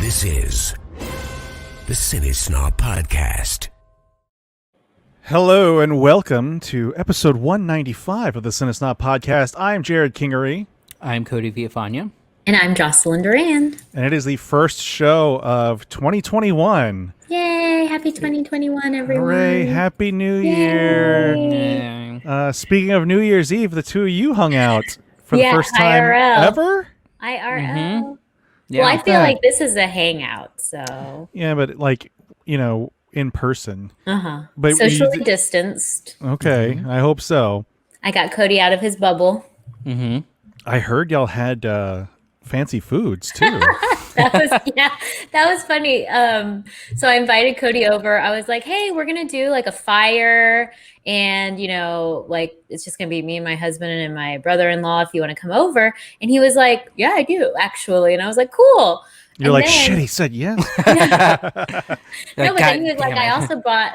This is the CineSnob Podcast. Hello and welcome to episode 195 of the CineSnob Podcast. I'm Jerrod Kingery. I'm Cody Viafania. And I'm Jocelyn Jerrod. And it is the first show of 2021. Yay! Happy 2021, everyone. Hooray! Happy New Year. Speaking of New Year's Eve, the two of you hung out for the first time IRL. ever? IRL. Mm-hmm. Yeah. Well, I feel like this is a hangout, so. Yeah, but in person. Uh-huh. But socially distanced. Okay, I hope so. I got Cody out of his bubble. Mm-hmm. I heard y'all had fancy foods, too. That was funny. So I invited Cody over. I was like, hey, we're going to do like a fire and, it's just going to be me and my husband and my brother-in-law if you want to come over. And he was like, yeah, I do, actually. And I was like, cool. You're like, shit, he said yes. No, but then he was like, I also bought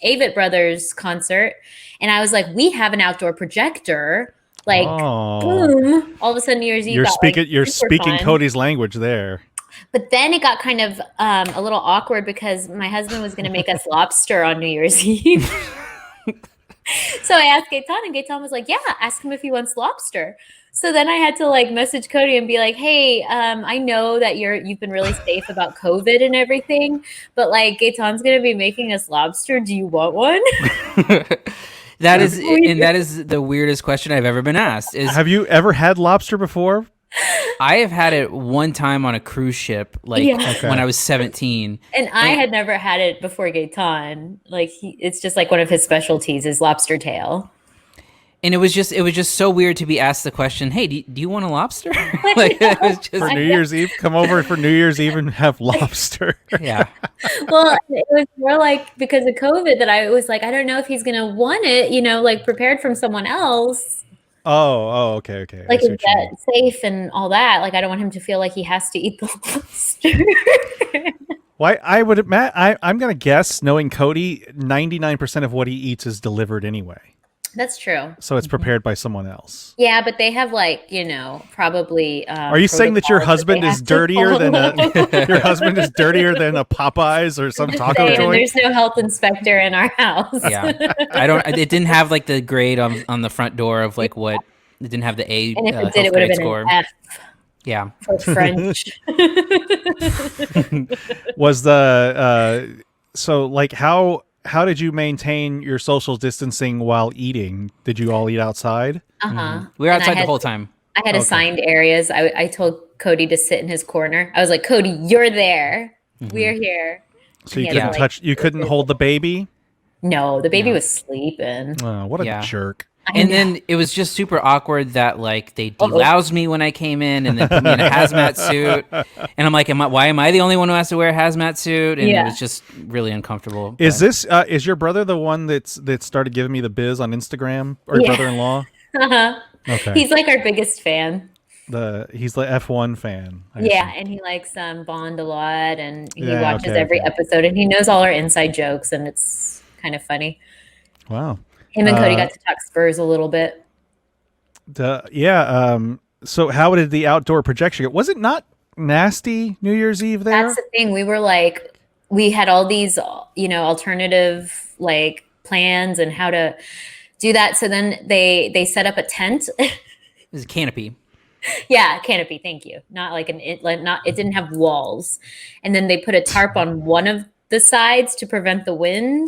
Avett Brothers concert. And I was like, we have an outdoor projector. Like, boom, all of a sudden New Year's Eve. You're speaking Cody's language there. But then it got kind of a little awkward because my husband was going to make us lobster on New Year's Eve. So I asked Gaetan, and Gaetan was like, yeah, ask him if he wants lobster. So then I had to message Cody and be like, hey, I know that you've been really safe about COVID and everything, but Gaetan's going to be making us lobster. Do you want one? That is the weirdest question I've ever been asked. Have you ever had lobster before? I have had it one time on a cruise ship, when I was 17. And I had never had it before Gaetan. It's just one of his specialties is lobster tail. And it was just so weird to be asked the question, hey, do you want a lobster? It was just, for New Year's Eve, come over for New Year's Eve and have lobster. Yeah. Well, it was more because of COVID that I was I don't know if he's going to want it, prepared from someone else. Oh, okay. Is that safe and all that? I don't want him to feel like he has to eat the lobster. Why? I'm going to guess, knowing Cody, 99% of what he eats is delivered anyway. That's true. So it's prepared by someone else. Yeah, but they have probably. Are you saying that your husband is dirtier than your husband is dirtier than a Popeyes or some taco joint? There's no health inspector in our house. Yeah, it didn't have the grade on the front door of what it didn't have the A. And if it did, it would have been score. an F. Yeah, for French. Was the How did you maintain your social distancing while eating? Did you all eat outside? Uh-huh. We were outside the whole time. I had assigned areas. I told Cody to sit in his corner. I was like, Cody, you're there. Mm-hmm. We're here. So you couldn't you couldn't hold the baby? No, the baby was sleeping. Oh, what a jerk. And then it was just super awkward that they deloused me when I came in and then put me in a hazmat suit. And I'm like, why am I the only one who has to wear a hazmat suit? And it was just really uncomfortable. Is this is your brother the one that started giving me the biz on Instagram, or your brother-in-law? Uh-huh. Okay. He's our biggest fan. He's the F1 fan. And he likes Bond a lot, and he watches every episode, and he knows all our inside jokes, and it's kind of funny. Wow. Him and Cody got to talk Spurs a little bit. So how did the outdoor projection go? Was it not nasty New Year's Eve there? That's the thing. We were we had all these, alternative plans and how to do that. So then they set up a tent. It was a canopy. Yeah, canopy. Thank you. Not it didn't have walls. And then they put a tarp on one of the sides to prevent the wind.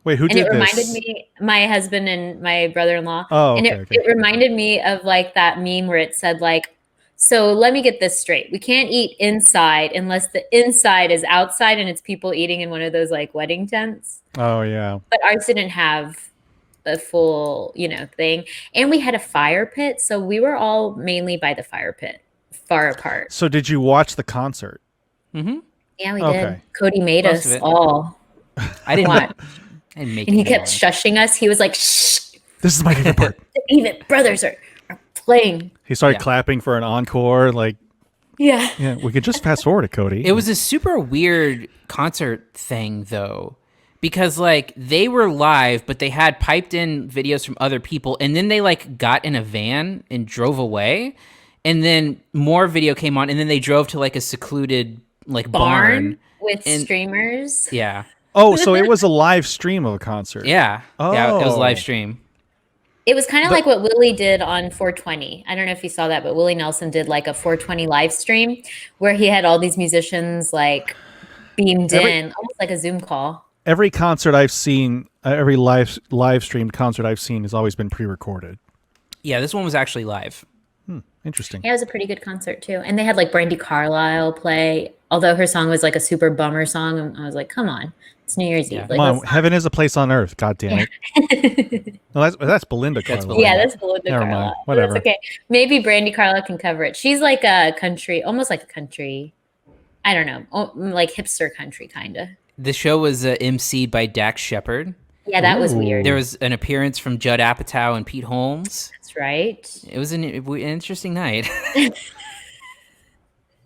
Wait, who did this? And it reminded me, my husband and my brother-in-law. Oh, okay, and it reminded me of that meme where it said so let me get this straight. We can't eat inside unless the inside is outside and it's people eating in one of those wedding tents. Oh, yeah. But ours didn't have a full, thing. And we had a fire pit. So we were all mainly by the fire pit, far apart. So did you watch the concert? Mm-hmm. Yeah, we did. Cody made us all. I didn't watch. And he kept shushing us. He was like, shh. This is my favorite part. Even brothers are playing. He started clapping for an encore. Yeah, we could just fast forward it, Cody. It was a super weird concert thing, though, because they were live, but they had piped in videos from other people, and then they got in a van and drove away. And then more video came on, and then they drove to a secluded like barn with streamers. Yeah. Oh, so it was a live stream of a concert. Yeah. Yeah, it was a live Oh. stream. It was kind of like what Willie did on 420. I don't know if you saw that, but Willie Nelson did like a 420 live stream where he had all these musicians like beamed in, almost like a Zoom call. Every concert I've seen, every live streamed concert I've seen has always been pre-recorded. Yeah, this one was actually live. Interesting. Yeah, it was a pretty good concert too. And they had like Brandi Carlile play, although her song was like a super bummer song. And I was like, come on, it's New Year's Eve. Like, Come on, heaven is a place on earth. God damn it. No, that's Belinda Carlisle. Yeah, that's Belinda Never Carlisle. mind. Whatever. That's okay. Maybe Brandi Carlile can cover it. She's like a country, almost like a country. I don't know, like hipster country kind of. The show was emceed by Dax Shepard. Yeah, that was weird. There was an appearance from Judd Apatow and Pete Holmes. That's right. It was an interesting night.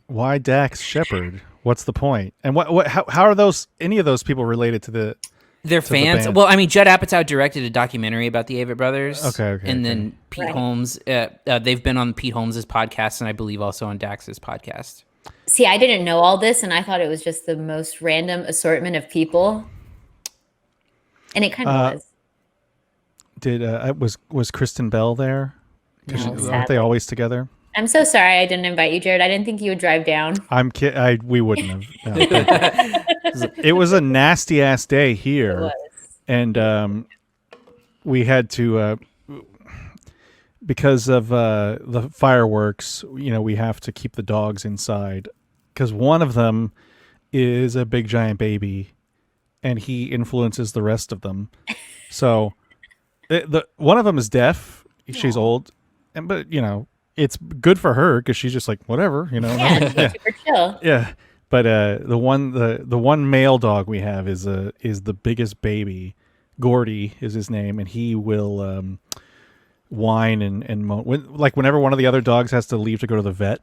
Why Dax Shepard? What's the point? And how are those any of those people related to the? They're to the fans. band? Well, I mean, Judd Apatow directed a documentary about the Avett Brothers. Okay. And then Pete Holmes, they've been on Pete Holmes' podcast, and I believe also on Dax's podcast. See, I didn't know all this, and I thought it was just the most random assortment of people. And it kind of was. Was Kristen Bell there? No, Aren't they sadly. always together? I'm so sorry I didn't invite you, Jerrod. I didn't think you would drive down. We wouldn't have. No. It was a nasty ass day here, It was. and we had to because of the fireworks. You know, we have to keep the dogs inside because one of them is a big giant baby, and he influences the rest of them. So, the one of them is deaf. She's old, but you know. It's good for her because she's just like whatever, you know. Yeah, she's super chill. Yeah, but the one male dog we have is the biggest baby. Gordy is his name, and he will whine and moan. Whenever one of the other dogs has to leave to go to the vet,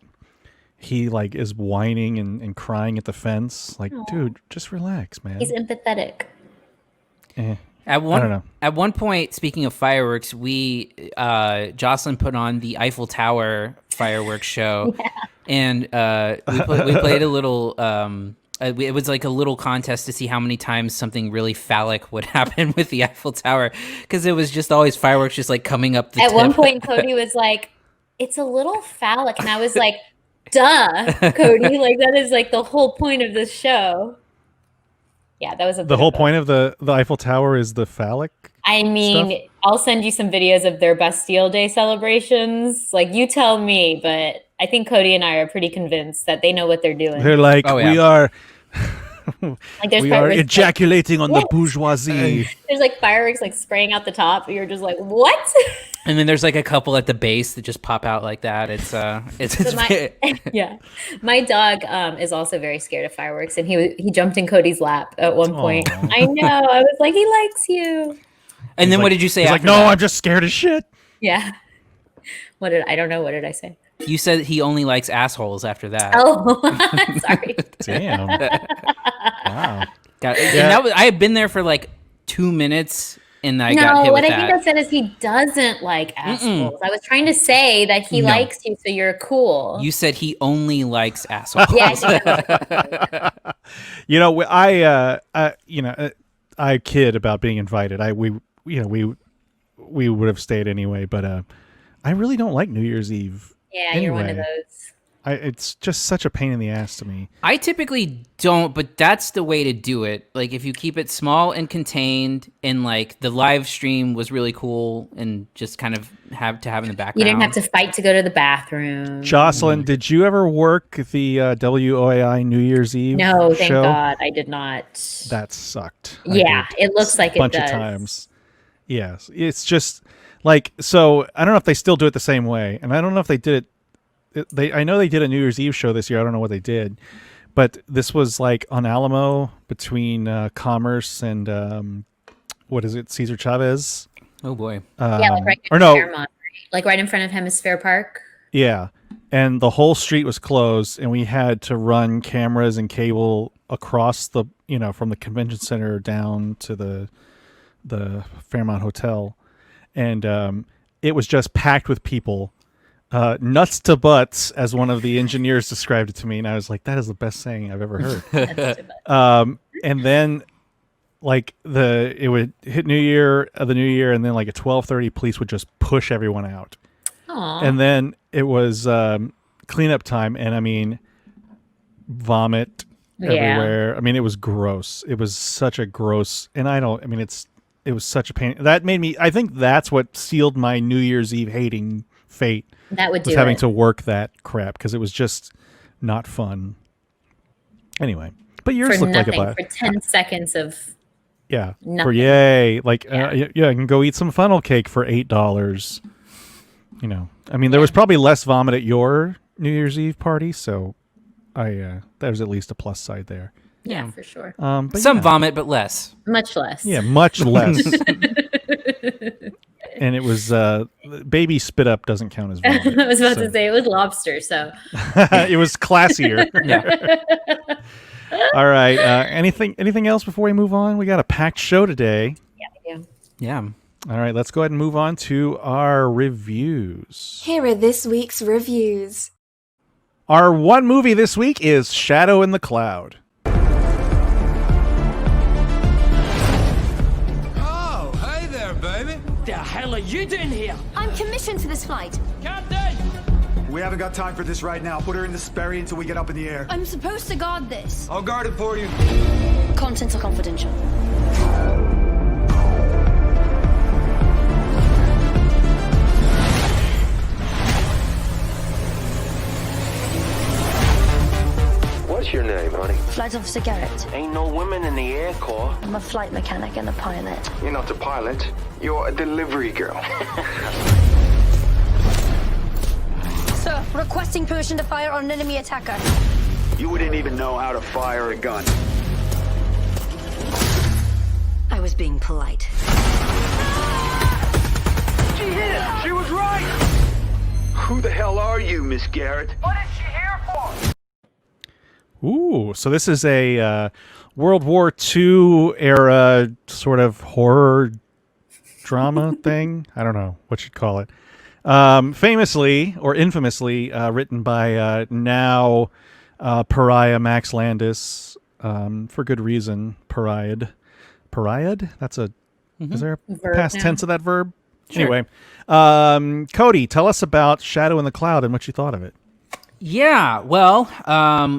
he like is whining and crying at the fence. Like, dude, just relax, man. He's empathetic. I don't know. At one point, speaking of fireworks, Jocelyn put on the Eiffel Tower fireworks show, and we played a little. It was like a little contest to see how many times something really phallic would happen with the Eiffel Tower, because it was just always fireworks just like coming up the At tip. one point, Cody was like, "It's a little phallic," and I was like, "Duh, Cody! Like that is like the whole point of this show." Yeah, that was The whole point of the Eiffel Tower is the phallic. I mean, stuff? I'll send you some videos of their Bastille Day celebrations. Like, you tell me, but I think Cody and I are pretty convinced that they know what they're doing. They're like, Oh, yeah. we are. Like, there's We are fireworks, ejaculating on the Yes. bourgeoisie. there's like fireworks like spraying out the top. You're just like, what? And then there's like a couple at the base that just pop out like that. It's Yeah, my dog is also very scared of fireworks, and he jumped in Cody's lap at one point. Aw. I know. I was like, he likes you. And then He's what like- did you say He's after like, no, that? I'm just scared as shit. Yeah. I don't know. What did I say? You said he only likes assholes after that. Oh, sorry. Damn. Wow. And that was, I had been there for like 2 minutes, and I got No, hit what with I think that. I said is he doesn't like assholes. I was trying to say that he No. likes you, so you're cool. You said he only likes assholes. Yeah, I think You know, I kid about being invited. We would have stayed anyway, but I really don't like New Year's Eve. yeah, you're one of Anyway. those. It's just such a pain in the ass to me. I typically don't, but that's the way to do it. Like, if you keep it small and contained, and like the live stream was really cool, and just kind of have in the background. You didn't have to fight to go to the bathroom. Jocelyn, did you ever work the WOAI New Year's Eve No, thank show? God I did not. That sucked. Yeah, it looks like a bunch it of does. times. Yes, it's just like, so I don't know if they still do it the same way, and I don't know if they did it. I know they did a New Year's Eve show this year. I don't know what they did, but this was like on Alamo between Commerce and what is it, Cesar Chavez? Oh boy. Yeah, like right or in no, Fairmont, right? Like right in front of Hemisphere Park. yeah, and the whole street was closed, and we had to run cameras and cable across the, from the convention center down to the Fairmont Hotel, and it was just packed with people. nuts to butts, as one of the engineers described it to me, and I was like, that is the best saying I've ever heard. And then like it would hit the new year, and then like at 12:30, police would just push everyone out. Aww. And then it was cleanup time, and I mean, vomit everywhere. I mean, it was gross. It was such a gross, and it was such a pain. That made me, I think that's what sealed my New Year's Eve hating fate. That would do was having it. to work that crap, because it was just not fun. Anyway, but yours For looked like nothing, for 10 seconds of yeah. nothing. For yay. Like, I can go eat some funnel cake for $8. You know, I mean, there was probably less vomit at your New Year's Eve party, so there's at least a plus side there. Yeah, for sure. But Some vomit, but less. Much less. Yeah, much less. And it was baby spit up doesn't count as vomit. I was about to say it was lobster, so it was classier. Yeah. All right. Anything else before we move on? We got a packed show today. yeah, we do. Yeah. All right, let's go ahead and move on to our reviews. Here are this week's reviews. Our one movie this week is Shadow in the Cloud. Oh, hey there, baby. The hell are you doing here? I'm commissioned for this flight. Captain! We haven't got time for this right now. Put her in the Sperry until we get up in the air. I'm supposed to guard this. I'll guard it for you. Contents are confidential. What's your name, honey? Flight Officer Garrett. Ain't no women in the Air Corps. I'm a flight mechanic and a pilot. You're not a pilot. You're a delivery girl. Sir, requesting permission to fire on an enemy attacker. You wouldn't even know how to fire a gun. I was being polite. She hit it! She was right! Who the hell are you, Miss Garrett? What is she here for? Ooh, so this is a World War II era sort of horror drama thing. I don't know what you'd call it. Famously or infamously written by now pariah Max Landis, for good reason. Pariah'd? That's a is there a Verb past now. tense of that verb? Sure. Anyway, Cody, tell us about Shadow in the Cloud and what you thought of it. Yeah, well,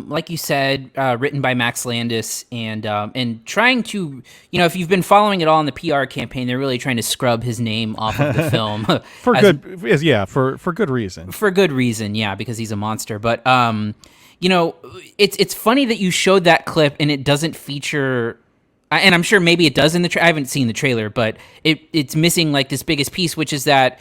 like you said, written by Max Landis, and trying to, if you've been following it all in the PR campaign, they're really trying to scrub his name off of the film For good reason. For good reason, yeah, because he's a monster. But it's funny that you showed that clip and it doesn't feature. And I'm sure maybe it does in the I haven't seen the trailer, but it's missing like this biggest piece, which is that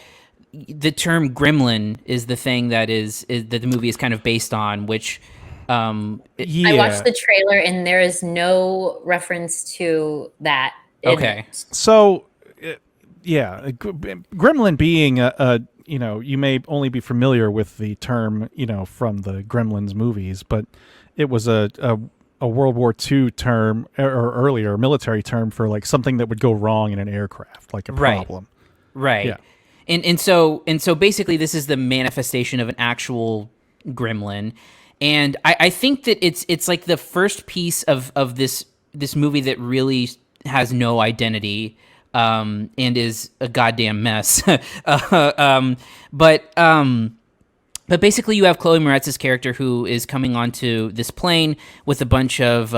the term gremlin is the thing that that the movie is kind of based on, which I watched the trailer and there is no reference to that. Okay. So, gremlin being you may only be familiar with the term, from the Gremlins movies, but it was a World War II term or earlier military term for like something that would go wrong in an aircraft, like a problem. Right. Yeah. And so basically this is the manifestation of an actual gremlin. And I think that it's like the first piece of this movie that really has no identity and is a goddamn mess. But basically you have Chloe Moretz's character who is coming onto this plane with a bunch of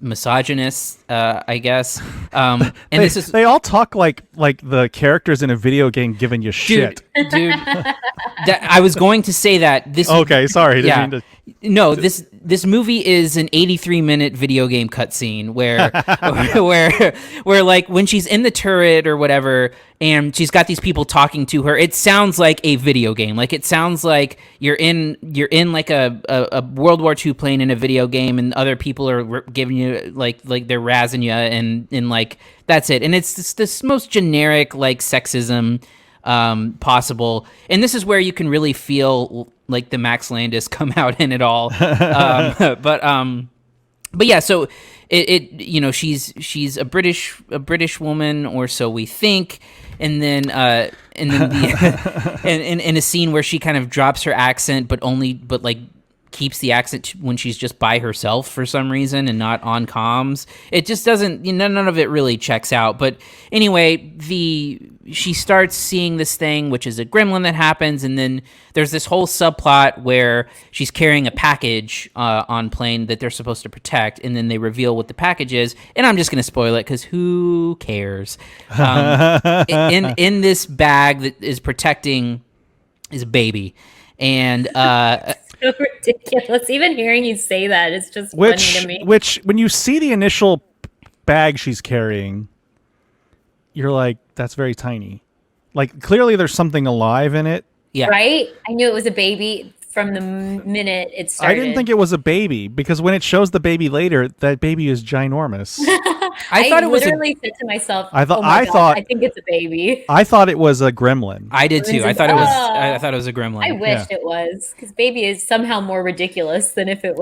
misogynists, I guess. And they all talk like the characters in a video game giving you shit. Dude, I was going to say that this. Okay, sorry. Didn't mean to... No, this movie is an 83-minute video game cutscene where like when she's in the turret or whatever, and she's got these people talking to her, it sounds like a video game. Like it sounds like you're in like a World War II plane in a video game, and other people are giving you like they're razzing you, and like that's it. And it's just this most generic like sexism possible, and this is where you can really feel like the Max Landis come out in it all. But yeah, so she's a British woman, or so we think. And then in a scene where she kind of drops her accent, but like keeps the accent when she's just by herself for some reason and not on comms. It just doesn't, none of it really checks out. But anyway, she starts seeing this thing, which is a gremlin that happens. And then there's this whole subplot where she's carrying a package on plane that they're supposed to protect. And then they reveal what the package is. And I'm just going to spoil it because who cares? In this bag that is protecting is a baby. And, so ridiculous. Even hearing you say that, it's just funny to me. Which, when you see the initial bag she's carrying, you're like, that's very tiny. Like, clearly there's something alive in it. Yeah. Right? I knew it was a baby from the minute it started. I didn't think it was a baby, because when it shows the baby later, that baby is ginormous. I thought it was literally said to myself, I God, I think it's a baby. I thought it was a gremlin. I did too. I thought it was a gremlin. I wished it was, because baby is somehow more ridiculous than if it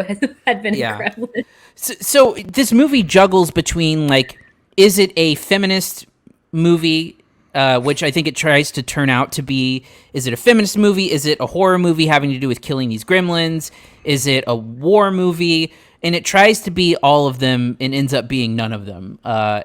had been a gremlin. So this movie juggles between, like, is it a feminist movie, which I think it tries to turn out to be? Is it a feminist movie? Is it a horror movie having to do with killing these gremlins? Is it a war movie? And it tries to be all of them and ends up being none of them. I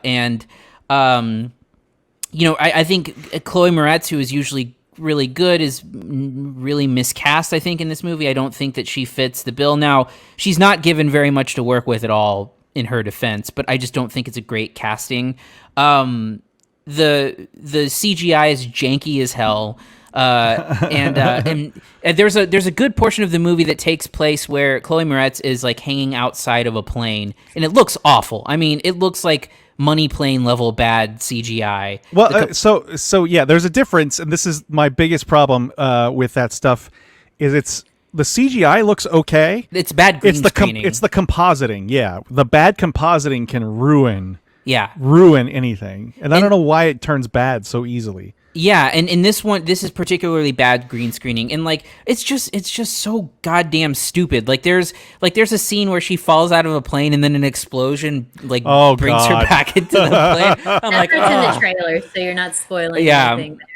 think Chloe Moretz, who is usually really good, is really miscast, I think, in this movie. I don't think that she fits the bill. Now, she's not given very much to work with at all, in her defense, but I just don't think it's a great casting. The CGI is janky as hell. And there's a good portion of the movie that takes place where Chloe Moretz is like hanging outside of a plane, and it looks awful. I mean, it looks like Money Plane level bad CGI. Well, so yeah, there's a difference, and this is my biggest problem with that stuff. Is the CGI looks okay. It's bad green screening. It's the compositing. Yeah, the bad compositing can ruin anything, and I don't know why it turns bad so easily. Yeah, and in this one, this is particularly bad green screening, and like it's just so goddamn stupid. Like there's a scene where she falls out of a plane, and then an explosion brings her back into the plane. I'm like, it's in the trailer, so you're not spoiling anything there.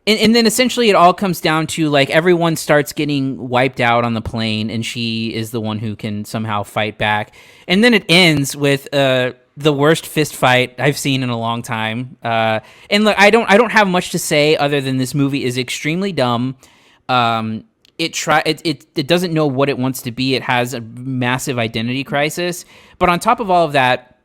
And then essentially it all comes down to, like, everyone starts getting wiped out on the plane, and she is the one who can somehow fight back. And then it ends with the worst fist fight I've seen in a long time. And look, I don't have much to say other than this movie is extremely dumb. It doesn't know what it wants to be. It has a massive identity crisis. But on top of all of that,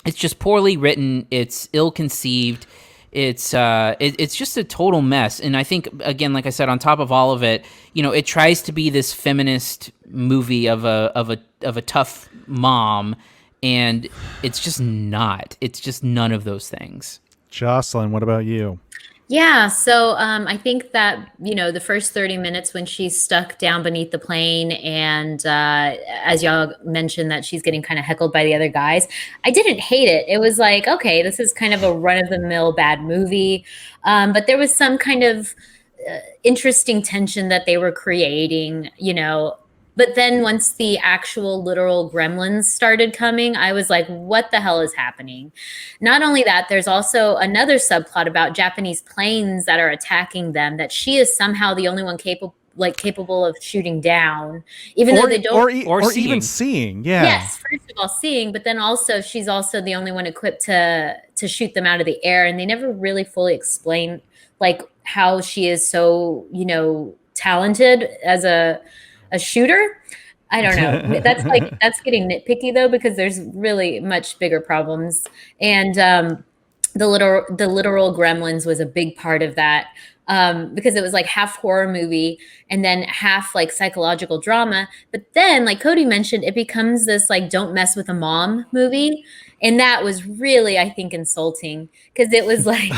it's just poorly written. It's ill-conceived. It's just a total mess. And I think, again, like I said, on top of all of it, it tries to be this feminist movie of a tough mom, and it's just not. It's just none of those things. Jocelyn, what about you? Yeah, so I think that, the first 30 minutes when she's stuck down beneath the plane, and as y'all mentioned that she's getting kind of heckled by the other guys, I didn't hate it. It was like, okay, this is kind of a run-of-the-mill bad movie, but there was some kind of interesting tension that they were creating, But then once the actual literal gremlins started coming, I was like, what the hell is happening? Not only that, there's also another subplot about Japanese planes that are attacking them, that she is somehow the only one capable of shooting down, even though they don't. Or even seeing, yeah. Yes, first of all, seeing, but then also she's also the only one equipped to shoot them out of the air. And they never really fully explain, like, how she is so, talented as a shooter. I don't know. That's getting nitpicky though, because there's really much bigger problems. And the literal gremlins was a big part of that, because it was like half horror movie and then half like psychological drama. But then, like Cody mentioned, it becomes this like don't mess with a mom movie. And that was really, I think, insulting, because it was like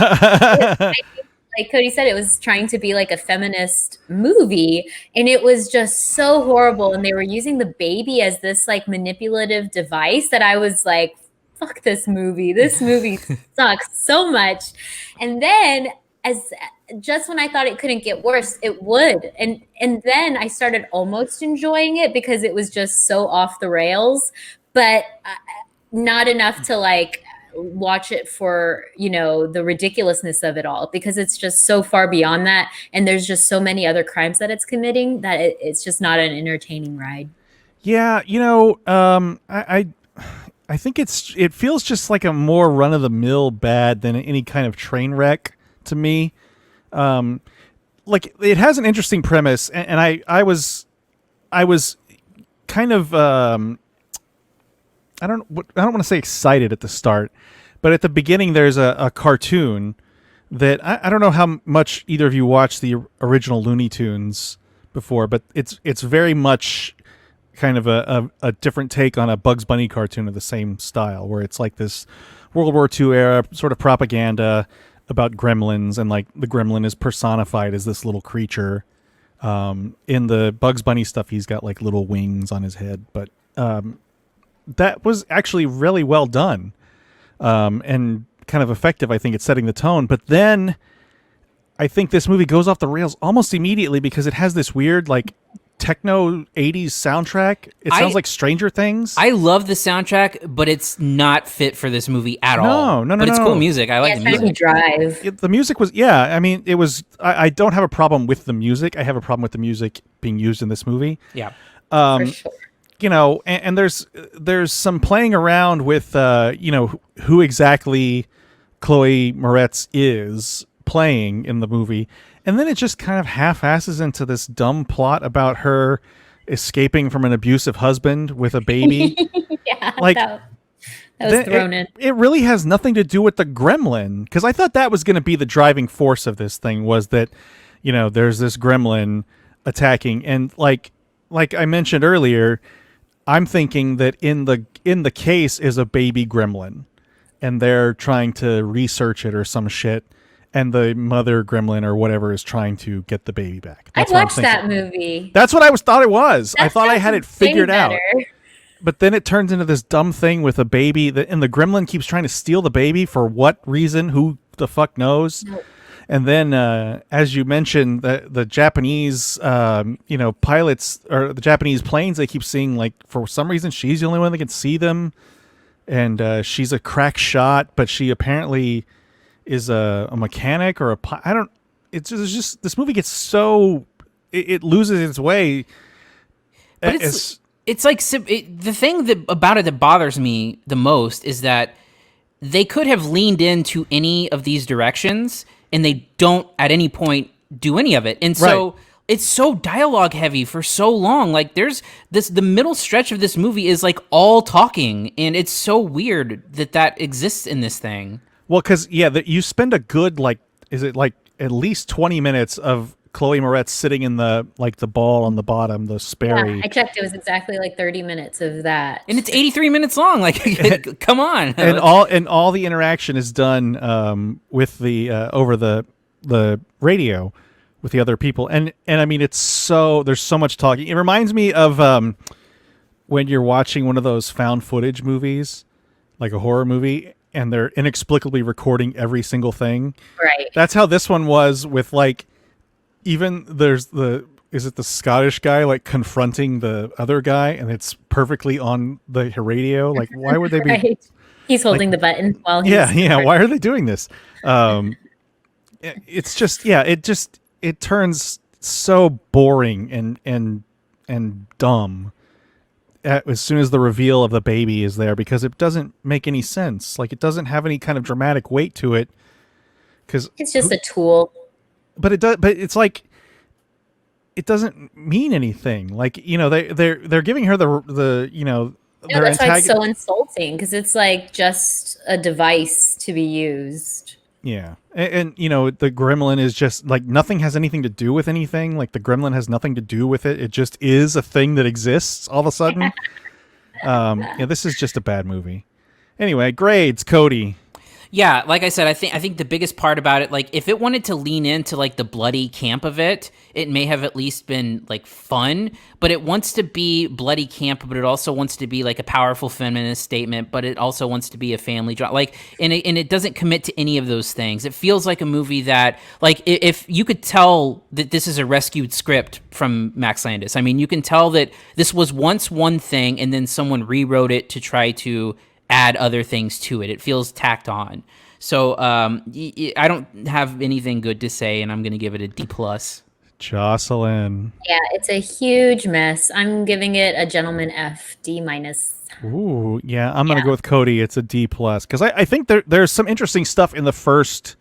like Cody said, it was trying to be like a feminist movie, and it was just so horrible. And they were using the baby as this like manipulative device that I was like, fuck this movie. This movie sucks so much. And then just when I thought it couldn't get worse, it would. And then I started almost enjoying it because it was just so off the rails. But not enough to like watch it for, you know, the ridiculousness of it all, because it's just so far beyond that. And there's just so many other crimes that it's committing that it's just not an entertaining ride. Yeah, you know, I think it feels just like a more run of the mill bad than any kind of train wreck to me. Like it has an interesting premise, and I was kind of I don't want to say excited at the start, but at the beginning there's a cartoon that I don't know how much either of you watched the original Looney Tunes before, but it's very much kind of a different take on a Bugs Bunny cartoon of the same style, where it's like this World War II era sort of propaganda about gremlins, and like the gremlin is personified as this little creature. In the Bugs Bunny stuff, he's got like little wings on his head, but that was actually really well done, and kind of effective, I think, at setting the tone. But then I think this movie goes off the rails almost immediately because it has this weird like techno 80s soundtrack. It sounds like Stranger Things. I love the soundtrack, but it's not fit for this movie at all. No. But it's cool music. I like the music. Drive. The music was, I mean, it was, I don't have a problem with the music. I have a problem with the music being used in this movie. Yeah. For sure. You know, and there's some playing around with, you know, who exactly Chloe Moretz is playing in the movie. And then it just kind of half-asses into this dumb plot about her escaping from an abusive husband with a baby. Yeah, like that was thrown in. It really has nothing to do with the gremlin, because I thought that was going to be the driving force of this thing, was that, you know, there's this gremlin attacking, and like I mentioned earlier, I'm thinking that in the case is a baby gremlin, and they're trying to research it or some shit. And the mother gremlin or whatever is trying to get the baby back. I'd watch that movie. That's what I thought it was. I thought I had it figured out. But then it turns into this dumb thing with a baby, and the gremlin keeps trying to steal the baby for what reason? Who the fuck knows? Nope. And then, as you mentioned, the Japanese, you know, pilots or the Japanese planes, they keep seeing, like, for some reason, she's the only one that can see them. And she's a crack shot, but she apparently is a mechanic or I don't. It's just this movie gets so it loses its way. But it's like the thing about it that bothers me the most is that they could have leaned into any of these directions, and they don't at any point do any of it. And so it's so dialogue heavy for so long. Like there's the middle stretch of this movie is like all talking, and it's so weird that exists in this thing. Well, because, you spend a good, like, is it like at least 20 minutes of Chloe Moretz sitting in the ball on the bottom, the Sperry. Yeah, I checked. It was exactly like 30 minutes of that. And it's 83 minutes long. Like, come on. And all the interaction is done with the over the radio with the other people. And I mean, there's so much talking. It reminds me of when you're watching one of those found footage movies, like a horror movie, and they're inexplicably recording every single thing. Right. That's how this one was with, like, even there's is it the Scottish guy, like, confronting the other guy, and it's perfectly on the radio? Like, why would they be... Right. He's holding the button while he's... Yeah, why are they doing this? It's just, it turns so boring and dumb as soon as the reveal of the baby is there, because it doesn't make any sense. Like, it doesn't have any kind of dramatic weight to it. Because it's just a tool. But it does. But it's like, it doesn't mean anything. Like, you know, they're giving her the you know. No, that's why it's so insulting, because it's like just a device to be used. Yeah. And, you know, the gremlin is just like, nothing has anything to do with anything. Like, the gremlin has nothing to do with it. It just is a thing that exists all of a sudden. This is just a bad movie. Anyway, grades, Cody. Yeah, like I said, I think the biggest part about it, like, if it wanted to lean into like the bloody camp of it, it may have at least been like fun, but it wants to be bloody camp, but it also wants to be like a powerful feminist statement, but it also wants to be a family drama. Like, and it doesn't commit to any of those things. It feels like a movie that, like, if you could tell that this is a rescued script from Max Landis. I mean, you can tell that this was once one thing, and then someone rewrote it to try to add other things to it. It feels tacked on. So I don't have anything good to say, and I'm going to give it a D+. Jocelyn. Yeah, it's a huge mess. I'm giving it a gentleman F, D-. Ooh, yeah, I'm going to go with Cody. It's a D+, because I think there's some interesting stuff in the first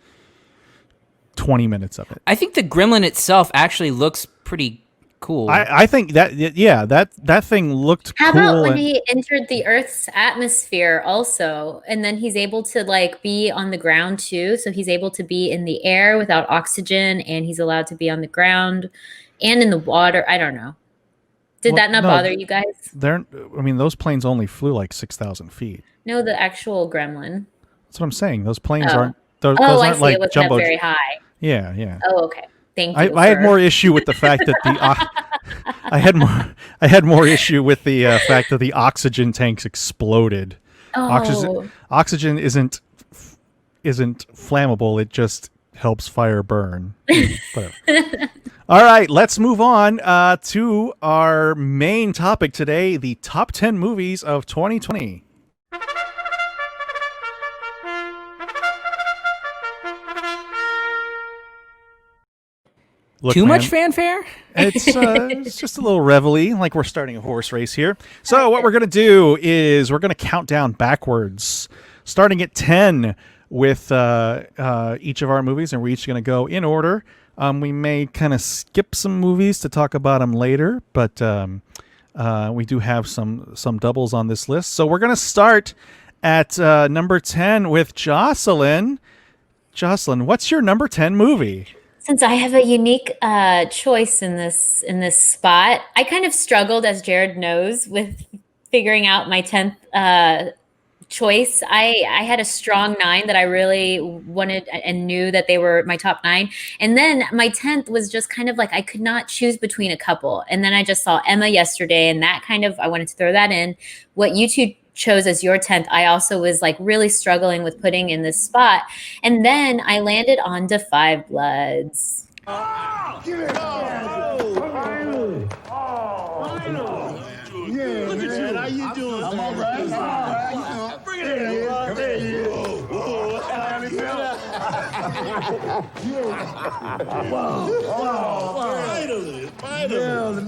20 minutes of it. I think the gremlin itself actually looks pretty cool. I think that, yeah, that thing looked How cool. about when he entered the Earth's atmosphere also, and then he's able to like be on the ground too. So he's able to be in the air without oxygen, and he's allowed to be on the ground and in the water. I don't know. Did that not bother you guys? Those planes only flew like 6,000 feet. No, the actual gremlin. That's what I'm saying. Those planes aren't. Those I aren't see. like It wasn't jumbo. up very high. Yeah. Oh, okay. Thank you. I had more issue with the fact that I had more issue with the fact that the oxygen tanks exploded. Oh. Oxygen isn't flammable. It just helps fire burn. All right, let's move on to our main topic today: the top 10 movies of 2020. Look, Too much man, fanfare? It's just a little reveille, like we're starting a horse race here. So what we're going to do is we're going to count down backwards, starting at 10 with each of our movies, and we're each going to go in order. We may kind of skip some movies to talk about them later, but we do have some doubles on this list. So we're going to start at number 10 with Jocelyn. Jocelyn, what's your number 10 movie? Since I have a unique choice in this spot, I kind of struggled, as Jerrod knows, with figuring out my 10th choice. I had a strong 9 that I really wanted and knew that they were my top 9. And then my 10th was just kind of like I could not choose between a couple. And then I just saw Emma yesterday, and that kind of, I wanted to throw that in. What you two chose as your 10th, I also was like really struggling with putting in this spot. And then I landed on To Five Bloods. Give it finally. Yeah, look at you. How you doing? I'm all right. Bring it in. There you go. Wow.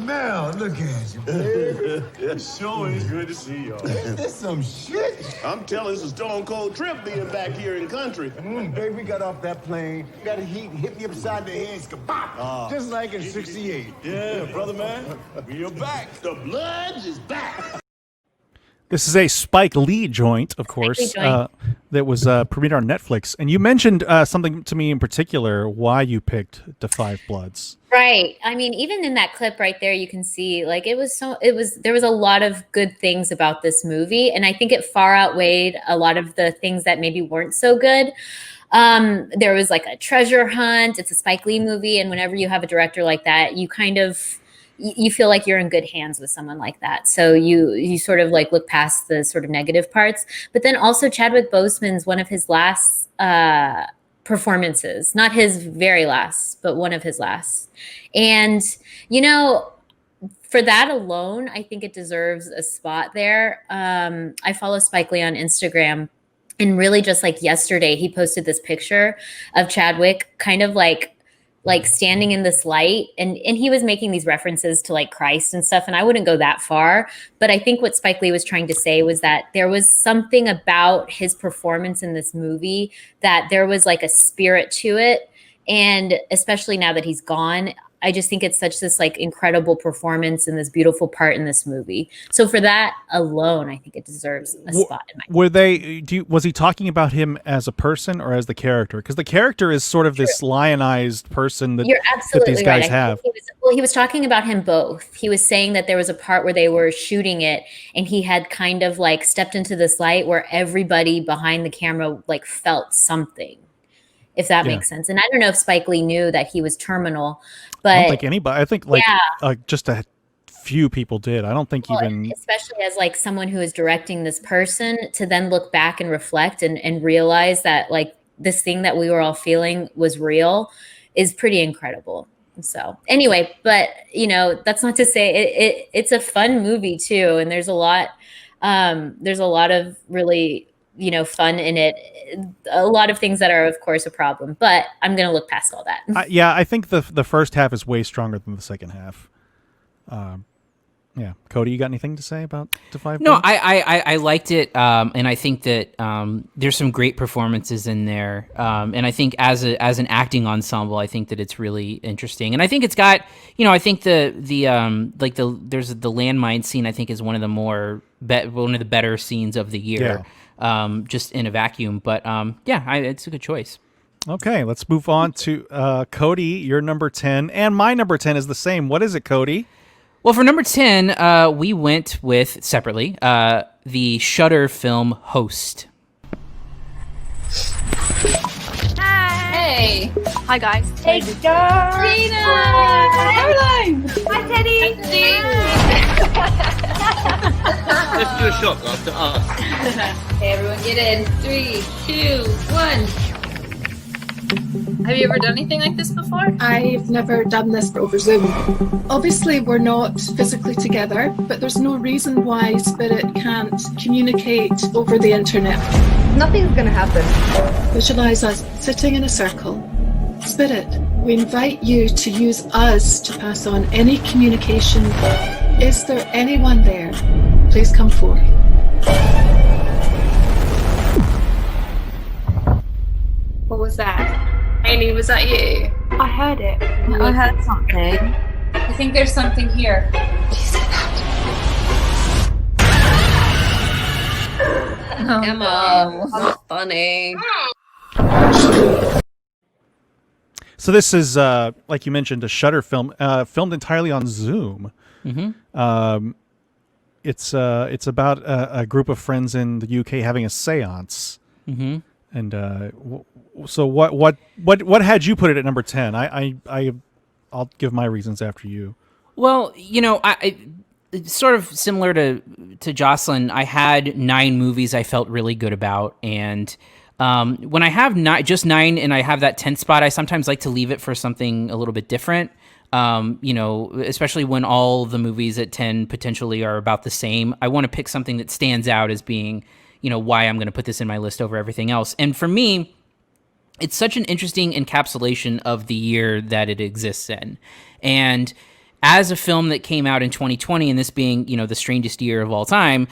Now, look at you, baby. It's sure is good to see y'all. Ain't this some shit? I'm telling, it's a stone cold trip being back here in country. Baby, we got off that plane, got a heat, hit me upside the head, kabop, just like in 68. Yeah, brother man, we are back. The Bloods is back. This is a Spike Lee joint, of course, that was premiered on Netflix. And you mentioned something to me in particular, why you picked To Five Bloods. Right. I mean, even in that clip right there, you can see like there was a lot of good things about this movie. And I think it far outweighed a lot of the things that maybe weren't so good. There was like a treasure hunt. It's a Spike Lee movie. And whenever you have a director like that, you kind of, you feel like you're in good hands with someone like that. So you sort of like look past the sort of negative parts. But then also Chadwick Boseman's one of his last performances, not his very last, but one of his last. And, you know, for that alone, I think it deserves a spot there. I follow Spike Lee on Instagram, and really just like yesterday, he posted this picture of Chadwick kind of like standing in this light, and he was making these references to like Christ and stuff. And I wouldn't go that far, but I think what Spike Lee was trying to say was that there was something about his performance in this movie that there was like a spirit to it. And especially now that he's gone, I just think it's such this like incredible performance and this beautiful part in this movie. So for that alone, I think it deserves a spot in my. Was he talking about him as a person or as the character? Because the character is sort of this lionized person that, You're absolutely that these guys right. have. He was talking about him both. He was saying that there was a part where they were shooting it, and he had kind of like stepped into this light where everybody behind the camera like felt something. If that makes sense. And I don't know if Spike Lee knew that he was terminal, but I don't think anybody. I think like just a few people did. I don't think even, especially as like someone who is directing this person, to then look back and reflect and realize that like this thing that we were all feeling was real is pretty incredible. So anyway, but you know, that's not to say it's a fun movie too, and there's a lot There's a lot of really, fun in it. A lot of things that are, of course, a problem, but I'm going to look past all that. I think the first half is way stronger than the second half. Yeah, Cody, you got anything to say about Defy? No, I liked it, and I think that there's some great performances in there, and I think as an acting ensemble, I think that it's really interesting, and I think it's got, I think there's the landmine scene. I think is one of the better scenes of the year, just in a vacuum. But it's a good choice. Okay, let's move on to Cody. Your number 10, and my number 10 is the same. What is it, Cody? Well, for number 10, we went with, separately, the Shudder film Host. Hi. Hey. Hi, guys. Hey, guys. Gina. Caroline. Hi, Teddy. Let's do a shot after us. Hey, everyone, get in. 3, 2, 1. Have you ever done anything like this before? I've never done this over Zoom. Obviously, we're not physically together, but there's no reason why Spirit can't communicate over the internet. Nothing's gonna happen. Visualize us sitting in a circle. Spirit, we invite you to use us to pass on any communication. Is there anyone there? Please come forth. What was that? Amy, was that you? I heard it. I heard something. I think there's something here. She said that. Emma, that's funny. So this is, like you mentioned, a Shudder film, filmed entirely on Zoom. Mm-hmm. It's about a group of friends in the UK having a seance. Mm-hmm. And so what had you put it at number 10? I'll give my reasons after you. Well, I sort of similar to Jocelyn. I had 9 movies I felt really good about, and when I have just 9 and I have that 10th spot, I sometimes like to leave it for something a little bit different. Especially when all the movies at 10 potentially are about the same. I want to pick something that stands out as being, why I'm going to put this in my list over everything else. And for me, it's such an interesting encapsulation of the year that it exists in. And as a film that came out in 2020, and this being, the strangest year of all time,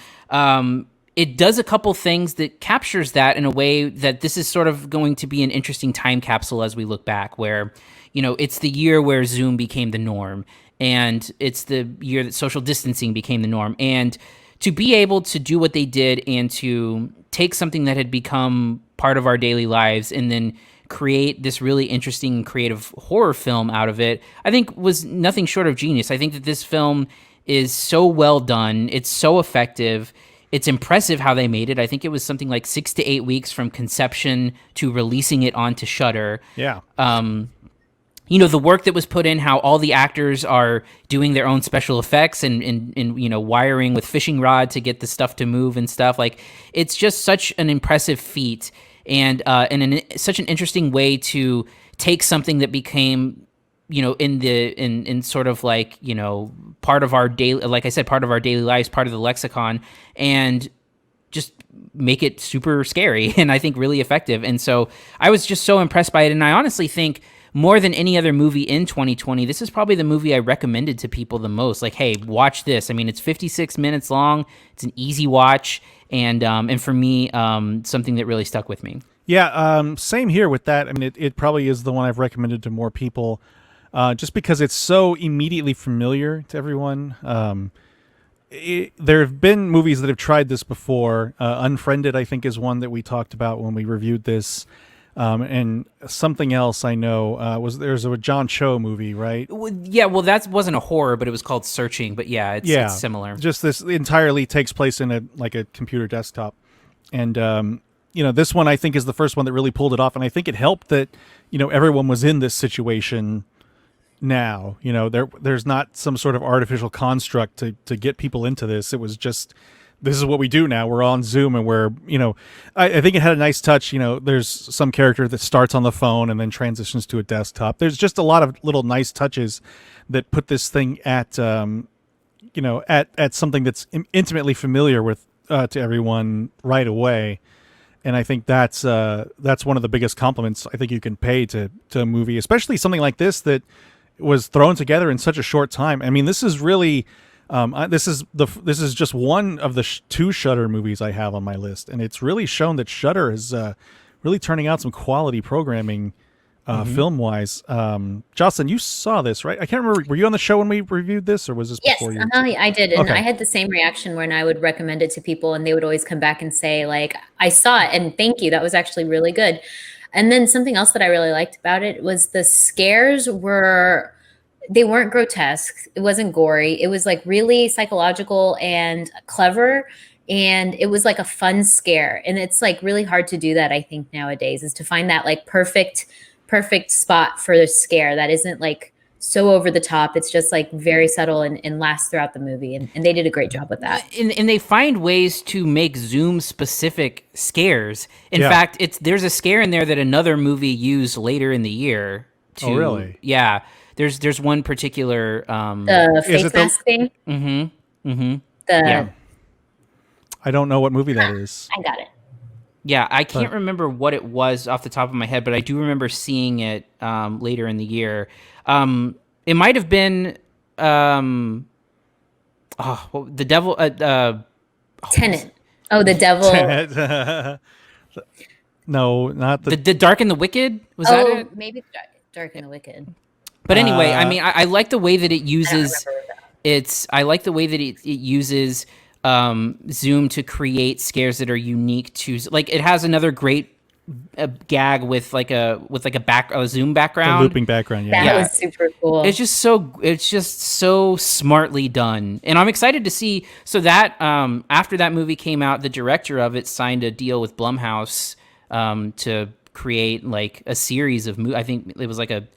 it does a couple things that captures that in a way that this is sort of going to be an interesting time capsule as we look back, where, it's the year where Zoom became the norm, and it's the year that social distancing became the norm. And to be able to do what they did and to take something that had become part of our daily lives and then create this really interesting creative horror film out of it, I think was nothing short of genius. I think that this film is so well done. It's so effective. It's impressive how they made it. I think it was something like 6 to 8 weeks from conception to releasing it onto Shudder. Yeah. The work that was put in, how all the actors are doing their own special effects and wiring with fishing rod to get the stuff to move and stuff. Like, it's just such an impressive feat and such an interesting way to take something that became, in sort of like, part of our daily, like I said, part of our daily lives, part of the lexicon, and just make it super scary and I think really effective. And so I was just so impressed by it. And I honestly think, more than any other movie in 2020, this is probably the movie I recommended to people the most. Like, hey, watch this. I mean, it's 56 minutes long. It's an easy watch. And for me, something that really stuck with me. Yeah, same here with that. I mean, it probably is the one I've recommended to more people just because it's so immediately familiar to everyone. There have been movies that have tried this before. Unfriended, I think, is one that we talked about when we reviewed this. And something else I know there's a John Cho movie, right? Yeah, well, that wasn't a horror, but it was called Searching. But yeah, it's similar. Just this entirely takes place in a computer desktop, and this one I think is the first one that really pulled it off, and I think it helped that everyone was in this situation. Now there's not some sort of artificial construct to get people into this. It was just, this is what we do now. We're on Zoom and we're, I think it had a nice touch. There's some character that starts on the phone and then transitions to a desktop. There's just a lot of little nice touches that put this thing at, at something that's intimately familiar with to everyone right away. And I think that's one of the biggest compliments I think you can pay to a movie, especially something like this that was thrown together in such a short time. I mean, this is really this is just one of the 2 Shudder movies I have on my list, and it's really shown that Shudder is really turning out some quality programming film wise. Jocelyn, you saw this, right? I can't remember. Were you on the show when we reviewed this, or was this before you? Yes, I did, and Okay. I had the same reaction when I would recommend it to people, and they would always come back and say, like, "I saw it, and thank you. That was actually really good." And then something else that I really liked about it was the scares they weren't grotesque. It wasn't gory. It was like really psychological and clever. And it was like a fun scare. And it's like really hard to do that, I think, nowadays, is to find that like perfect spot for the scare that isn't like so over the top. It's just like very subtle and lasts throughout the movie. And they did a great job with that. And they find ways to make Zoom specific scares. In fact, there's a scare in there that another movie used later in the year. Oh, really? Yeah. There's one particular the face mask thing. Yeah. I don't know what movie that is. I got it. Yeah, I can't remember what it was off the top of my head, but I do remember seeing it later in the year. It might have been the devil. Tenet. Oh, the devil. Tenet. No, not the Dark and the Wicked. Was that it? Maybe Dark and the Wicked. But anyway, I mean, I like the way that it uses I like the way that it uses Zoom to create scares that are unique to, like, it has another great gag with like a Zoom background, the looping background. Yeah, that was super cool. It's just so smartly done, and I'm excited to see. So that after that movie came out, the director of it signed a deal with Blumhouse to create like a series of I think it was like a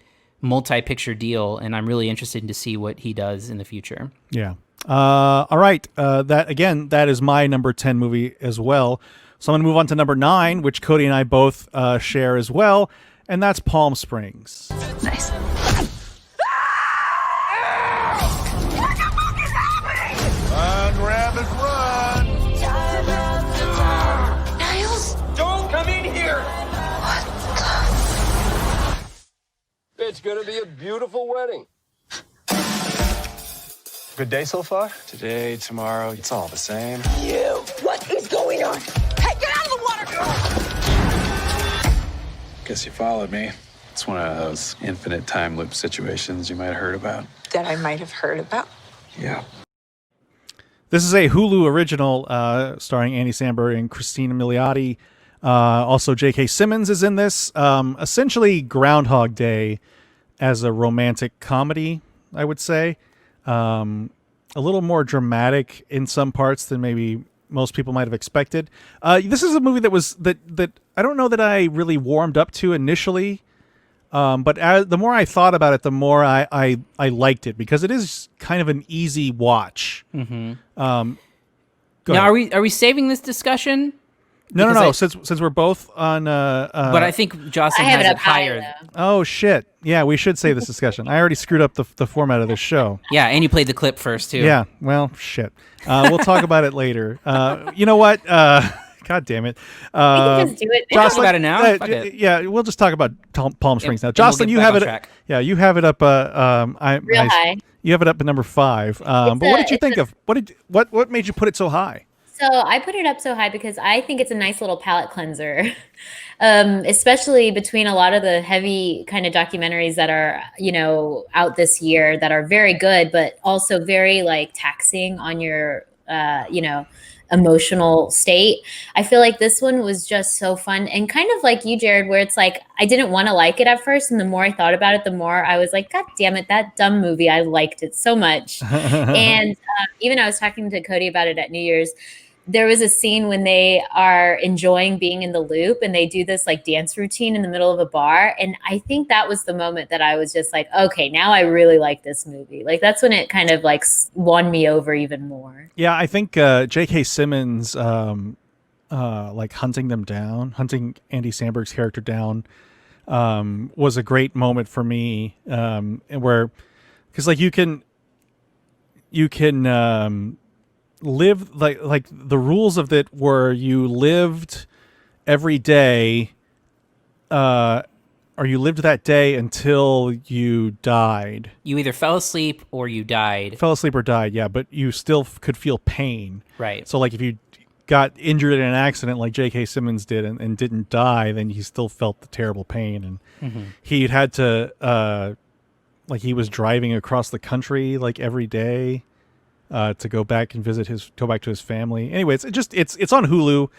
multi-picture deal, and I'm really interested to see what he does in the future. Yeah. All right. That is my number 10 movie as well. So I'm going to move on to number 9, which Cody and I both share as well, and that's Palm Springs. Nice. Run, rabbit, run! Niles? Don't come in here! It's gonna be a beautiful wedding. Good day so far? Today, tomorrow, it's all the same. You! What is going on? Hey, get out of the water! Guess you followed me. It's one of those infinite time loop situations you might have heard about. That I might have heard about. Yeah. This is a Hulu original starring Andy Samberg and Christina Milioti. Also, J.K. Simmons is in this. Essentially Groundhog Day as a romantic comedy, I would say. A little more dramatic in some parts than maybe most people might have expected. This is a movie that I don't know that I really warmed up to initially, but the more I thought about it, the more I liked it, because it is kind of an easy watch. Mm-hmm. Now, are we saving this discussion? No. Since we're both on, but I think Jocelyn has it higher. Oh shit! Yeah, we should save this discussion. I already screwed up the format of this show. Yeah, and you played the clip first too. Yeah. Well, shit. We'll talk about it later. You know what? God damn it. We can just do it. We'll talk about it now. Fuck it. Yeah, we'll just talk about Palm Springs now. And Jocelyn, we'll you get have back it. on track. Yeah, you have it up. Real high. You have it up at number 5. But what did you think of? What made you put it so high? So I put it up so high because I think it's a nice little palate cleanser, especially between a lot of the heavy kind of documentaries that are, out this year that are very good, but also very like taxing on your, emotional state. I feel like this one was just so fun, and kind of like you, Jerrod, where it's like I didn't want to like it at first, and the more I thought about it, the more I was like, God damn it, that dumb movie, I liked it so much. And even I was talking to Cody about it at New Year's. There was a scene when they are enjoying being in the loop and they do this like dance routine in the middle of a bar. And I think that was the moment that I was just like, okay, now I really like this movie. Like that's when it kind of like won me over even more. Yeah, I think J.K. Simmons, like hunting Andy Samberg's character down, was a great moment for me. Because like you can lived like the rules of it were you lived every day, or you lived that day until you died. You either fell asleep or you died. Fell asleep or died, yeah, but you still could feel pain. Right. So like if you got injured in an accident like J.K. Simmons did and didn't die, then he still felt the terrible pain. And he had to, like he was driving across the country like every day to go back and go back to his family. Anyway, it's on Hulu.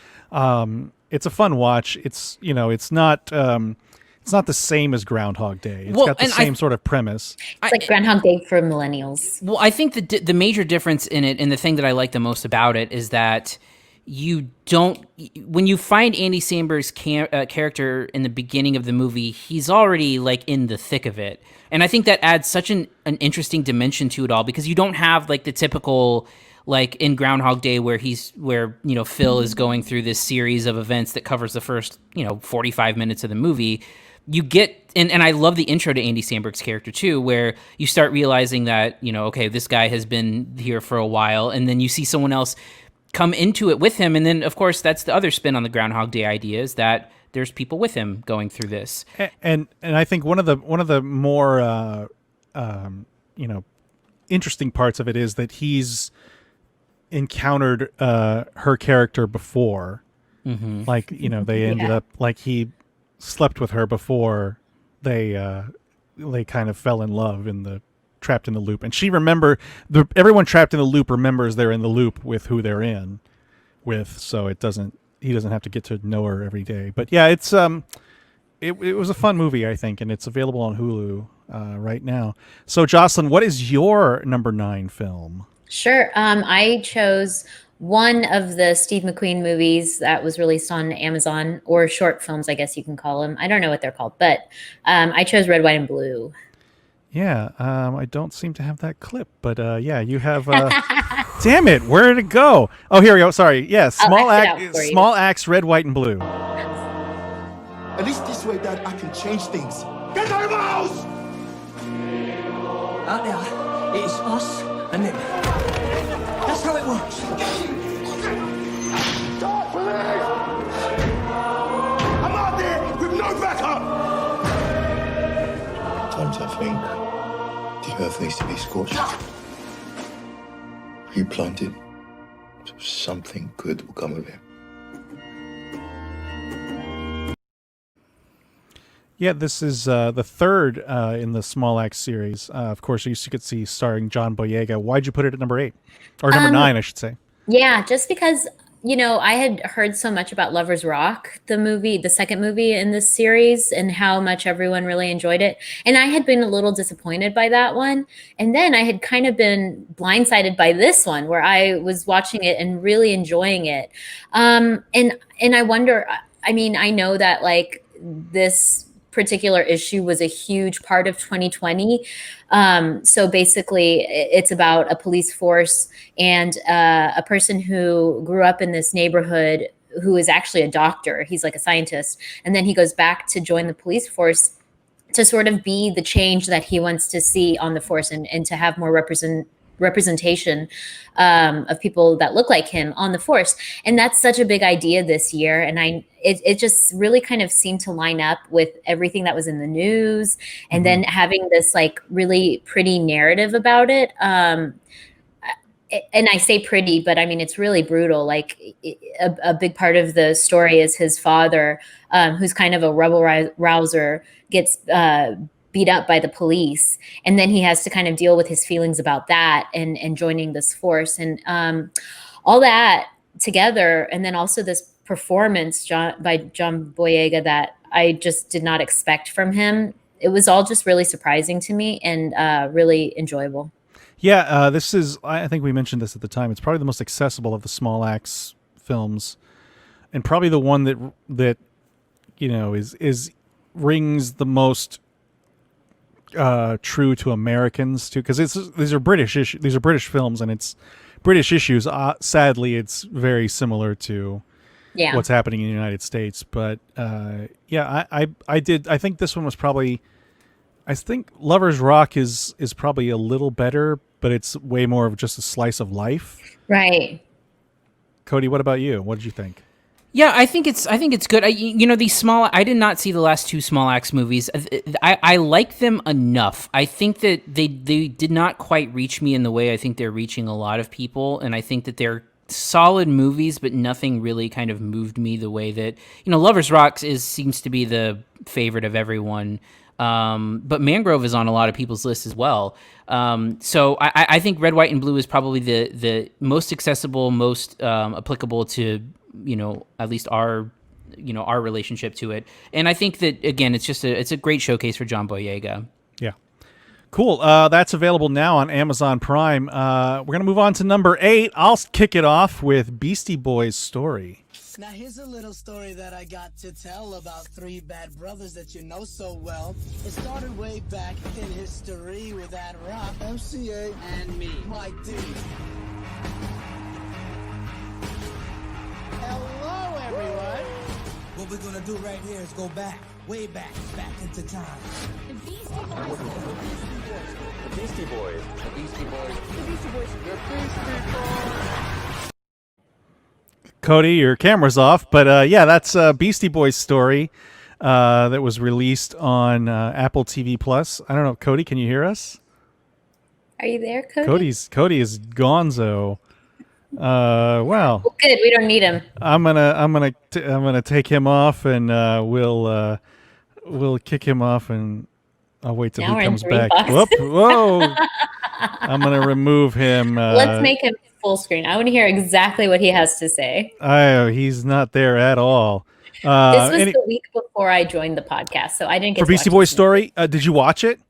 It's a fun watch. It's, it's not the same as Groundhog Day. It's got the same sort of premise. It's like Groundhog Day for millennials. Well, I think the major difference in it, and the thing that I like the most about it, is that when you find Andy Samberg's character in the beginning of the movie, he's already like in the thick of it. And I think that adds such an interesting dimension to it all, because you don't have like the typical, like in Groundhog Day where Phil is going through this series of events that covers the first, 45 minutes of the movie. You get, and I love the intro to Andy Samberg's character too, where you start realizing that, okay, this guy has been here for a while, and then you see someone else come into it with him. And then of course that's the other spin on the Groundhog Day idea, is that there's people with him going through this. And I think one of the more interesting parts of it is that he's encountered her character before. Like, they ended up like he slept with her before they kind of fell in love in the trapped in the loop. And everyone trapped in the loop remembers they're in the loop with who they're in with, so he doesn't have to get to know her every day. But yeah, it's it was a fun movie, I think, and it's available on Hulu right now. So Jocelyn, what is your number 9 film? Sure. I chose one of the Steve McQueen movies that was released on Amazon, or short films, I guess you can call them. I don't know what they're called, but I chose Red, White, and Blue. Yeah, I don't seem to have that clip, but yeah, you have. Damn it! Where did it go? Oh, here we go. Sorry. Yeah, Small Axe, Red, White, and Blue. At least this way, Dad, I can change things. Get out of the house! Out there, it is us and them. That's how it works. Stop, police! I'm out there with no backup. Sometimes I think the earth needs to be scorched, replanted, so something good will come of it. Yeah, this is the third in the Small Axe series. Of course, you could see starring John Boyega. Why'd you put it at number 8? Or number 9, I should say. Yeah, just because, I had heard so much about Lovers Rock, the movie, the second movie in this series, and how much everyone really enjoyed it. And I had been a little disappointed by that one. And then I had kind of been blindsided by this one, where I was watching it and really enjoying it. And I wonder, I know that like this particular issue was a huge part of 2020. So basically it's about a police force and a person who grew up in this neighborhood who is actually a doctor. He's like a scientist. And then he goes back to join the police force to sort of be the change that he wants to see on the force, and to have more representation of people that look like him on the force. And that's such a big idea this year. And it just really kind of seemed to line up with everything that was in the news, and then having this like really pretty narrative about it. And I say pretty, but it's really brutal. Like a big part of the story is his father, who's kind of a rebel rouser, gets beat up by the police, and then he has to kind of deal with his feelings about that and joining this force, and all that together. And then also this performance by John Boyega that I just did not expect from him. It was all just really surprising to me, and really enjoyable. Yeah, this is, I think we mentioned this at the time, it's probably the most accessible of the Small Axe films, and probably the one that is rings the most true to Americans too, because these are British films, and it's British issues. Sadly, it's very similar to what's happening in the United States. But I think this one was probably, I think Lovers Rock is probably a little better, but it's way more of just a slice of life. Right. Cody, what about you? What did you think? Yeah, I think it's good. These small. I did not see the last two Small Axe movies. I like them enough. I think that they did not quite reach me in the way I think they're reaching a lot of people, and I think that they're solid movies, but nothing really kind of moved me the way that Lovers Rock seems to be the favorite of everyone. But Mangrove is on a lot of people's lists as well. So I think Red, White, and Blue is probably the most accessible, most applicable to at least our relationship to it. And I think that again, it's a great showcase for John Boyega. Yeah. Cool. That's available now on Amazon Prime. We're going to move on to number 8. I'll kick it off with Beastie Boys' Story. Now here's a little story that I got to tell about 3 bad brothers that you know so well. It started way back in history with that rock, MCA, and me, Mike D. Hello, everyone. What we're gonna do right here is go back, way back into time. The Beastie Boys. The Beastie Boys. The Beastie Boys. The Beastie Boys. The Beastie Boys. Cody, your camera's off, but yeah, that's Beastie Boys' Story that was released on Apple TV Plus. I don't know, Cody, can you hear us? Are you there, Cody? Cody is gonzo. Well, good. We don't need him. I'm gonna take him off, and we'll kick him off, and I'll wait till now he comes back. Whoop, whoa! I'm gonna remove him. Let's make him full screen. I want to hear exactly what he has to say. He's not there at all. This was the week before I joined the podcast, so I didn't get for Beastie Boys' Story. Did you watch it?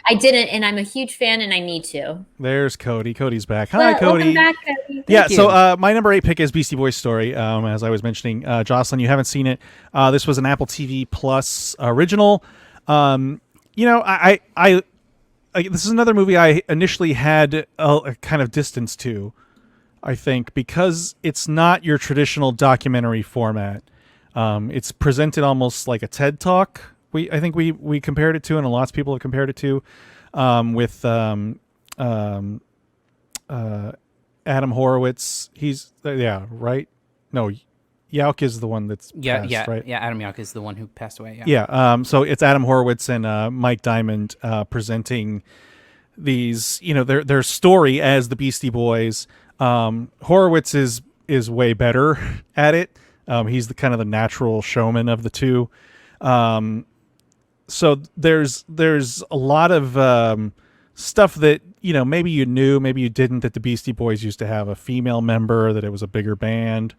I didn't, and I'm a huge fan, and I need to. There's Cody. Cody's back. Hi, Cody. Welcome back, Cody. Yeah, so my number 8 pick is Beastie Boys' Story. As I was mentioning, Jocelyn, you haven't seen it. This was an Apple TV Plus original. I this is another movie I initially had a kind of distance to, I think, because it's not your traditional documentary format. It's presented almost like a TED Talk. I think we compared it to, and lots of people have compared it to, with Adam Horowitz. He's right? No, Yauk is the one that's passed, right? Yeah. Adam Yauk is the one who passed away. Yeah. So it's Adam Horowitz and Mike Diamond presenting these, their story as the Beastie Boys. Horowitz is way better at it. He's the kind of the natural showman of the two. So there's a lot of stuff that maybe you knew, maybe you didn't, that the Beastie Boys used to have a female member, that it was a bigger band.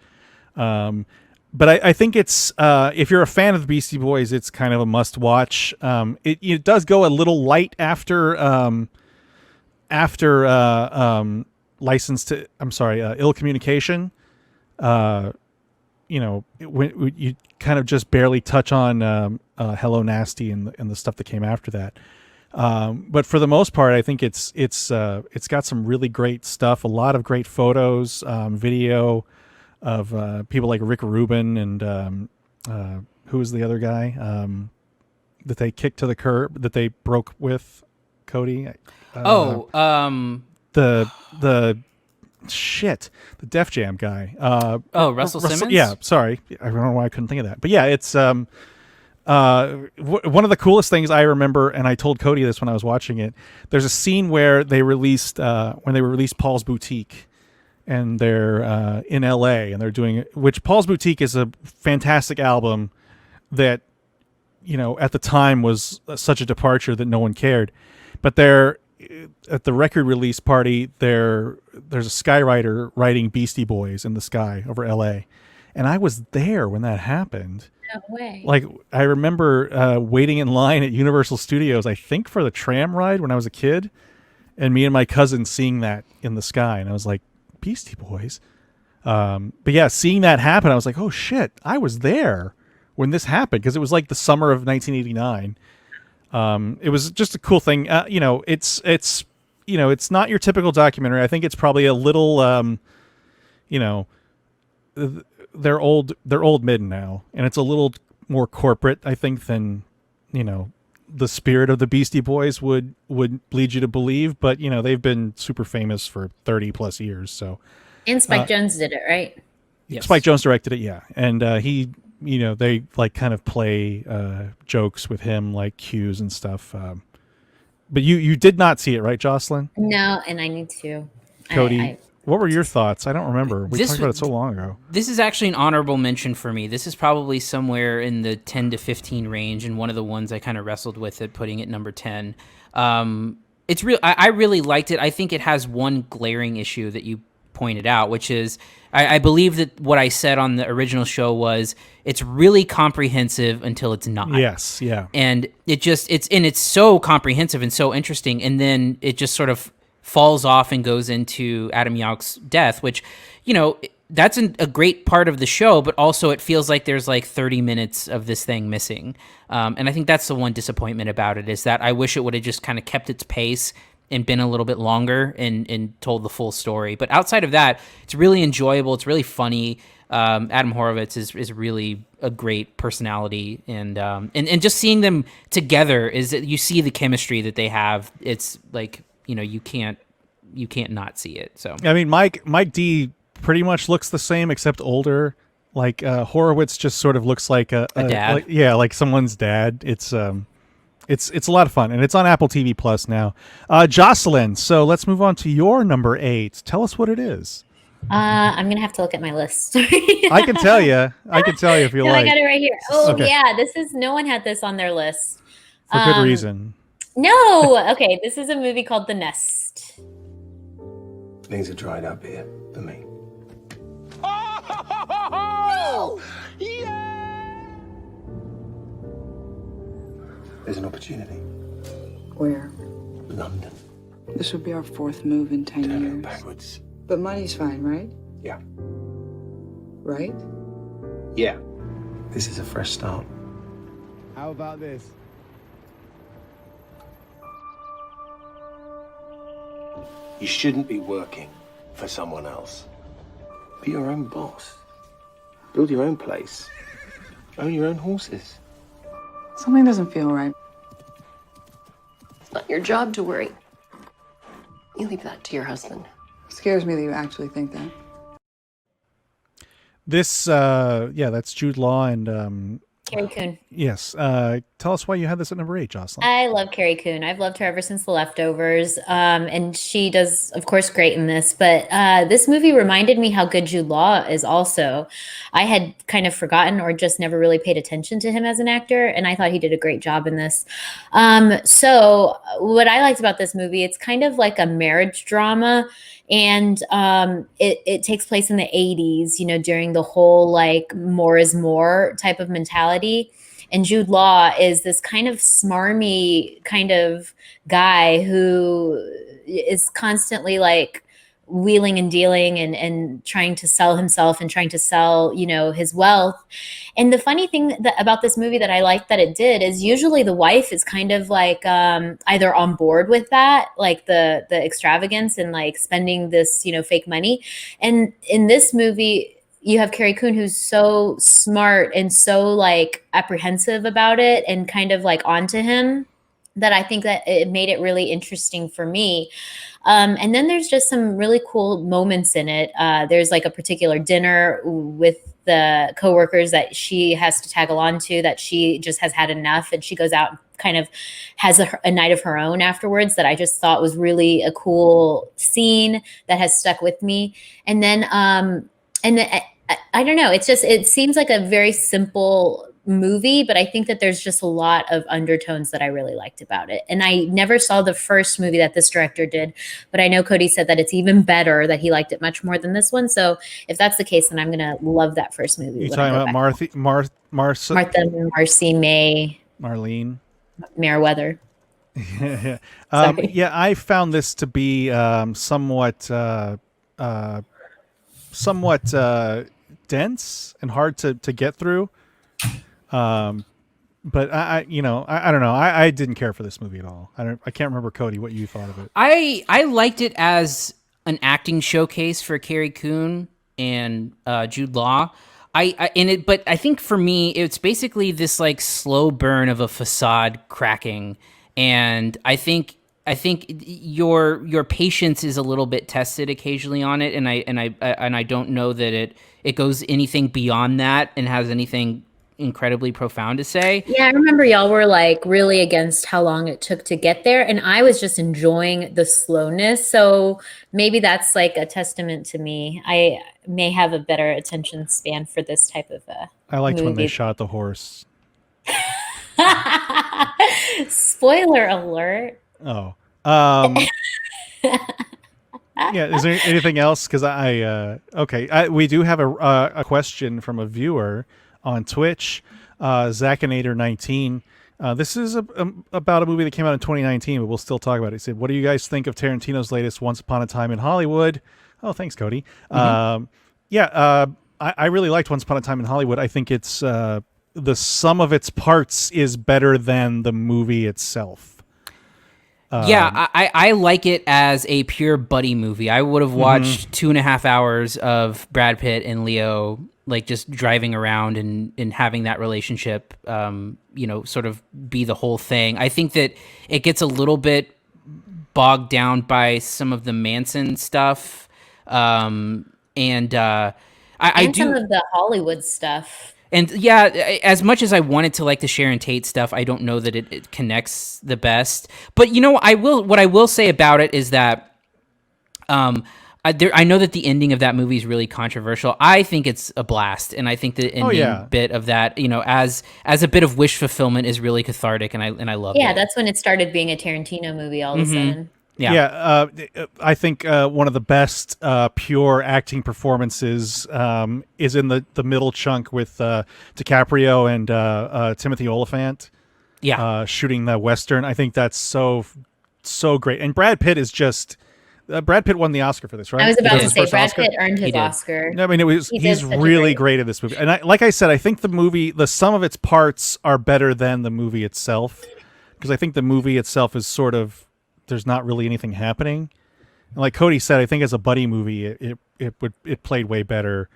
But I think it's if you're a fan of the Beastie Boys, it's kind of a must watch. It does go a little light after License to Ill Communication. When you kind of just barely touch on Hello Nasty and the stuff that came after that. But for the most part, I think it's got some really great stuff, a lot of great photos, video of people like Rick Rubin and who was the other guy that they kicked to the curb, that they broke with, Cody? The Def Jam guy. Russell Simmons? Yeah, sorry. I don't know why I couldn't think of that. But yeah, it's one of the coolest things I remember, and I told Cody this when I was watching it. There's a scene where they released Paul's Boutique, and they're in LA, and they're doing, which Paul's Boutique is a fantastic album that at the time was such a departure that no one cared. But they're at the record release party, there's a skywriter writing Beastie Boys in the sky over LA, and I was there when that happened. No way. Like, I remember waiting in line at Universal Studios, I think for the tram ride when I was a kid, and me and my cousin seeing that in the sky, and I was like, Beastie Boys. But yeah, seeing that happen, I was like, oh shit, I was there when this happened, because it was like the summer of 1989. It was just a cool thing. It's not your typical documentary. I think it's probably a little, they're old mid now, and it's a little more corporate, I think, than, the spirit of the Beastie Boys would lead you to believe, but they've been super famous for 30 plus years. So, And Spike Jonze did it, right? Yes. Spike Jonze directed it, yeah, and he, they like kind of play jokes with him, like cues and stuff. But you did not see it, right, Jocelyn? No, and I need to. Cody, what were your thoughts? I don't remember. We talked about it so long ago. This is actually an honorable mention for me. This is probably somewhere in the 10 to 15 range, and one of the ones I kind of wrestled with it, putting it number 10. It's real. I really liked it. I think it has one glaring issue that you pointed out, which is I believe that what I said on the original show was it's really comprehensive until it's not. Yes, yeah. And it's so comprehensive and so interesting, and then it just sort of falls off and goes into Adam Yauch's death, which, that's a great part of the show, but also it feels like there's like 30 minutes of this thing missing. And I think that's the one disappointment about it, is that I wish it would have just kind of kept its pace and been a little bit longer and told the full story. But outside of that, it's really enjoyable. It's really funny. Adam Horovitz is really a great personality, and just seeing them together is that you see the chemistry that they have. It's like, you can't not see it. So I mean, Mike D pretty much looks the same except older. Like Horowitz just sort of looks like a dad. Like someone's dad. It's a lot of fun, and it's on Apple TV Plus now. Jocelyn, so let's move on to your number 8. Tell us what it is. I'm gonna have to look at my list. I can tell you if you like. I got it right here. Oh okay. Yeah, no one had this on their list for good reason. No, okay. This is a movie called The Nest. Things are dried up here for me. Oh! Yeah! There's an opportunity. Where? London. This would be our 4th move in 10 Turn years. it backwards. But money's fine, right? Yeah. Right? Yeah. This is a fresh start. How about this? You shouldn't be working for someone else. Be your own boss. Build your own place. Own your own horses. Something doesn't feel right. It's not your job to worry. You leave that to your husband. It scares me that you actually think that. This, that's Jude Law and Carrie Coon. Yes. Tell us why you had this at number 8, Jocelyn. I love Carrie Coon. I've loved her ever since The Leftovers. And she does, of course, great in this. But this movie reminded me how good Jude Law is also. I had kind of forgotten or just never really paid attention to him as an actor. And I thought he did a great job in this. So what I liked about this movie, it's kind of like a marriage drama. And it takes place in the 80s, during the whole like more is more type of mentality. And Jude Law is this kind of smarmy kind of guy who is constantly like wheeling and dealing and trying to sell himself and trying to sell, his wealth. And the funny thing about this movie that I liked that it did is usually the wife is kind of like either on board with that, like the extravagance and like spending this, fake money. And in this movie, you have Carrie Coon, who's so smart and so like apprehensive about it and kind of like onto him, that I think that it made it really interesting for me. And then there's just some really cool moments in it. There's like a particular dinner with the coworkers that she has to tag along to, that she just has had enough, and she goes out and kind of has a night of her own afterwards, that I just thought was really a cool scene that has stuck with me. And then I don't know, it seems like a very simple movie, but I think that there's just a lot of undertones that I really liked about it. And I never saw the first movie that this director did, but I know Cody said that it's even better, that he liked it much more than this one. So if that's the case, then I'm going to love that first movie. You're talking about Martha, Marcy, May, Marlene, Meriwether. Yeah, I found this to be somewhat dense and hard to get through. But I don't know. I didn't care for this movie at all. I can't remember, Cody, what you thought of it. I liked it as an acting showcase for Carrie Coon and Jude Law. But I think for me, it's basically this like slow burn of a facade cracking, and I think your patience is a little bit tested occasionally on it, and I don't know that it goes anything beyond that and has anything incredibly profound to say. Yeah, I remember y'all were like really against how long it took to get there, and I was just enjoying the slowness. So maybe that's like a testament to me. I may have a better attention span for this type of I liked when they movie. shot the horse. Spoiler alert. Oh. Yeah, is there anything else? Because we do have a question from a viewer on Twitch, Zackinator19. This is about a movie that came out in 2019, but we'll still talk about it. He said, what do you guys think of Tarantino's latest Once Upon a Time in Hollywood? Oh, thanks, Cody. I really liked Once Upon a Time in Hollywood. I think it's the sum of its parts is better than the movie itself. I like it as a pure buddy movie. I would have watched 2.5 hours of Brad Pitt and Leo like just driving around and having that relationship, sort of be the whole thing. I think that it gets a little bit bogged down by some of the Manson stuff. I do some of the Hollywood stuff. And yeah, as much as I wanted to like the Sharon Tate stuff, I don't know that it connects the best. But what I will say about it is that I know that the ending of that movie is really controversial. I think it's a blast, and I think the ending bit of that, as a bit of wish fulfillment, is really cathartic, and I love it. Yeah, that's when it started being a Tarantino movie all of a sudden. Yeah, I think one of the best pure acting performances is in the middle chunk with DiCaprio and Timothy Olyphant. Yeah, shooting the Western. I think that's so great. And Brad Pitt is just Brad Pitt won the Oscar for this, right? I was about to say Brad Pitt earned his did. Oscar. I mean, he's really great in this movie. And like I said, I think the sum of its parts are better than the movie itself, because I think the movie itself is sort of, there's not really anything happening. And like Cody said, I think as a buddy movie, it played way better,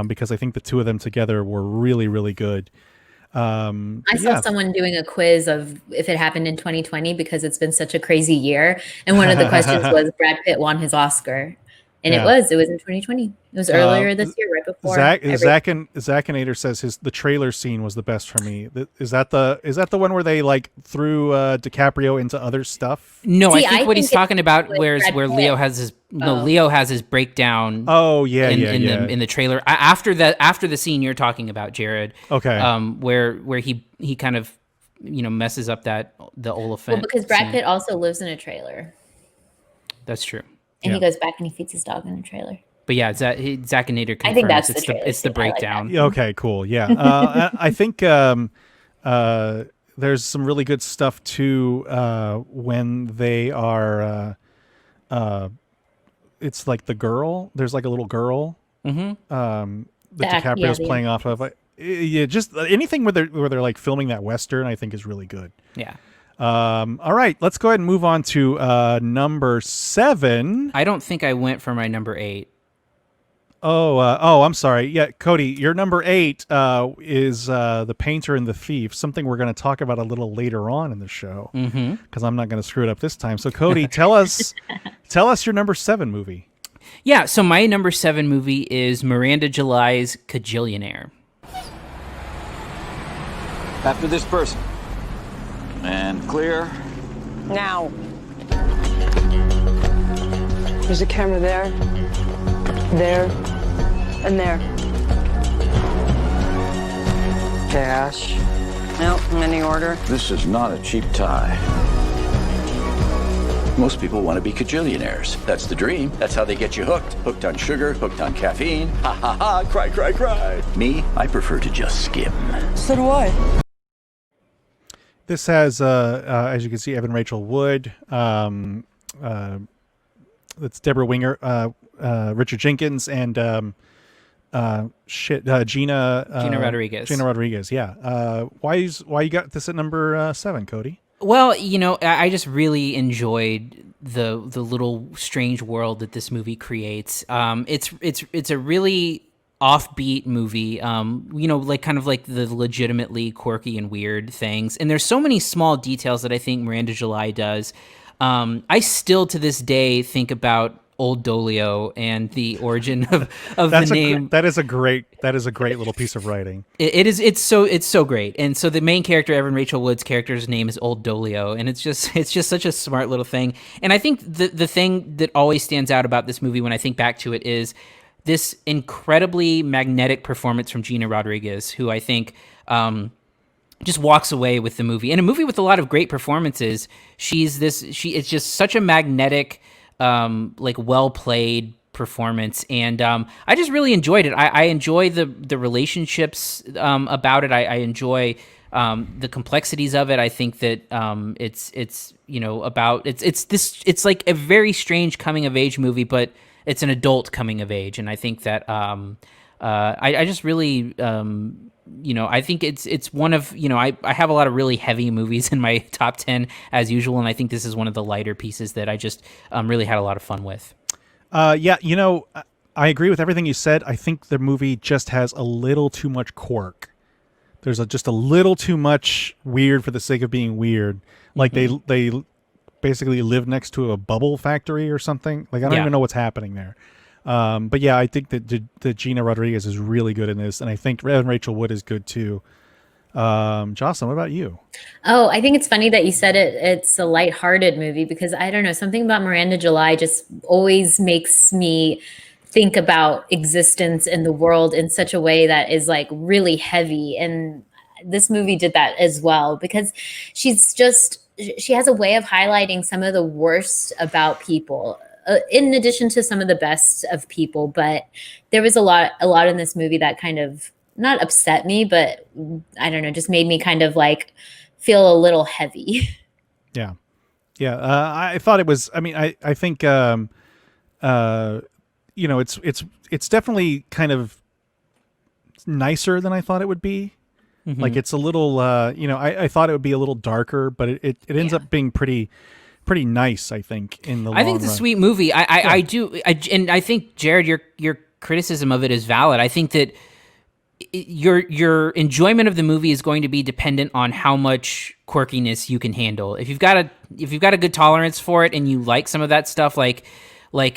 because I think the two of them together were really, really good. I saw someone doing a quiz of if it happened in 2020 because it's been such a crazy year, and one of the questions was Brad Pitt won his Oscar, and it was in 2020. It was earlier this year, right before. Zackinator says the trailer scene was the best for me. Is that the one where they like threw DiCaprio into other stuff? No, I think what he's talking about where Leo has his Leo has his breakdown. Oh yeah, in the trailer after the scene you're talking about, Jerrod. Okay. Where he kind of messes up the Oliphant. Well, because Brad Pitt also lives in a trailer. That's true. And he goes back and he feeds his dog in a trailer. But yeah, Zackinator confirms I think that's it's the breakdown. Like okay, cool. Yeah, I think there's some really good stuff too when they are. It's like the girl. There's like a little girl. Mm-hmm. That DiCaprio's playing off of. Yeah, just anything where they're like filming that Western, I think is really good. Yeah. All right, let's go ahead and move on to number 7. I don't think I went for my number 8. Oh, I'm sorry. Yeah, Cody, your number 8 is The Painter and the Thief, something we're going to talk about a little later on in the show, because I'm not going to screw it up this time. So, Cody, tell us your number 7 movie. Yeah, so my number 7 movie is Miranda July's Kajillionaire. After this person. And clear. Now. There's a camera there, and there. Cash. Nope, many order. This is not a cheap tie. Most people want to be cajillionaires. That's the dream. That's how they get you hooked. Hooked on sugar, hooked on caffeine. Ha ha ha, cry, cry, cry. Me, I prefer to just skim. So do I. This has, as you can see, Evan Rachel Wood. That's Deborah Winger, Richard Jenkins, and Gina Rodriguez. Gina Rodriguez, yeah. Why you got this at number 7, Cody? Well, I just really enjoyed the little strange world that this movie creates. It's a really offbeat movie, like kind of like the legitimately quirky and weird things. And there's so many small details that I think Miranda July does. I still to this day think about Old Dolio and the origin of the name. That is a great little piece of writing. It's so great. And so the main character, Evan Rachel Wood's character's name is Old Dolio, and it's just such a smart little thing. And I think the thing that always stands out about this movie when I think back to it is this incredibly magnetic performance from Gina Rodriguez, who I think just walks away with the movie. In a movie with a lot of great performances, it's just such a magnetic, like well-played performance. And I just really enjoyed it. I enjoy the relationships about it. I enjoy the complexities of it. I think that it's like a very strange coming of age movie, but it's an adult coming of age. And I think that I just really I think it's one of, I have a lot of really heavy movies in my top 10 as usual, and I think this is one of the lighter pieces that I just really had a lot of fun with. I agree with everything you said. I think the movie just has a little too much quirk. There's just a little too much weird for the sake of being weird. Like they basically live next to a bubble factory or something. Like I don't even know what's happening there. But yeah, I think that Gina Rodriguez is really good in this, and I think Evan Rachel Wood is good too. Jocelyn, what about you? Oh, I think it's funny that you said it's a lighthearted movie, because I don't know, something about Miranda July just always makes me think about existence in the world in such a way that is like really heavy. And this movie did that as well, because she has a way of highlighting some of the worst about people, in addition to some of the best of people. But there was a lot in this movie that kind of not upset me, but I don't know, just made me kind of like feel a little heavy. Yeah. I thought it was, I think, it's definitely kind of nicer than I thought it would be. Mm-hmm. Like it's a little, I thought it would be a little darker, but it ends up being pretty nice, I think, in the long run. I think it's a sweet movie. I think, Jerrod, your criticism of it is valid. I think that your enjoyment of the movie is going to be dependent on how much quirkiness you can handle. If you've got a good tolerance for it and you like some of that stuff, like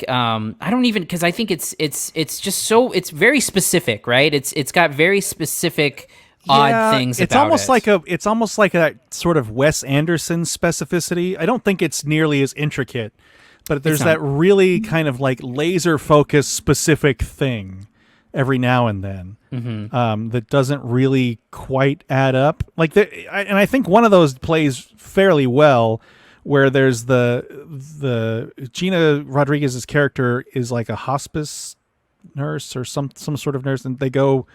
I don't even, because I think it's just so, it's very specific, right? It's got very specific odd things it's about almost it. It's almost like that sort of Wes Anderson specificity. I don't think it's nearly as intricate, but there's that really kind of like laser focused specific thing every now and then that doesn't really quite add up. Like, and I think one of those plays fairly well, where there's the Gina Rodriguez's character is like a hospice nurse or some sort of nurse, and they go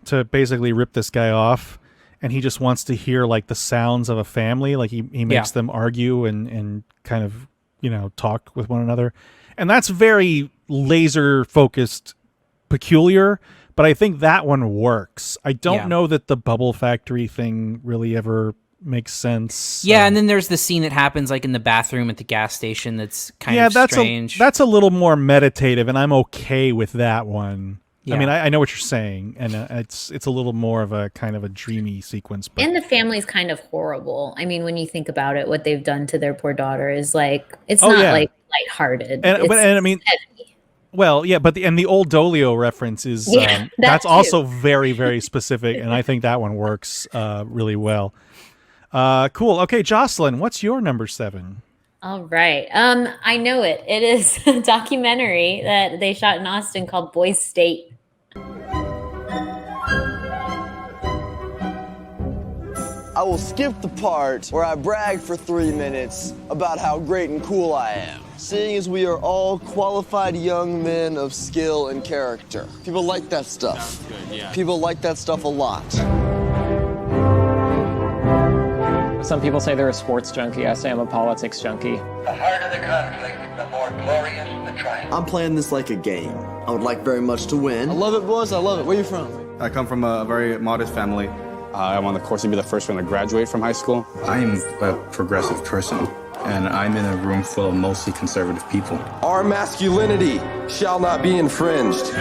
to basically rip this guy off, and he just wants to hear like the sounds of a family. Like he makes them argue and kind of, talk with one another. And that's very laser focused, peculiar, but I think that one works. I don't know that the bubble factory thing really ever makes sense. Yeah, and then there's the scene that happens like in the bathroom at the gas station that's kind of strange. That's a little more meditative, and I'm okay with that one. Yeah. I mean, I know what you're saying, and it's a little more of a kind of a dreamy sequence. But... And the family's kind of horrible. I mean, when you think about it, what they've done to their poor daughter is like, it's not like lighthearted. And I mean, heavy. Well, yeah, but the Old Dolio reference is that's also very, very specific, and I think that one works really well. Cool. Okay, Jocelyn, what's your number 7? All right. I know it. It is a documentary that they shot in Austin called Boys State. I will skip the part where I brag for 3 minutes about how great and cool I am, seeing as we are all qualified young men of skill and character. People like that stuff. Sounds good, yeah. People like that stuff a lot. Some people say they're a sports junkie. I say I'm a politics junkie. The harder the conflict, the more glorious the triumph. I'm playing this like a game. I would like very much to win. I love it, boys. I love it. Where you from? I come from a very modest family. I'm on the course to be the first one to graduate from high school. I'm a progressive person, and I'm in a room full of mostly conservative people. Our masculinity shall not be infringed.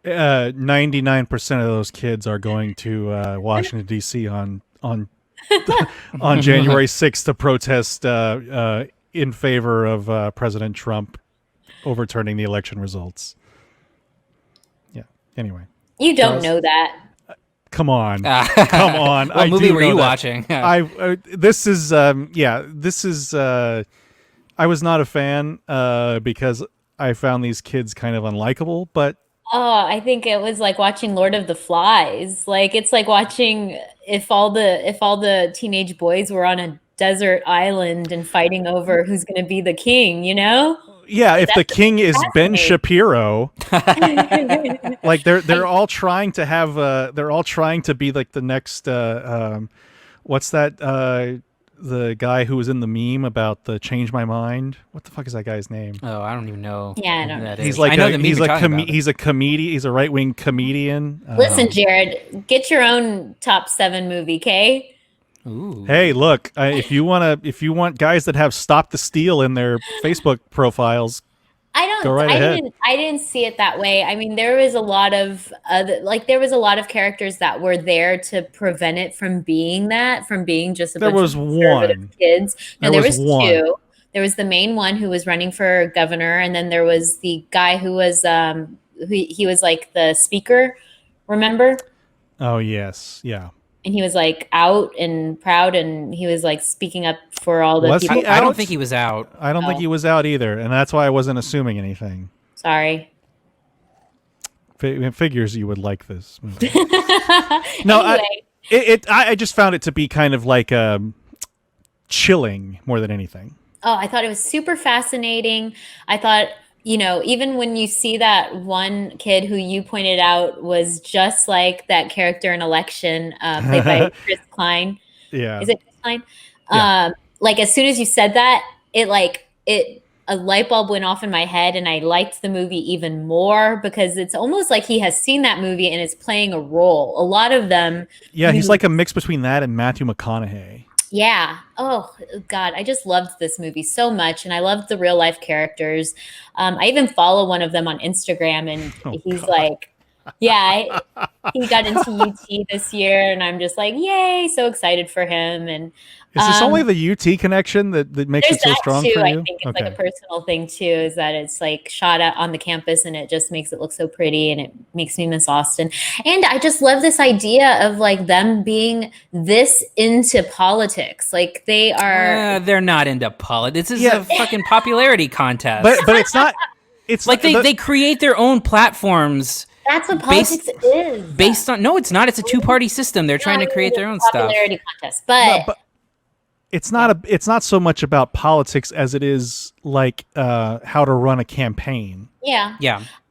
99% of those kids are going to Washington D.C. on on January 6th to protest in favor of President Trump overturning the election results. Yeah. Anyway, You don't know that. come on, come on. What movie were you watching? This is This is. I was not a fan because I found these kids kind of unlikable, but. Oh, I think it was like watching Lord of the Flies. Like it's like watching if all the teenage boys were on a desert island and fighting over who's going to be the king, you know? Yeah, if the king is Ben fascinating. Shapiro, like they're all trying to have they're all trying to be like the next what's that the guy who was in the meme about the change my mind? What the fuck is that guy's name? Oh, I don't even know. Yeah, I don't know. He's like I know the meme he's you're a talking about. he's a comedian. He's a right-wing comedian. Listen, Jerrod, get your own top 7 movie, okay? Ooh. Hey, look, if you want guys that have Stop the Steal in their Facebook profiles, go right ahead. I didn't see it that way. I mean, there was a lot of characters that were there to prevent it from being just a There bunch was of conservative one. kids. No, there was one. 2. There was the main one who was running for governor, and then there was the guy who was he was like the speaker, remember? Oh yes, yeah. And he was like out and proud, and he was like speaking up for all the Was people. he I don't out? think he was out. I don't think he was out either, and that's why I wasn't assuming anything. Sorry. Figures you would like this movie. No, Anyway. I just found it to be kind of like chilling more than anything. Oh, I thought it was super fascinating. I thought, even when you see that one kid who you pointed out was just like that character in Election, played by Chris Klein. Yeah. Is it Chris Klein? Yeah. Like as soon as you said that, a light bulb went off in my head, and I liked the movie even more because it's almost like he has seen that movie and is playing a role. A lot of them. Yeah, he's like a mix between that and Matthew McConaughey. Yeah. Oh, God. I just loved this movie so much. And I loved the real life characters. I even follow one of them on Instagram, and he's God. like, he got into UT this year, and I'm just like, yay, so excited for him. And Is this only the UT connection that makes it so strong too. for you? I think it's like a personal thing too, is that it's like shot out on the campus, and it just makes it look so pretty, and it makes me miss Austin. And I just love this idea of like them being this into politics. Like they are. They're not into politics. This is a fucking popularity contest. But it's not. It's like they create their own platforms. That's what politics is. Based on it's not. It's a 2-party system. They're trying to create their own stuff. Popularity contest, but it's not so much about politics as it is like how to run a campaign. Yeah.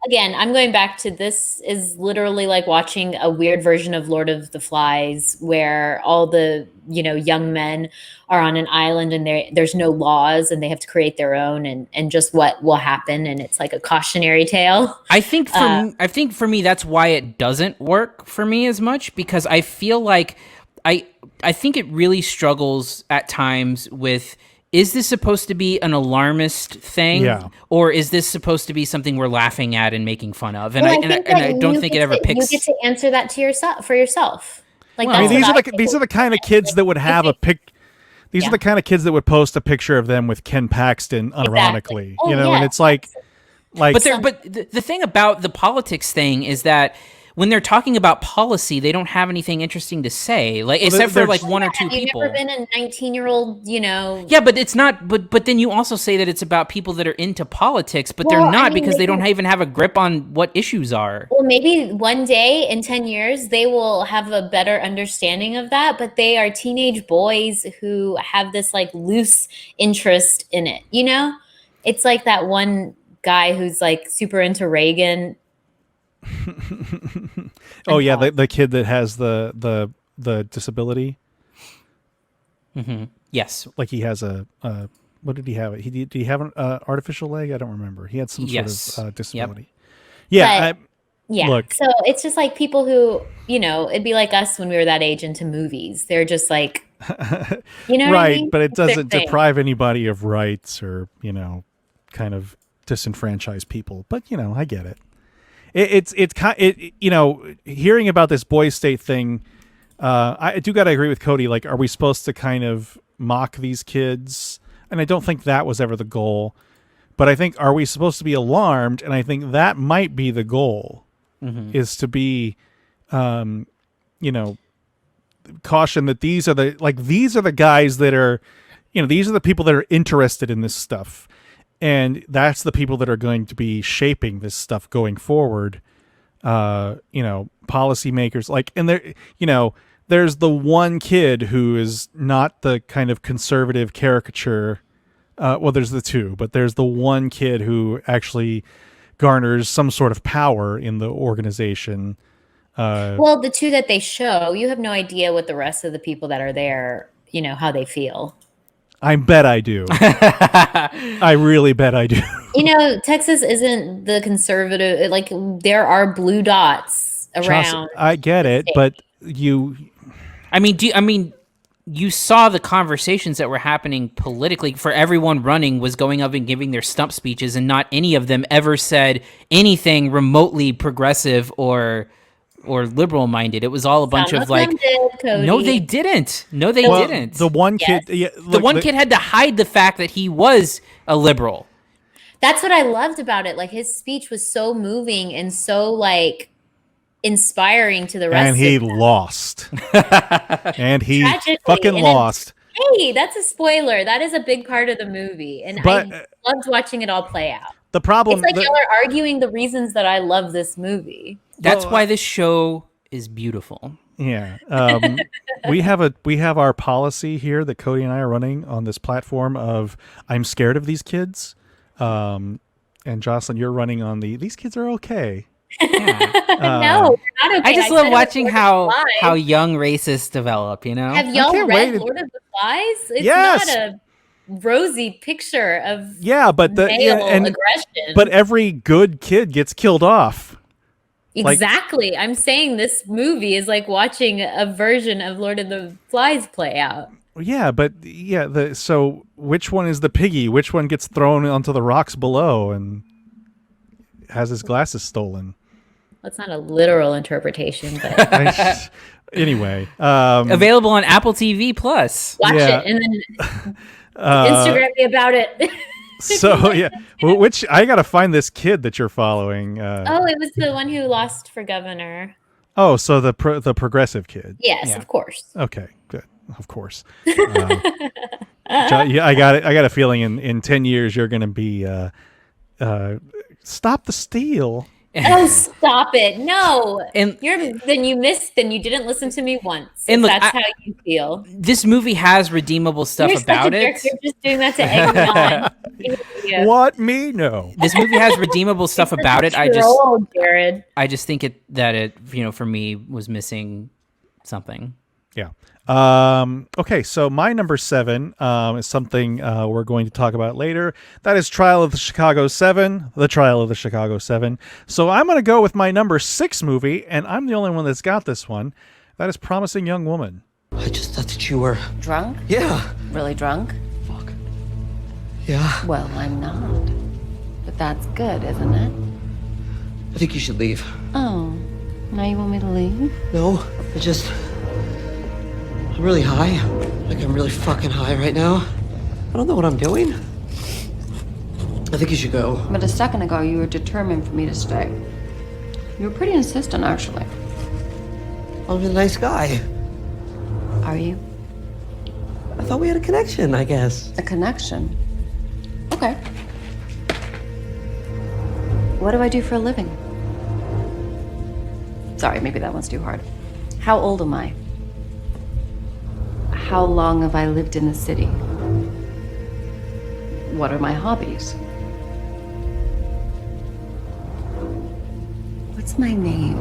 Again, I'm going back to this is literally like watching a weird version of Lord of the Flies, where all the young men are on an island, and there's no laws, and they have to create their own, and just what will happen, and it's like a cautionary tale. I think for me that's why it doesn't work for me as much, because I feel like I think it really struggles at times with, is this supposed to be an alarmist thing? Yeah. Or is this supposed to be something we're laughing at and making fun of? And I don't think it ever picks. You get to answer that to yourself. Like these are the kind of kids that would have a pic. These are the kind of kids that would post a picture of them with Ken Paxton unironically, Exactly. and it's like. But the thing about the politics thing is that when they're talking about policy, they don't have anything interesting to say, except for like one or two people. You've never been a 19-year-old, Yeah, but it's not. But then you also say that it's about people that are into politics, but they're not, because they don't even have a grip on what issues are. Well, maybe one day in 10 years they will have a better understanding of that. But they are teenage boys who have this like loose interest in it. It's like that one guy who's like super into Reagan. Oh yeah, the kid that has the disability. Mm-hmm. Yes, like he has a what did he have? Did he have an artificial leg? I don't remember. He had some sort of disability. Yep. Yeah. Look. So it's just like people who it'd be like us when we were that age into movies. They're just like, right, what I mean? But it doesn't deprive anybody of rights or kind of disenfranchise people. But I get it. hearing about this boys' state thing, I do gotta agree with Cody. Like, are we supposed to kind of mock these kids? And I don't think that was ever the goal. But I think, are we supposed to be alarmed? And I think that might be the goal, is to be, caution that these are the guys that are, these are the people that are interested in this stuff. And that's the people that are going to be shaping this stuff going forward. Policymakers, and there, there's the one kid who is not the kind of conservative caricature. Well, there's the two, but there's the one kid who actually garners some sort of power in the organization. Well, the two that they show, you have no idea what the rest of the people that are there, how they feel. I bet I do. I really bet I do. Texas isn't the conservative. Like, there are blue dots around. I get it, but you saw the conversations that were happening politically. For everyone running was going up and giving their stump speeches, and not any of them ever said anything remotely progressive or liberal minded. It was all a bunch of like, no, they didn't. No, they didn't. The one kid, the one kid had to hide the fact that he was a liberal. That's what I loved about it. Like, his speech was so moving and so like inspiring to the rest. And he lost. And he fucking lost. Hey, that's a spoiler. That is a big part of the movie, and I loved watching it all play out. The problem, it's like y'all are arguing the reasons that I love this movie. That's why this show is beautiful. Yeah. We have our policy here that Cody and I are running on this platform of, I'm scared of these kids. And Jocelyn, you're running on these kids are okay. Yeah. No, they're not okay. I just love watching how young racists develop, Have y'all read Lord of the Flies? It's not a rosy picture of male aggression. But every good kid gets killed off. Exactly. I'm saying this movie is like watching a version of Lord of the Flies play out. Yeah, but so which one is the piggy? Which one gets thrown onto the rocks below and has his glasses stolen? That's not a literal interpretation, but anyway, available on Apple TV Plus. Watch it and then Instagram me about it. So which I gotta find this kid that you're following. It was the one who lost for governor. Oh, so the progressive kid. Yes, of course. Okay, good. Of course. I got a feeling in 10 years you're gonna be stop the steal. Oh, stop it. No. Then you didn't listen to me once. And look, that's how you feel. This movie has redeemable stuff about it. You're just doing that to egg me on. What? Me? No. This movie has redeemable stuff about it. Jerrod. I just think that it for me was missing something. Yeah. Okay, so my number 7 is something we're going to talk about later. That is Trial of the Chicago 7. The Trial of the Chicago 7. So I'm going to go with my number 6 movie, and I'm the only one that's got this one. That is Promising Young Woman. I just thought that you were... Drunk? Yeah. Really drunk? Fuck. Yeah. Well, I'm not. But that's good, isn't it? I think you should leave. Oh, now you want me to leave? No, I'm really high. Like, I'm really fucking high right now. I don't know what I'm doing. I think you should go. But a second ago, you were determined for me to stay. You were pretty insistent, actually. I'm a nice guy. Are you? I thought we had a connection, I guess. A connection? Okay. What do I do for a living? Sorry, maybe that one's too hard. How old am I? How long have I lived in the city? What are my hobbies? What's my name?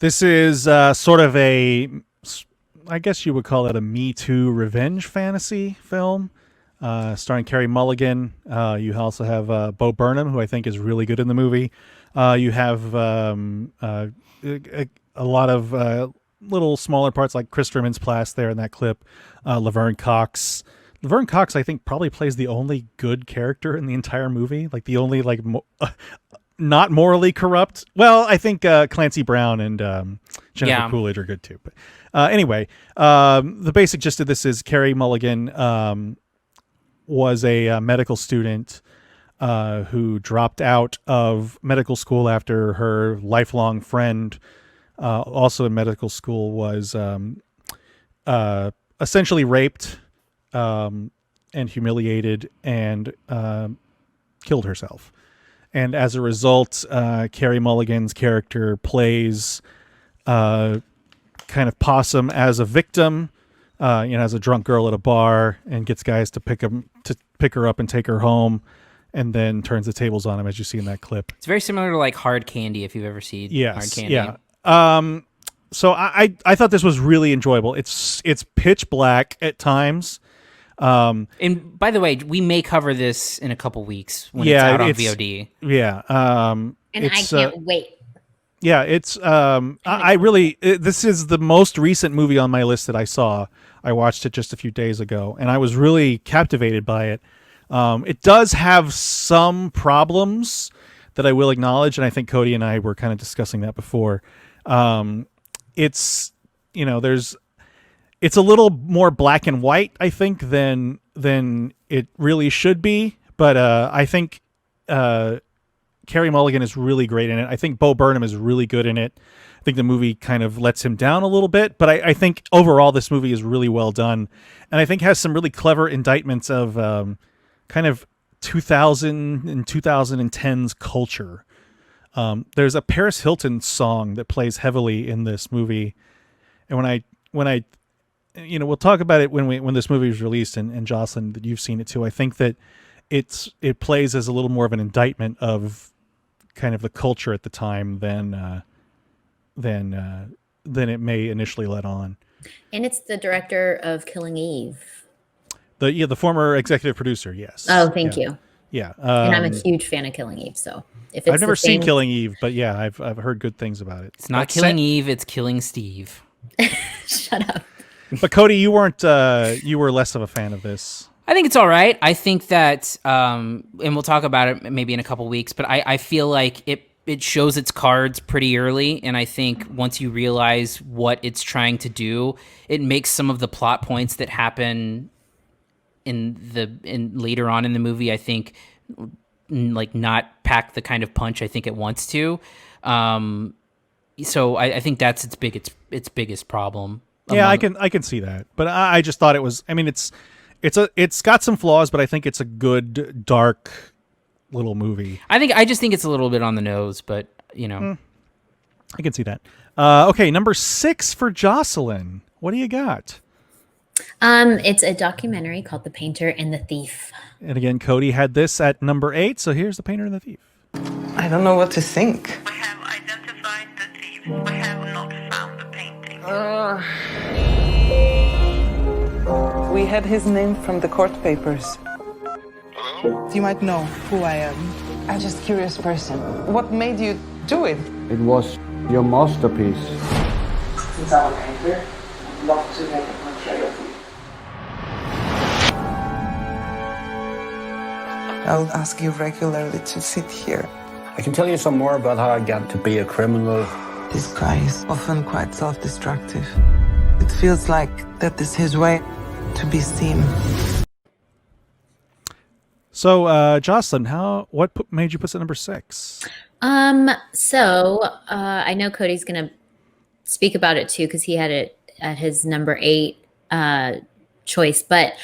This is sort of I guess you would call it a Me Too revenge fantasy film, starring Carey Mulligan. You also have Bo Burnham, who I think is really good in the movie. You have a lot of little smaller parts like Chris Mintz-Plasse there in that clip, Laverne Cox, Laverne Cox, I think, probably plays the only good character in the entire movie. Like the only not morally corrupt. Well, I think Clancy Brown and Jennifer Coolidge are good too. But anyway, the basic gist of this is Carey Mulligan was a medical student who dropped out of medical school after her lifelong friend, also in medical school, was essentially raped and humiliated and killed herself. And as a result, Carey Mulligan's character plays kind of Possum as a victim, as a drunk girl at a bar, and gets guys to pick her up and take her home, and then turns the tables on him, as you see in that clip. It's very similar to like Hard Candy, if you've ever seen Hard Candy. Yeah. So I thought this was really enjoyable. It's pitch black at times. And by the way, we may cover this in a couple weeks when it's out on VOD. Yeah. And I can't wait. Yeah, it's this is the most recent movie on my list that I saw. I watched it just a few days ago, and I was really captivated by it. It does have some problems that I will acknowledge, and I think Cody and I were kind of discussing that before. It's it's a little more black and white, I think, than it really should be. But I think Carey Mulligan is really great in it. I think Bo Burnham is really good in it. I think the movie kind of lets him down a little bit, but I think overall this movie is really well done, and I think has some really clever indictments of kind of 2000 and 2010s culture. There's a Paris Hilton song that plays heavily in this movie, and when I we'll talk about it when this movie was released, and Jocelyn, that you've seen it too. I think that it plays as a little more of an indictment of kind of the culture at the time than it may initially let on. And it's the director of Killing Eve. The former executive producer, yes. Oh, thank you. Yeah, and I'm a huge fan of Killing Eve, so if it's I've never seen Killing Eve, but yeah, I've heard good things about it. It's not Killing Eve, it's Killing Steve. Shut up. But Cody, you were less of a fan of this. I think it's all right. I think that, and we'll talk about it maybe in a couple weeks, but I feel like it shows its cards pretty early, and I think once you realize what it's trying to do, it makes some of the plot points that happen in later on in the movie, I think, like not pack the kind of punch I think it wants to. So I think that's its biggest problem. Yeah, I can see that, but I just thought it was. I mean, it's got some flaws, but I think it's a good dark little movie. I just think it's a little bit on the nose, but I can see that. Okay, number 6 for Jocelyn. What do you got? It's a documentary called The Painter and the Thief. And again, Cody had this at number 8. So here's The Painter and the Thief. I don't know what to think. We have identified the thief. We have not found the painting. We had his name from the court papers. You might know who I am. I'm just a curious person. What made you do it? It was your masterpiece. Since I'm a painter, I'd love to make a portrait of you. I'll ask you regularly to sit here. I can tell you some more about how I got to be a criminal. This guy is often quite self-destructive. It feels like that is his way to be seen. So, Jocelyn, what made you put it at number 6? So I know Cody's gonna speak about it too because he had it at his number 8 choice, but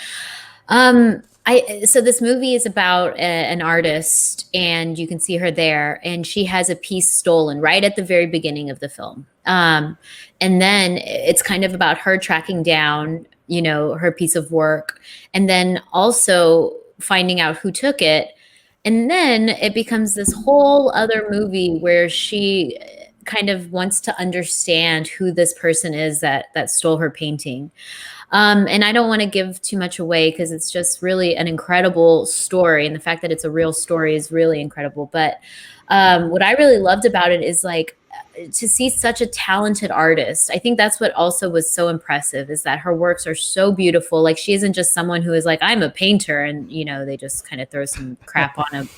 so this movie is about an artist, and you can see her there, and she has a piece stolen right at the very beginning of the film. And then it's kind of about her tracking down, her piece of work, and then also finding out who took it. And then it becomes this whole other movie where she kind of wants to understand who this person is that stole her painting. And I don't want to give too much away because it's just really an incredible story. And the fact that it's a real story is really incredible. But what I really loved about it is like to see such a talented artist. I think that's what also was so impressive, is that her works are so beautiful. Like, she isn't just someone who is like, I'm a painter, and they just kind of throw some crap on a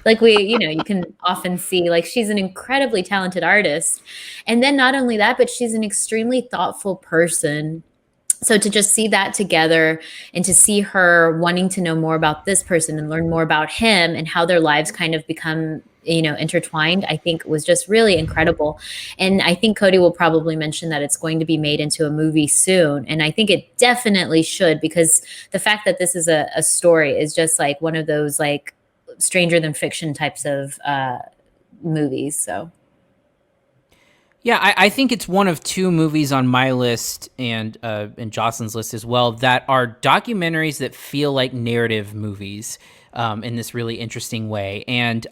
like you can often see, like, she's an incredibly talented artist. And then not only that, but she's an extremely thoughtful person. So to just see that together, and to see her wanting to know more about this person and learn more about him and how their lives kind of become intertwined, I think was just really incredible. And I think Cody will probably mention that it's going to be made into a movie soon. And I think it definitely should, because the fact that this is a story is just like one of those like stranger than fiction types of movies. So yeah, I think it's one of two movies on my list and Jocelyn's list as well that are documentaries that feel like narrative movies in this really interesting way. And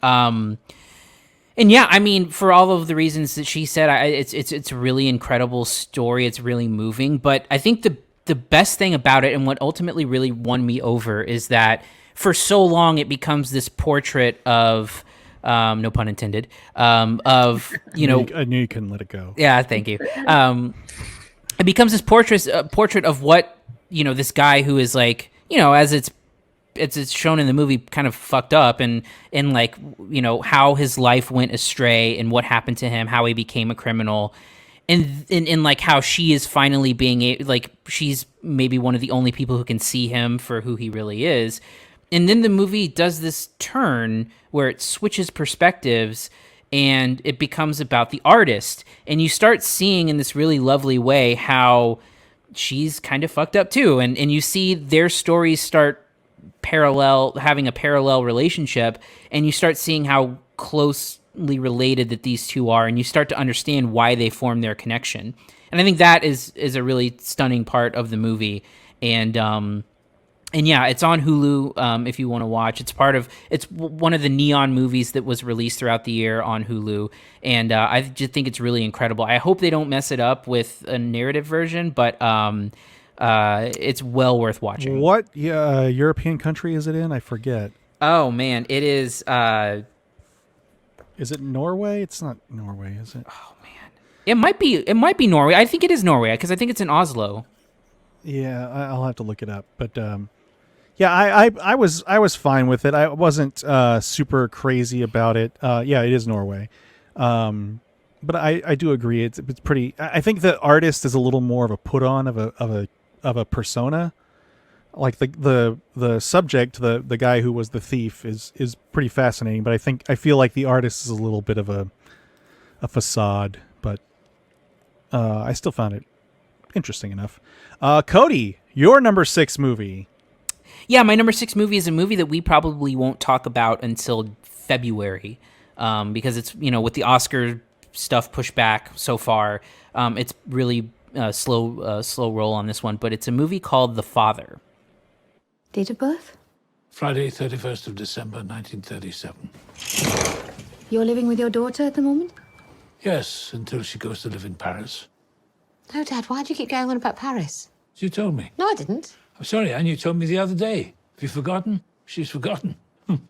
yeah, I mean, for all of the reasons that she said, it's a really incredible story. It's really moving. But I think the best thing about it, and what ultimately really won me over, is that for so long it becomes this portrait of no pun intended, of, I knew you couldn't let it go. Yeah, thank you. It becomes this portrait of what, this guy who is like, as it's shown in the movie, kind of fucked up, and like, how his life went astray and what happened to him, how he became a criminal. And like how she is finally being like, she's maybe one of the only people who can see him for who he really is. And then the movie does this turn where it switches perspectives and it becomes about the artist. And you start seeing in this really lovely way how she's kind of fucked up too. And you see their stories start having a parallel relationship, and you start seeing how closely related that these two are, and you start to understand why they form their connection. And I think that is a really stunning part of the movie. And yeah, it's on Hulu if you want to watch. It's one of the neon movies that was released throughout the year on Hulu, and I just think it's really incredible. I hope they don't mess it up with a narrative version, but it's well worth watching. What European country is it in? I forget. Oh man, it is. Is it Norway? It's not Norway, is it? Oh man, it might be Norway. I think it is Norway because I think it's in Oslo. Yeah, I'll have to look it up, but. Yeah, I was fine with it. I wasn't super crazy about it. Yeah, it is Norway, but I do agree it's pretty. I think the artist is a little more of a put on of a persona. Like the subject, the guy who was the thief is pretty fascinating. But I feel like the artist is a little bit of a facade. But I still found it interesting enough. Cody, your number 6 movie. Yeah, my number 6 movie is a movie that we probably won't talk about until February, because it's, with the Oscar stuff pushed back so far, it's really slow roll on this one. But it's a movie called The Father. Date of birth? Friday, 31st of December, 1937. You're living with your daughter at the moment? Yes, until she goes to live in Paris. No, Dad, why do you keep going on about Paris? You told me. No, I didn't. I'm sorry, Anne, you told me the other day. Have you forgotten? She's forgotten.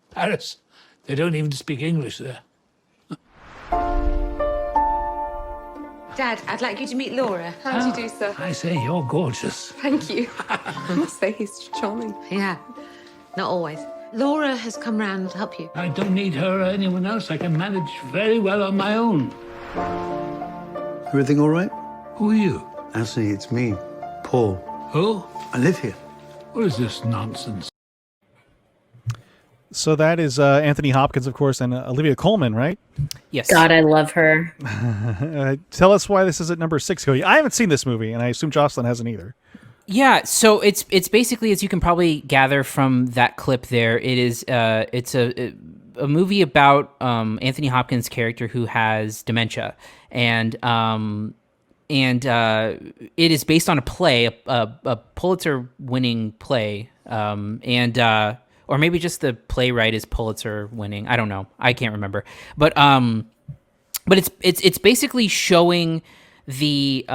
Paris. They don't even speak English there. Dad, I'd like you to meet Laura. How do you do, sir? I say, you're gorgeous. Thank you. I must say he's charming. Yeah, not always. Laura has come round to help you. I don't need her or anyone else. I can manage very well on my own. Everything all right? Who are you? Actually, it's me, Paul. Who? I live here. What is this nonsense? So that is Anthony Hopkins, of course, and Olivia Colman, right? Yes. God, I love her. Tell us why this is at number 6, Cody. I haven't seen this movie, and I assume Jocelyn hasn't either. Yeah, so it's basically, as you can probably gather from that clip there, it's a movie about Anthony Hopkins' character who has dementia, and it is based on a play, a Pulitzer-winning play, or maybe just the playwright is Pulitzer-winning. I don't know. I can't remember. But it's basically showing the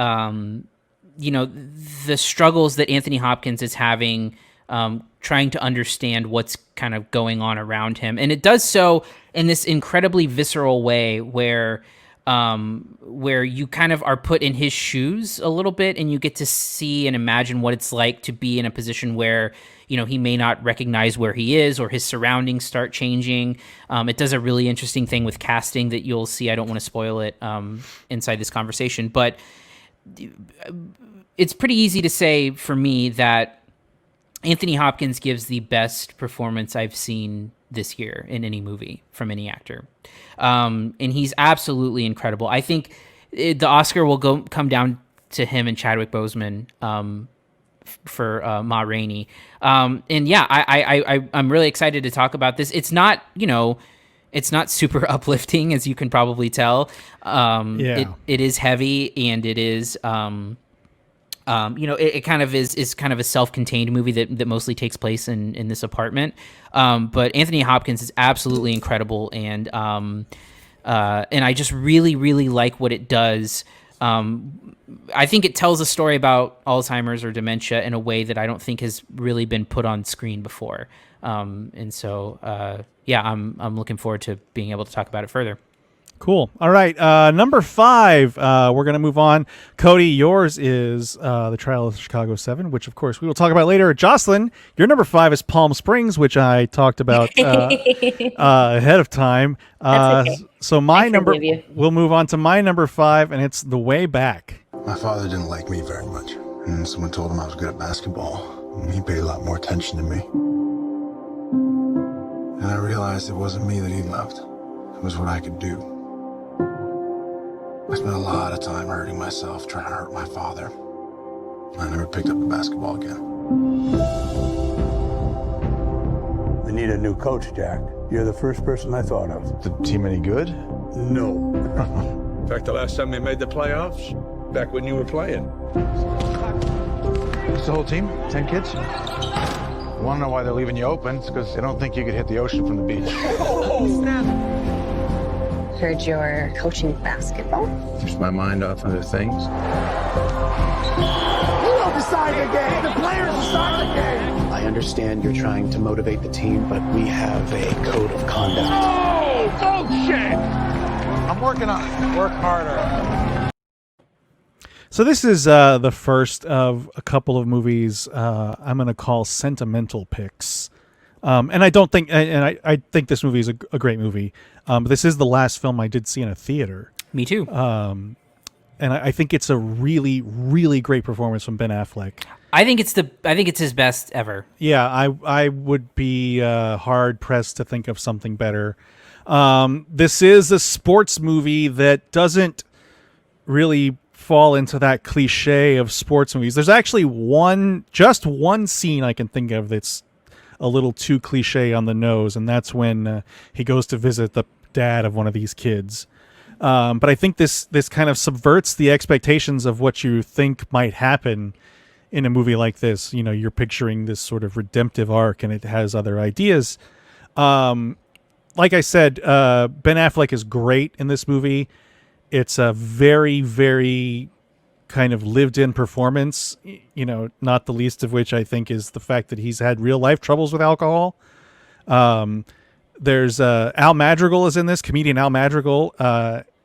the struggles that Anthony Hopkins is having, trying to understand what's kind of going on around him, and it does so in this incredibly visceral way where where you kind of are put in his shoes a little bit, and you get to see and imagine what it's like to be in a position where, he may not recognize where he is, or his surroundings start changing. It does a really interesting thing with casting that you'll see. I don't want to spoil it inside this conversation, but it's pretty easy to say for me that Anthony Hopkins gives the best performance I've seen this year in any movie from any actor. And he's absolutely incredible. I think the Oscar will come down to him and Chadwick Boseman for Ma Rainey. And yeah, I'm really excited to talk about this. It's not, it's not super uplifting, as you can probably tell. It is heavy, and it is, it kind of is kind of a self-contained movie that mostly takes place in this apartment. But Anthony Hopkins is absolutely incredible, and I just really, really like what it does. I think it tells a story about Alzheimer's or dementia in a way that I don't think has really been put on screen before. And so, I'm looking forward to being able to talk about it further. Cool. All right. Number 5, we're going to move on. Cody, yours is The Trial of the Chicago 7, which, of course, we will talk about later. Jocelyn, your number 5 is Palm Springs, which I talked about ahead of time. That's okay. So we'll move on to my number 5, and it's The Way Back. My father didn't like me very much, and someone told him I was good at basketball, and he paid a lot more attention to me. And I realized it wasn't me that he loved. It was what I could do. I spent a lot of time hurting myself, trying to hurt my father. I never picked up a basketball again. We need a new coach, Jack. You're the first person I thought of. Is the team any good? No. In fact, the last time they made the playoffs, back when you were playing. It's the whole team? 10 kids? Want to know why they're leaving you open? It's because they don't think you could hit the ocean from the beach. Heard you're coaching basketball. Keeps my mind off other things. You don't decide the game. The players decide the game. I understand you're trying to motivate the team, but we have a code of conduct. Oh, shit! I'm working on it. Work harder. So this is the first of a couple of movies I'm going to call sentimental picks. And I don't think, and I think this movie is a great movie. But this is the last film I did see in a theater. Me too. And I think it's a really, really great performance from Ben Affleck. I think it's his best ever. Yeah, I would be hard pressed to think of something better. This is a sports movie that doesn't really fall into that cliche of sports movies. There's actually just one scene I can think of that's a little too cliche on the nose, and that's when he goes to visit the dad of one of these kids. But I think this kind of subverts the expectations of what you think might happen in a movie like this. You're picturing this sort of redemptive arc, and it has other ideas. Like I said, Ben Affleck is great in this movie. It's a very, very kind of lived-in performance, not the least of which I think is the fact that he's had real-life troubles with alcohol. There's Al Madrigal is in this. Comedian Al Madrigal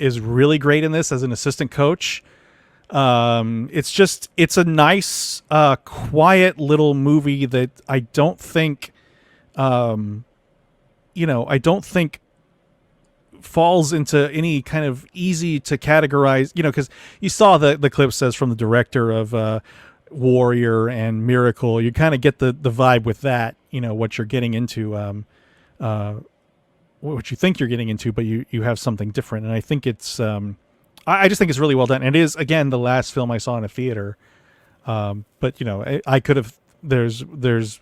is really great in this as an assistant coach. It's a nice, quiet little movie that I don't think, falls into any kind of easy to categorize, because you saw the clip says from the director of Warrior and Miracle. You kind of get the vibe with that, what you're getting into, what you think you're getting into, but you have something different. And I think it's, I just think it's really well done. And it is, again, the last film I saw in a theater. But I could have, there's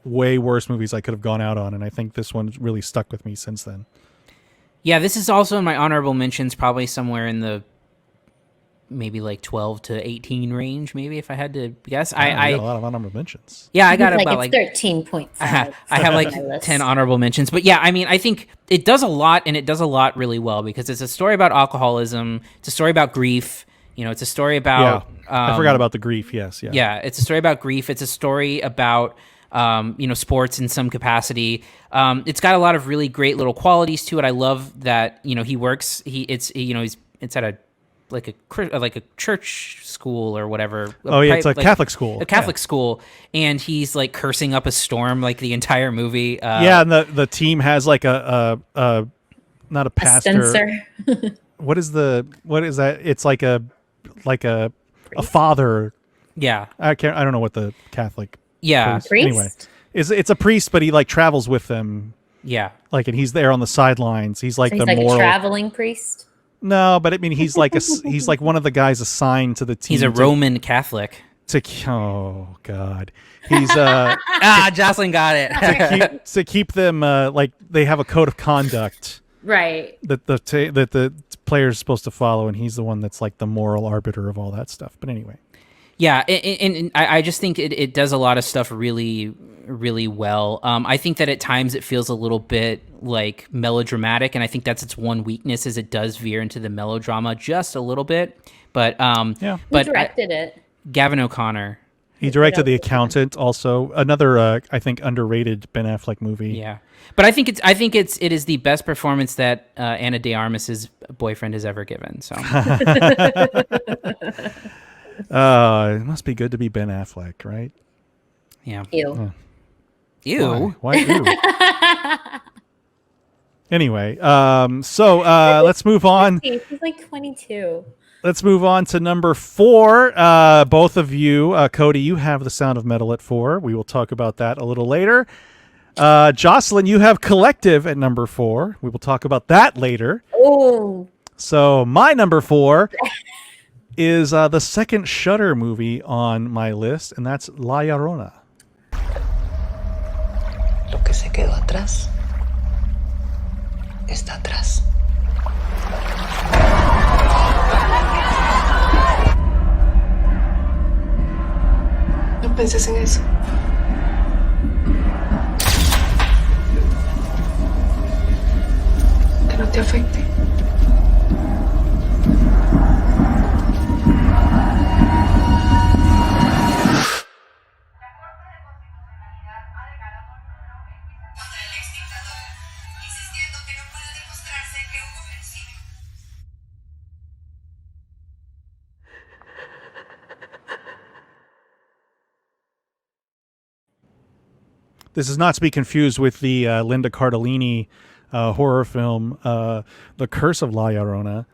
way worse movies I could have gone out on. And I think this one really stuck with me since then. Yeah, this is also in my honorable mentions, probably somewhere in the maybe like 12 to 18 range, maybe, if I had to guess. I got a lot of honorable mentions. Yeah, I got like about 13.5. I have like 10 honorable mentions. But yeah, I mean, I think it does a lot, and it does a lot really well, because it's a story about alcoholism. It's a story about grief. It's a story about... I forgot about the grief, yes. Yeah. Yeah, it's a story about grief. It's a story about... sports in some capacity. It's got a lot of really great little qualities to it. I love that, he works. He's it's at a church school or whatever. Oh yeah, it's a Catholic school. A Catholic school, and he's like cursing up a storm like the entire movie. Yeah, and the team has like a not a pastor. What is that? It's like a father. Yeah, I don't know what the Catholic. Priest. Anyway, it's a priest, but he like travels with them. Yeah, like, and he's there on the sidelines. He's like he's the moral a traveling priest. No, but I mean, he's like he's like one of the guys assigned to the team. He's a Roman Catholic. Oh God, he's Jocelyn got it. to keep them like they have a code of conduct, right? That the player's supposed to follow, and he's the one that's like the moral arbiter of all that stuff. But anyway. Yeah, and I just think it does a lot of stuff really, really well. I think that at times it feels a little bit like melodramatic, and I think that's its one weakness is it does veer into the melodrama just a little bit. But Who directed it? Gavin O'Connor. He directed The Accountant, also another I think underrated Ben Affleck movie. Yeah, but I think it is the best performance that Ana de Armas's boyfriend has ever given. So. It must be good to be Ben Affleck, right? Yeah. Ew. Ew. Why ew? Anyway, so let's move on. He's like 22. Let's move on to number 4. Both of you, Cody, you have The Sound of Metal at 4. We will talk about that a little later. Jocelyn, you have Collective at number 4. We will talk about that later. Oh. So my number 4 is the second Shudder movie on my list, and that's La Llorona. Lo que se quedó atrás está atrás. No penses en eso. Que no te afecte. This is not to be confused with the Linda Cardellini horror film, The Curse of La Llorona,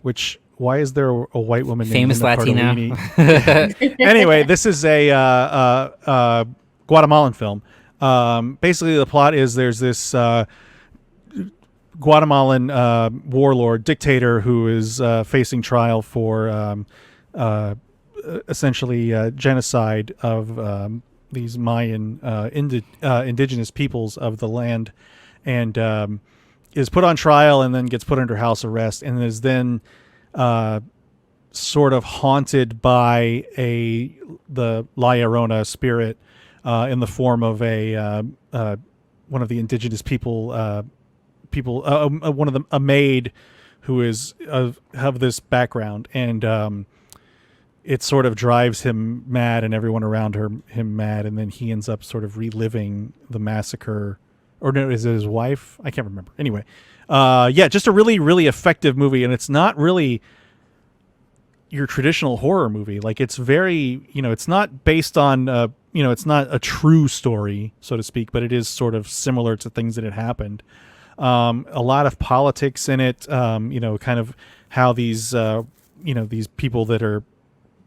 which, why is there a white woman named Famous Linda Latina. Cardellini? Anyway, this is a Guatemalan film. Basically, the plot is there's this Guatemalan warlord, dictator, who is facing trial for essentially genocide of these Mayan indigenous peoples of the land, and is put on trial and then gets put under house arrest, and is then sort of haunted by the La Llorona spirit in the form of one of the indigenous people, one of them, a maid who is have this background, and it sort of drives him mad and everyone around him mad, and then he ends up sort of reliving the massacre. Or no, is it his wife? I can't remember. Anyway, yeah, just a really, really effective movie, and it's not really your traditional horror movie. Like, it's very, it's not based on, it's not a true story, so to speak, but it is sort of similar to things that had happened. A lot of politics in it, kind of how these, these people that are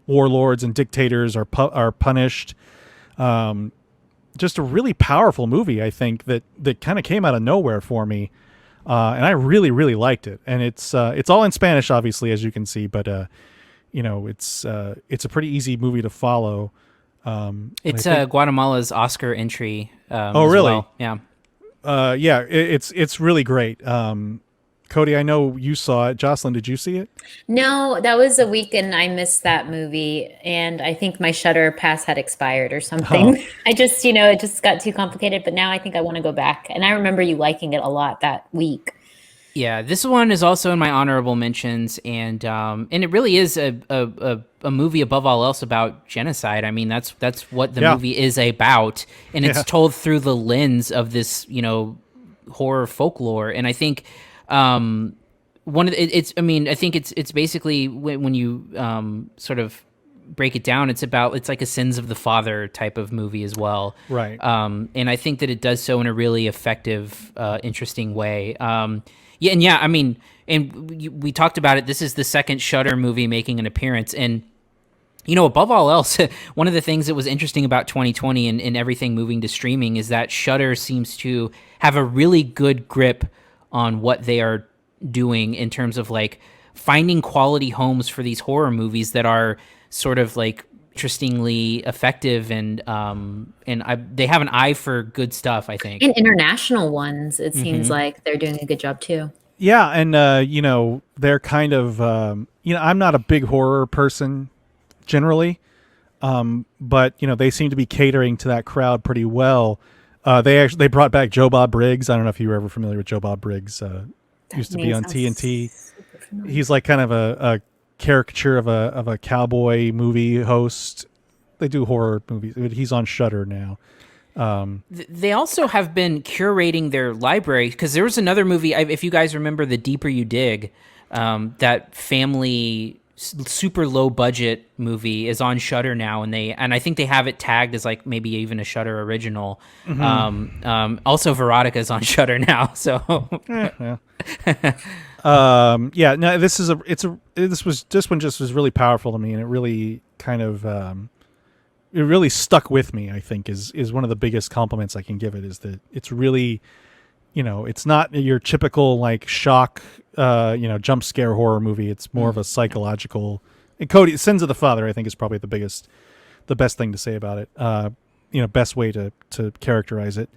warlords and dictators are punished. Just a really powerful movie, I think, that kind of came out of nowhere for me, and I really, really liked it. And it's all in Spanish, obviously, as you can see, but it's a pretty easy movie to follow. It's Guatemala's Oscar entry. Oh, really? Well. Yeah. Yeah, it's really great. Cody, I know you saw it. Jocelyn, did you see it? No, that was a weekend I missed that movie, and I think my Shudder pass had expired or something. Oh. I just, it just got too complicated, but now I think I want to go back. And I remember you liking it a lot that week. Yeah, this one is also in my honorable mentions, and it really is a movie above all else about genocide. I mean, that's what the movie is about, and it's told through the lens of this, horror folklore. And I think it's I mean, I think it's basically when you sort of break it down, it's like a Sins of the Father type of movie as well. Right. And I think that it does so in a really effective, interesting way. I mean, and we talked about it. This is the second Shudder movie making an appearance, and above all else, one of the things that was interesting about 2020 and everything moving to streaming is that Shudder seems to have a really good grip on what they are doing in terms of like finding quality homes for these horror movies that are sort of like interestingly effective, and they have an eye for good stuff, I think. And international ones, it seems like they're doing a good job too. Yeah, and they're kind of I'm not a big horror person generally, but they seem to be catering to that crowd pretty well. They brought back Joe Bob Briggs. I don't know if you were ever familiar with Joe Bob Briggs. Used to be on TNT. He's like kind of a caricature of a cowboy movie host. They do horror movies. He's on Shudder now. They also have been curating their library, because there was another movie, if you guys remember, The Deeper You Dig, that family super low budget movie is on Shudder now, and I think they have it tagged as like maybe even a Shudder original. Also Veronica is on Shudder now, so no, this one just was really powerful to me, and it really kind of it really stuck with me, I think, is one of the biggest compliments I can give it, is that it's really, it's not your typical like shock, jump scare horror movie. It's more of a psychological. And Cody, Sins of the Father, I think, is probably the best thing to say about it. Best way to characterize it.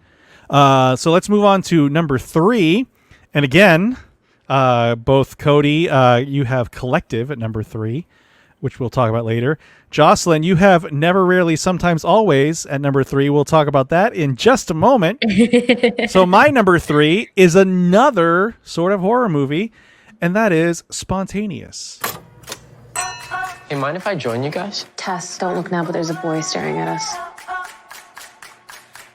So let's move on to number 3. And again, both Cody, you have Collective at number 3, which we'll talk about later. Jocelyn, you have Never, Rarely, Sometimes, Always at number 3. We'll talk about that in just a moment. So my number 3 is another sort of horror movie, and that is Spontaneous. Hey, mind if I join you guys? Tess, don't look now, but there's a boy staring at us.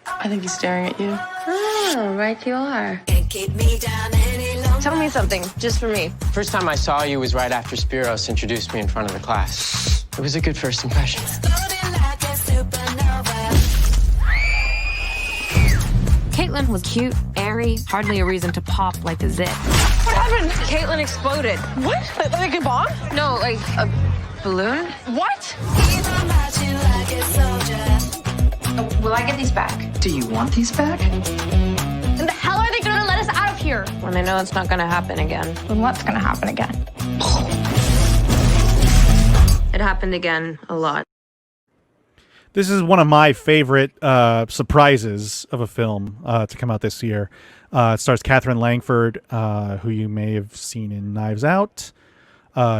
I think he's staring at you. Oh, right you are. Tell me something, just for me. First time I saw you was right after Spiros introduced me in front of the class. It was a good first impression. Caitlin was cute, airy, hardly a reason to pop like a zit. What happened? Caitlin exploded. What? Like a bomb? No, like a balloon? What? Will I get these back? Do you want these back? And the hell are they gonna let us out of here? When they know it's not gonna happen again. Then what's gonna happen again? It happened again a lot. This is one of my favorite surprises of a film to come out this year. It stars Catherine Langford, who you may have seen in Knives Out.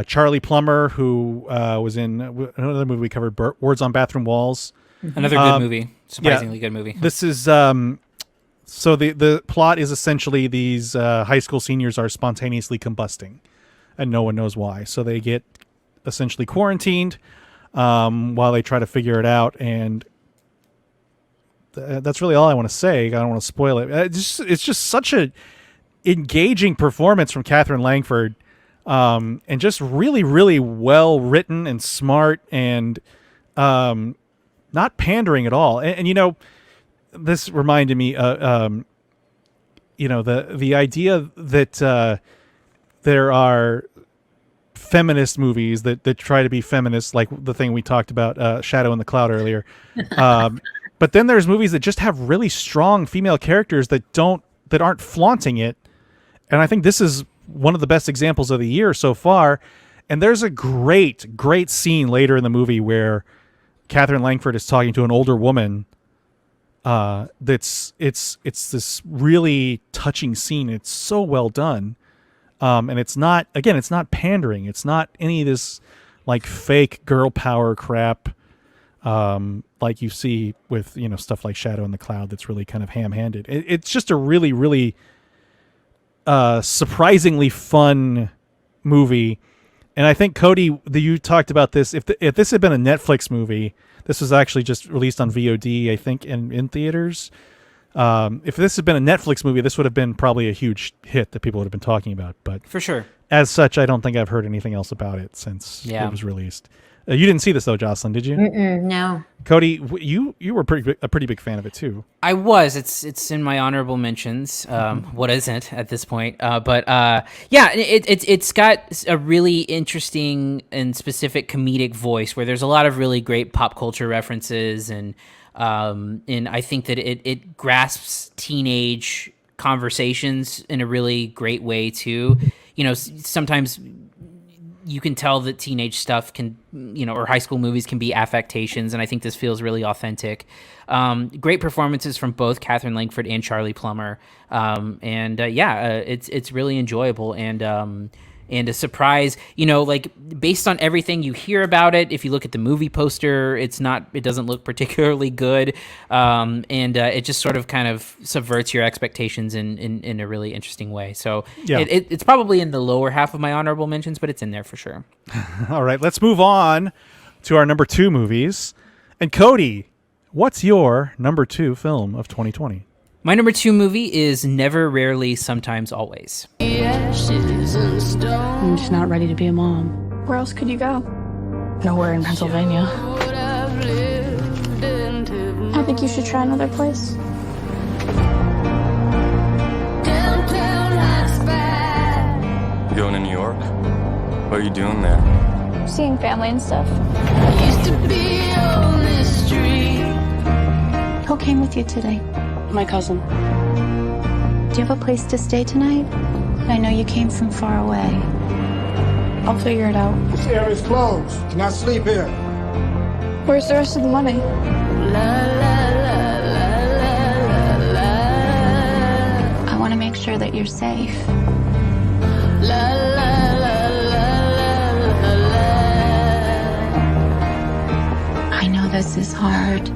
Charlie Plummer, who was in another movie we covered, Words on Bathroom Walls. Another good movie. Surprisingly good movie. This is so the plot is essentially these high school seniors are spontaneously combusting, and no one knows why. So they get essentially quarantined while they try to figure it out, and that's really all I want to say. I don't want to spoil it. It's just such a engaging performance from Catherine Langford, and just really, really well written and smart, and not pandering at all. And this reminded me, the idea that there are feminist movies that try to be feminist, like the thing we talked about, Shadow in the Cloud earlier. But then there's movies that just have really strong female characters that aren't flaunting it. And I think this is one of the best examples of the year so far. And there's a great, great scene later in the movie where Catherine Langford is talking to an older woman. It's this really touching scene. It's so well done. And it's not pandering. It's not any of this like fake girl power crap, like you see with, stuff like Shadow in the Cloud that's really kind of ham-handed. It's just a really, really surprisingly fun movie. And I think, Cody, you talked about this. If this had been a Netflix movie, this was actually just released on VOD, I think, in theaters. If this had been a Netflix movie, this would have been probably a huge hit that people would have been talking about. But For sure. as such, I don't think I've heard anything else about it since it was released. You didn't see this though, Jocelyn, did you? No. Cody, you were a pretty big fan of it too. I was. It's in my honorable mentions. What isn't at this point? It's got a really interesting and specific comedic voice where there's a lot of really great pop culture references, and I think that it grasps teenage conversations in a really great way too. Sometimes you can tell that teenage stuff can, or high school movies can be affectations, and I think this feels really authentic. Great performances from both Catherine Langford and Charlie Plummer, it's really enjoyable and a surprise. Based on everything you hear about it, if you look at the movie poster, it doesn't look particularly good, it just sort of kind of subverts your expectations in a really interesting way. So it's probably in the lower half of my honorable mentions, but it's in there for sure. All right, let's move on to our number 2 movies. And Cody, what's your number 2 film of 2020? My number 2 movie is Never, Rarely, Sometimes, Always. I'm just not ready to be a mom. Where else could you go? Nowhere in Pennsylvania. I think you should try another place. You going to New York? What are you doing there? Seeing family and stuff. Who came with you today? My cousin. Do you have a place to stay tonight? I know you came from far away. I'll figure it out. This area's closed. Cannot sleep here. Where's the rest of the money? I want to make sure that you're safe. I know this is hard.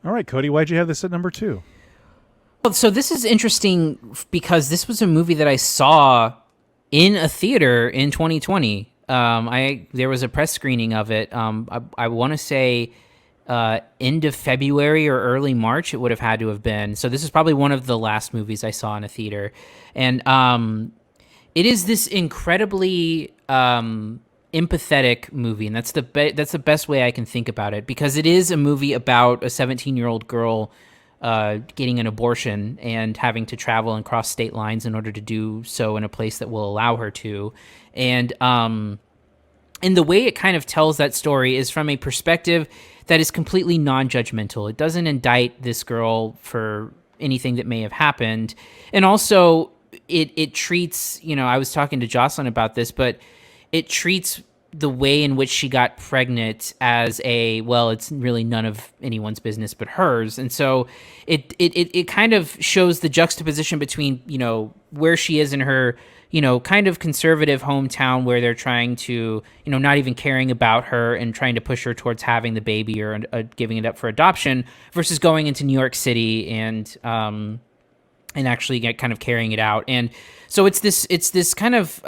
All right, Cody, why'd you have this at number 2? So this is interesting because this was a movie that I saw in a theater in 2020. There was a press screening of it. I want to say end of February or early March it would have had to have been. So this is probably one of the last movies I saw in a theater. And it is this incredibly empathetic movie, and that's the best way I can think about it, because it is a movie about a 17-year-old girl getting an abortion and having to travel and cross state lines in order to do so in a place that will allow her to. And the way it kind of tells that story is from a perspective that is completely non-judgmental. It doesn't indict this girl for anything that may have happened. And also it treats, I was talking to Jocelyn about this, but it treats the way in which she got pregnant as it's really none of anyone's business but hers. And so it kind of shows the juxtaposition between, where she is in her, kind of conservative hometown where they're trying to, not even caring about her and trying to push her towards having the baby or giving it up for adoption, versus going into New York City and actually kind of carrying it out. And so it's this kind of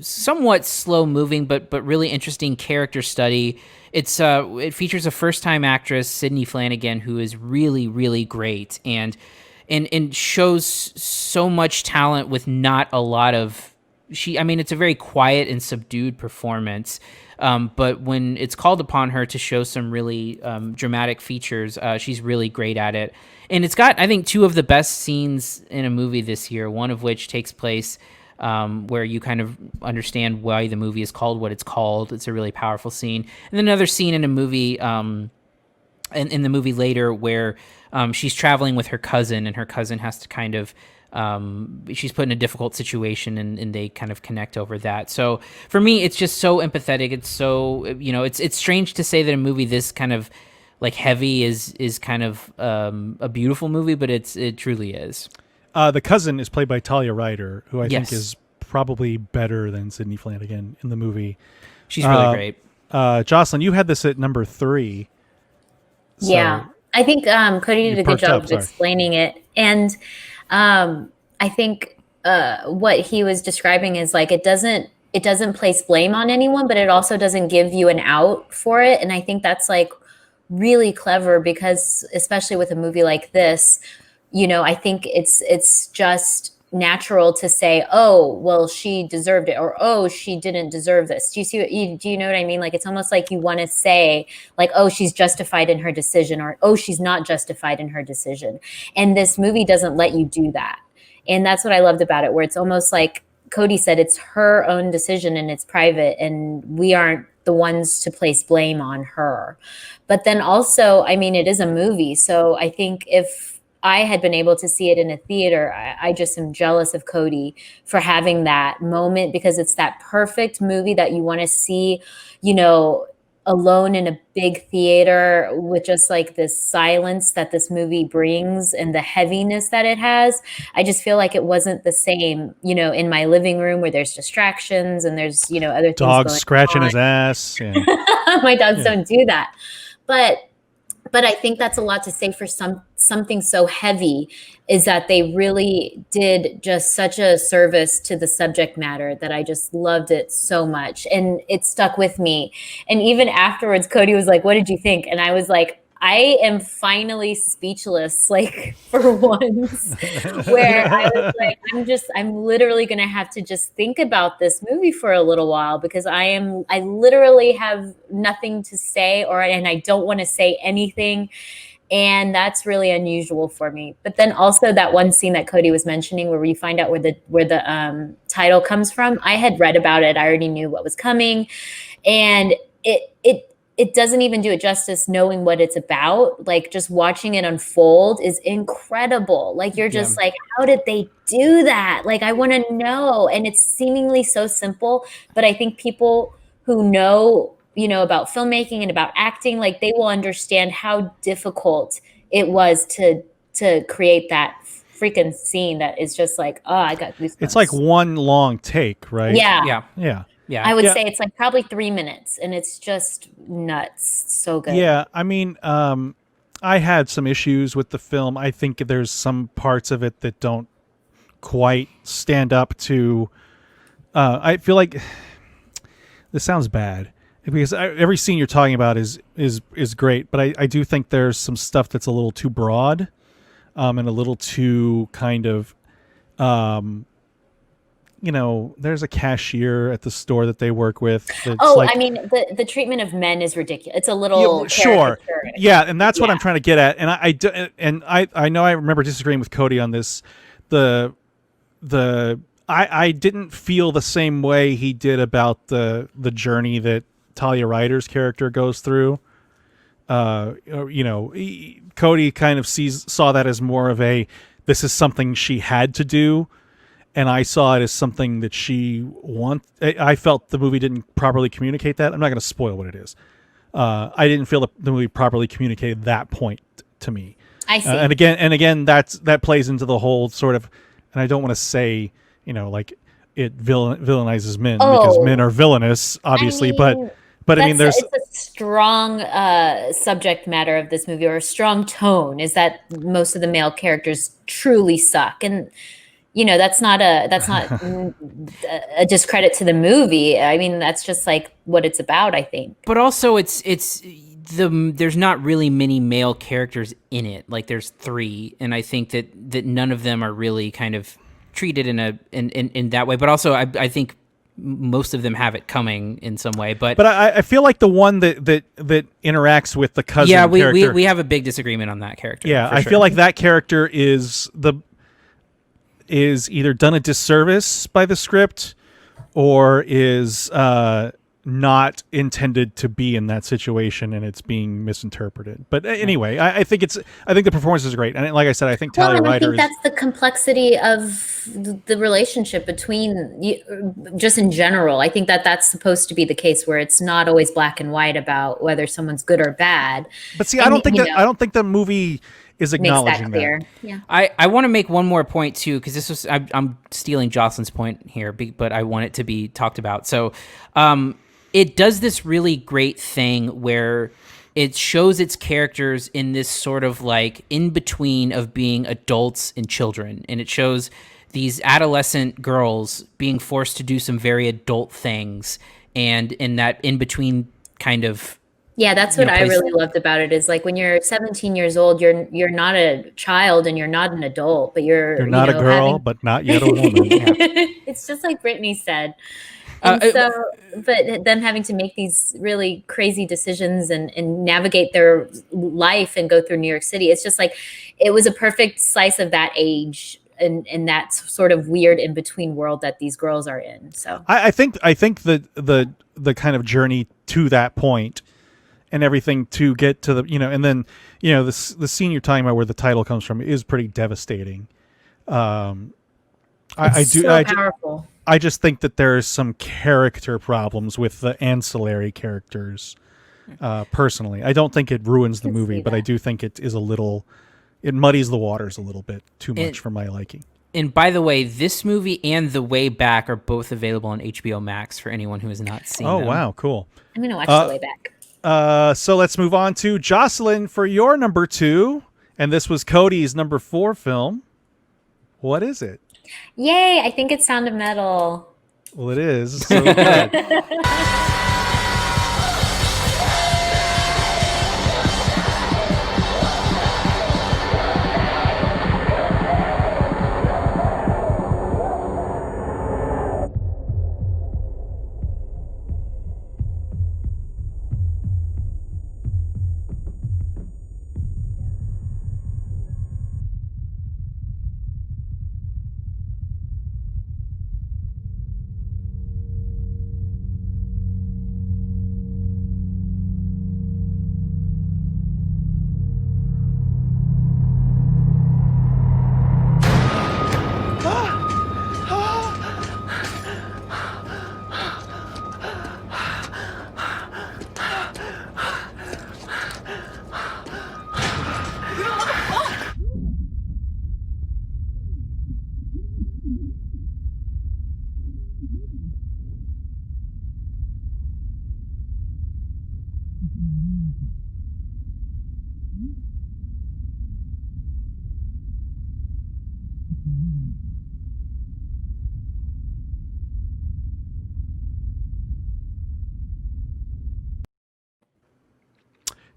somewhat slow moving but really interesting character study. It features a first time actress, Sydney Flanagan, who is really, really great and shows so much talent with not a lot of it's a very quiet and subdued performance. But when it's called upon her to show some really dramatic features, she's really great at it. And it's got, I think, 2 of the best scenes in a movie this year, one of which takes place where you kind of understand why the movie is called what it's called. It's a really powerful scene. And then another scene in a movie, in the movie later, where she's traveling with her cousin, and her cousin has to kind of, she's put in a difficult situation, and they kind of connect over that. So for me, it's just so empathetic. It's so, it's strange to say that a movie this kind of like heavy is kind of a beautiful movie, but it truly is. The cousin is played by Talia Ryder, who I think is probably better than Sydney Flanagan in the movie. She's really great. Jocelyn, you had this at number 3. So yeah, I think Cody did a good job of explaining it. And I think what he was describing is like, it doesn't it doesn't place blame on anyone, but it also doesn't give you an out for it. And I think that's like really clever because especially with a movie like this, you know, I think it's just natural to say, oh, well, she deserved it, or oh, she didn't deserve this. Do you know what I mean? Like, it's almost like you want to say like, oh, she's justified in her decision, or oh, she's not justified in her decision. And this movie doesn't let you do that. And that's what I loved about it, where it's almost like Cody said, it's her own decision and it's private, and we aren't the ones to place blame on her. But then also, I mean, it is a movie. So I think if I had been able to see it in a theater, I just am jealous of Cody for having that moment, because it's that perfect movie that you want to see, you know, alone in a big theater with just like this silence that this movie brings and the heaviness that it has. I just feel like it wasn't the same, you know, in my living room where there's distractions and there's, you know, other things Dogs going scratching on. his ass. Yeah. My dogs don't do that. But I think that's a lot to say for something so heavy, is that they really did just such a service to the subject matter that I just loved it so much. And it stuck with me. And even afterwards, Cody was like, what did you think? And I was like, I am finally speechless, like for once, where I was like, I'm literally going to have to just think about this movie for a little while, because I literally have nothing to say, and I don't want to say anything. And that's really unusual for me. But then also that one scene that Cody was mentioning, where you find out where the title comes from. I had read about it. I already knew what was coming, and it doesn't even do it justice knowing what it's about. Like, just watching it unfold is incredible. Like, you're just like, how did they do that? Like, I want to know. And it's seemingly so simple, but I think people who know, you know, about filmmaking and about acting, like, they will understand how difficult it was to create that freaking scene that is just like, oh, I got goosebumps. It's like one long take, right? Yeah. I would Yeah. say it's like probably 3 minutes, and it's just nuts. So good. Yeah, I mean, I had some issues with the film. I think there's some parts of it that don't quite stand up to. I feel like this sounds bad, because every scene you're talking about is great, but I do think there's some stuff that's a little too broad, and a little too kind of. You know, there's a cashier at the store that they work with. I mean, the treatment of men is ridiculous. It's a little sure, caricature. yeah, and that's what I'm trying to get at. And I know I remember disagreeing with Cody on this. I didn't feel the same way he did about the journey that Talia Ryder's character goes through. You know, Cody kind of saw that as more of this is something she had to do. And I saw it as something that she I felt the movie didn't properly communicate that. I'm not going to spoil what it is. I didn't feel the movie properly communicated that point to me. I see. And again, that plays into the whole sort of, and I don't want to say, you know, like it villainizes men because men are villainous, obviously, but I mean, it's a strong subject matter of this movie, or a strong tone, is that most of the male characters truly suck. And you know, that's not a discredit to the movie. I mean, that's just like what it's about, I think. But also there's not really many male characters in it. Like, there's 3, and I think that none of them are really kind of treated in that way. But also I think most of them have it coming in some way. But I feel like the one that interacts with the cousin character. we have a big disagreement on that character. Yeah, I feel like that character is either done a disservice by the script, or is not intended to be in that situation, and it's being misinterpreted. But anyway, I think the performance is great, and like I said, I think Talia Ryder. I think that's the complexity of the relationship between just in general. I think that's supposed to be the case, where it's not always black and white about whether someone's good or bad. But see, I don't think the movie is acknowledging makes that clear. that. Yeah. I want to make one more point too, because I'm stealing Jocelyn's point here, but I want it to be talked about. So, it does this really great thing where it shows its characters in this sort of like in between of being adults and children, and it shows these adolescent girls being forced to do some very adult things, and in that in between kind of. Yeah, that's what I really loved about it, is like when you're 17 years old, you're not a child and you're not an adult, but you're not a girl, but not yet a woman. It's just like Brittany said. And but them having to make these really crazy decisions and navigate their life and go through New York City, it's just like, it was a perfect slice of that age and that sort of weird in between world that these girls are in. So I think the kind of journey to that point and everything to get to the, and then, the scene you're talking about where the title comes from is pretty devastating. Powerful. I just think that there's some character problems with the ancillary characters. Personally, I don't think it ruins the movie, but I do think it is it muddies the waters a little bit too much for my liking. And by the way, this movie and The Way Back are both available on HBO Max for anyone who has not seen them. Oh, wow. Cool. I'm going to watch The Way Back. So let's move on to Jocelyn for your number 2. And this was Cody's number 4 film. What is it? Yay, I think it's Sound of Metal. Well, it is. So good.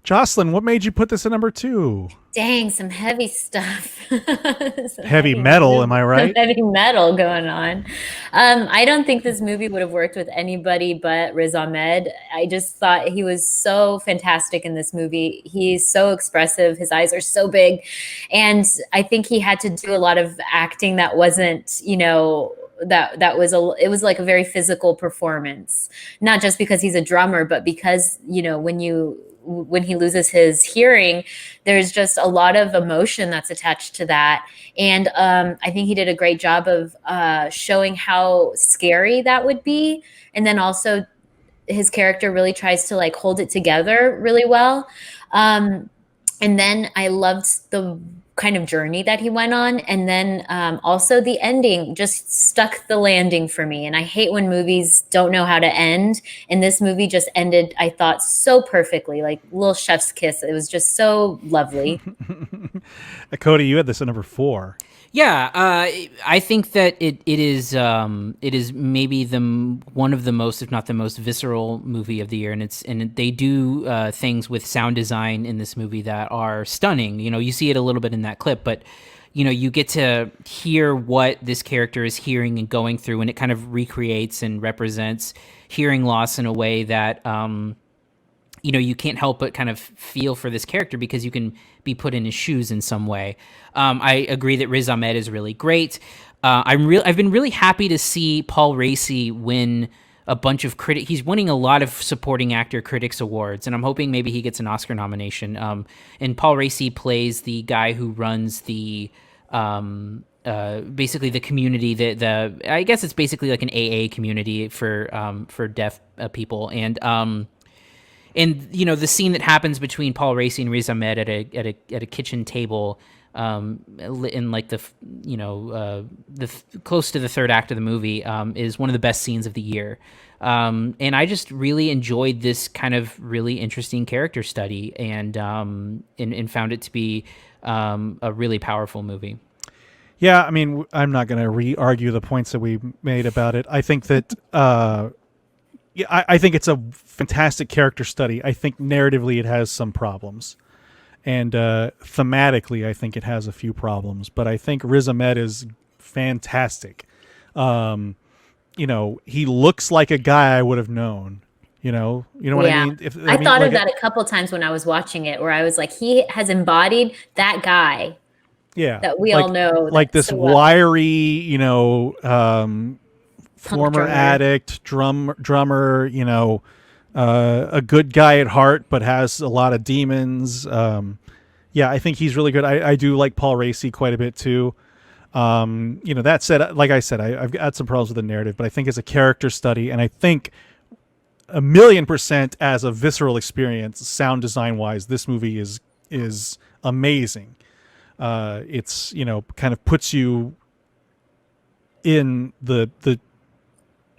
Jocelyn, what made you put this at number 2? Dang, some heavy stuff. Heavy metal, am I right? Heavy metal going on. I don't think this movie would have worked with anybody but Riz Ahmed. I just thought he was so fantastic in this movie. He's so expressive. His eyes are so big. And I think he had to do a lot of acting that wasn't, it was like a very physical performance, not just because he's a drummer, but because, when he loses his hearing, there's just a lot of emotion that's attached to that. And I think he did a great job of showing how scary that would be. And then also his character really tries to like hold it together really well. And then I loved the kind of journey that he went on. And then also the ending just stuck the landing for me. And I hate when movies don't know how to end. And this movie just ended, I thought, so perfectly, like little chef's kiss. It was just so lovely. Cody, you had this at number 4. Yeah, I think that it is maybe one of the most, if not the most, visceral movie of the year, and they do things with sound design in this movie that are stunning. You see it a little bit in that clip, but you get to hear what this character is hearing and going through, and it kind of recreates and represents hearing loss in a way that you can't help but kind of feel for this character because you can be put in his shoes in some way. I agree that Riz Ahmed is really great. I've been really happy to see Paul Raci win a bunch of he's winning a lot of supporting actor critics awards, and I'm hoping maybe he gets an Oscar nomination. And Paul Raci plays the guy who runs the basically the community, I guess it's basically like an AA community for deaf people, and and the scene that happens between Paul Raci and Riz Ahmed at a kitchen table, in like close to the third act of the movie, is one of the best scenes of the year. And I just really enjoyed this kind of really interesting character study, and found it to be a really powerful movie. Yeah, I mean, I'm not going to re-argue the points that we made about it. I think that I think it's a fantastic character study. I think narratively it has some problems, and thematically I think it has a few problems. But I think Riz Ahmed is fantastic. He looks like a guy I would have known. You know what I mean? I thought of that a couple times when I was watching it, where I was like, he has embodied that guy. Yeah, that we all know. Like this so well. wiry, former addict, drummer. A good guy at heart, but has a lot of demons. I think he's really good. I do like Paul Raci quite a bit too. That said, like I said, I've got some problems with the narrative, but I think it's a character study, and I think 1,000,000% as a visceral experience, sound design wise, this movie is amazing. It's kind of puts you in the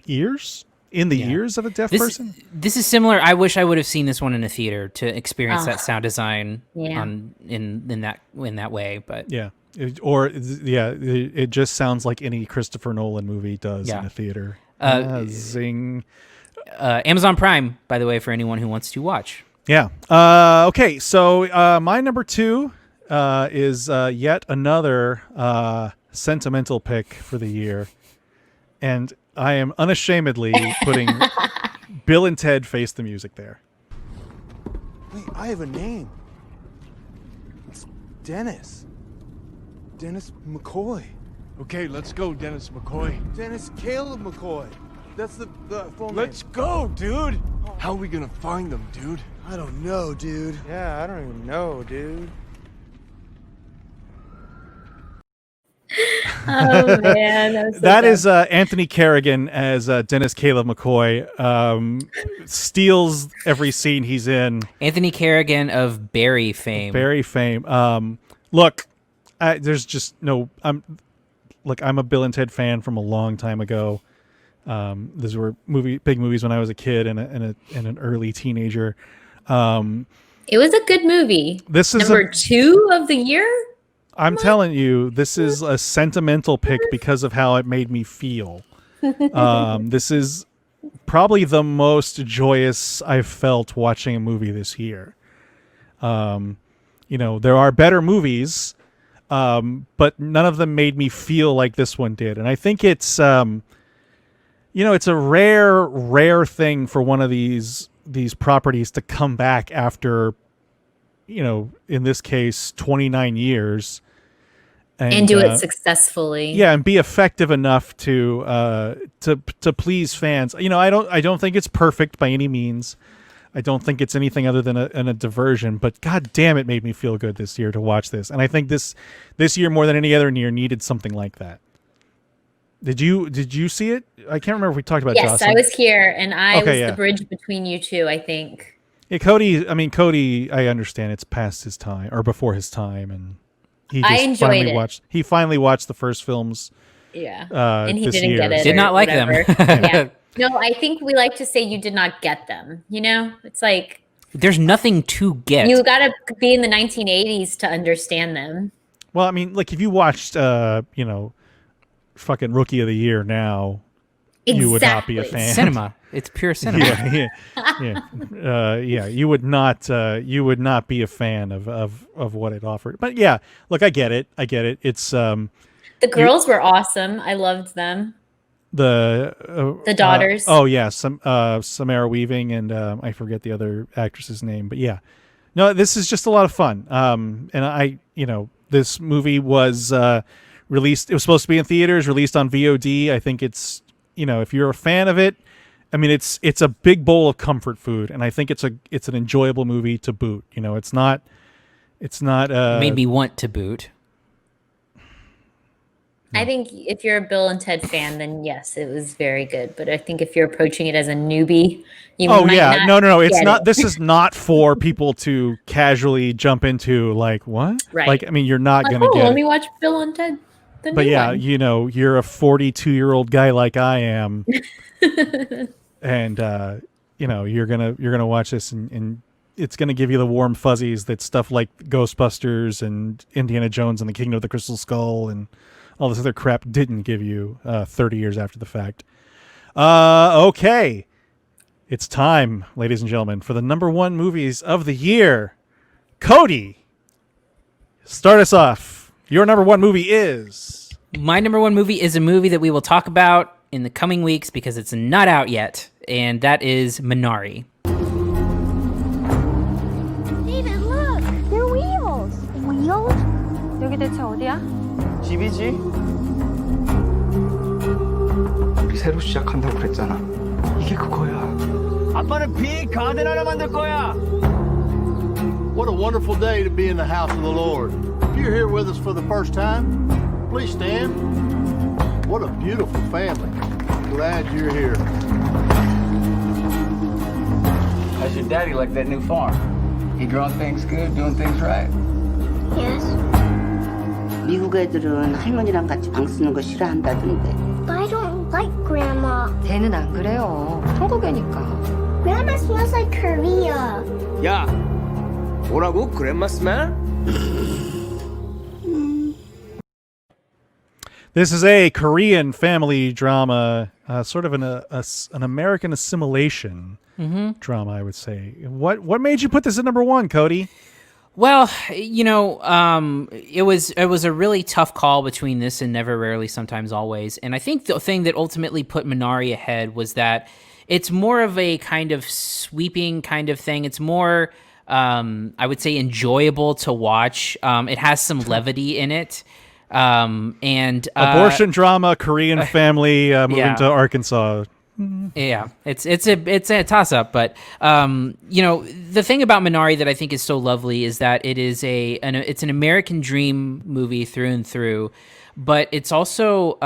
ears of a deaf person. This is similar. I wish I would have seen this one in a theater to experience that sound design in that way. But it just sounds like any Christopher Nolan movie does in a theater. Zing. Amazon Prime, by the way, for anyone who wants to watch. Yeah. Okay. So my number 2 is yet another sentimental pick for the year, and I am unashamedly putting Bill and Ted Face the Music there. Wait, I have a name. It's Dennis. Dennis McCoy. Okay, let's go, Dennis McCoy. Dennis Caleb McCoy. That's the full name. Let's go, dude. How are we gonna find them, dude? I don't know, dude. Yeah, I don't even know, dude. Oh man, that was so that is Anthony Carrigan as Dennis Caleb McCoy. Steals every scene he's in. Anthony Carrigan of Barry fame. Look, there's just no. I'm a Bill and Ted fan from a long time ago. Those were big movies when I was a kid and an early teenager. It was a good movie. This is number 2 of the year. I'm telling you, this is a sentimental pick because of how it made me feel. This is probably the most joyous I've felt watching a movie this year. There are better movies, but none of them made me feel like this one did. And I think it's, it's a rare thing for one of these properties to come back after, in this case, 29 years. And do it successfully. Yeah, and be effective enough to please fans. I don't think it's perfect by any means. I don't think it's anything other than a diversion. But god damn, it made me feel good this year to watch this. And I think this year more than any other year needed something like that. Did you see it? I can't remember if we talked about. Yes, Jocelyn. I was here, and I was the bridge between you two, I think. Yeah, Cody. I understand it's past his time or before his time, and. I enjoyed it. He finally watched the first films. Yeah, and he didn't year. get it. Did not like them. Yeah. No, I think we like to say you did not get them. It's like there's nothing to get. You got to be in the 1980s to understand them. Well, if you watched, fucking Rookie of the Year now, you would not be a fan. Cinema. It's pure cinema. Yeah. You would not be a fan of what it offered. But yeah, look, I get it. It's the girls were awesome. I loved them. The daughters. Samara Weaving and I forget the other actress's name. But yeah, no, this is just a lot of fun. And this movie was released. It was supposed to be in theaters, released on VOD. I think it's if you're a fan of it. It's a big bowl of comfort food, and I think it's an enjoyable movie to boot. It's not. Made me want to boot. I think if you're a Bill and Ted fan, then yes, it was very good. But I think if you're approaching it as a newbie, you might not no. It's get not. it. This is not for people to casually jump into. Like what? Right. Like I mean, you're not Like, gonna get. let it. me watch Bill and Ted. The But new yeah, one. you know, you're a 42-year-old guy like I am, and you know, you're gonna watch this, and it's gonna give you the warm fuzzies that stuff like Ghostbusters and Indiana Jones and the Kingdom of the Crystal Skull and all this other crap didn't give you 30 years after the fact. Okay, it's time, ladies and gentlemen, for the number one movies of the year. Cody, start us off. Your number one movie is... My number one movie is a movie that we will talk about in the coming weeks because it's not out yet, and that is Minari. David, look! They're wheels! Wheels? 여기 대체 어디야? 집이지? 우리 새로 시작한다고 그랬잖아. 이게 그거야. 아빠는 빅 가든 하나 만들 거야. What a wonderful day to be in the house of the Lord. If you're here with us for the first time, please stand. What a beautiful family. Glad you're here. How's your daddy like that new farm? He growing things good, doing things right? Yes. 미국 애들은 할머니랑 같이 방 쓰는 거 싫어한다던데. But I don't like Grandma. 걔는 안 그래요. 한국애니까. Grandma smells like Korea. 야, 뭐라고? Grandma smell? This is a Korean family drama, sort of an American assimilation drama, I would say. What made you put this at number one, Cody? Well, you know, it was a really tough call between this and Never, Rarely, Sometimes, Always. And I think the thing that ultimately put Minari ahead was that it's more of a kind of sweeping kind of thing. It's more, I would say, enjoyable to watch. It has some levity in it. And abortion drama, Korean family moving to Arkansas. Yeah, it's a toss up, but you know, the thing about Minari that I think is so lovely is that it is it's an American dream movie through and through, but it's also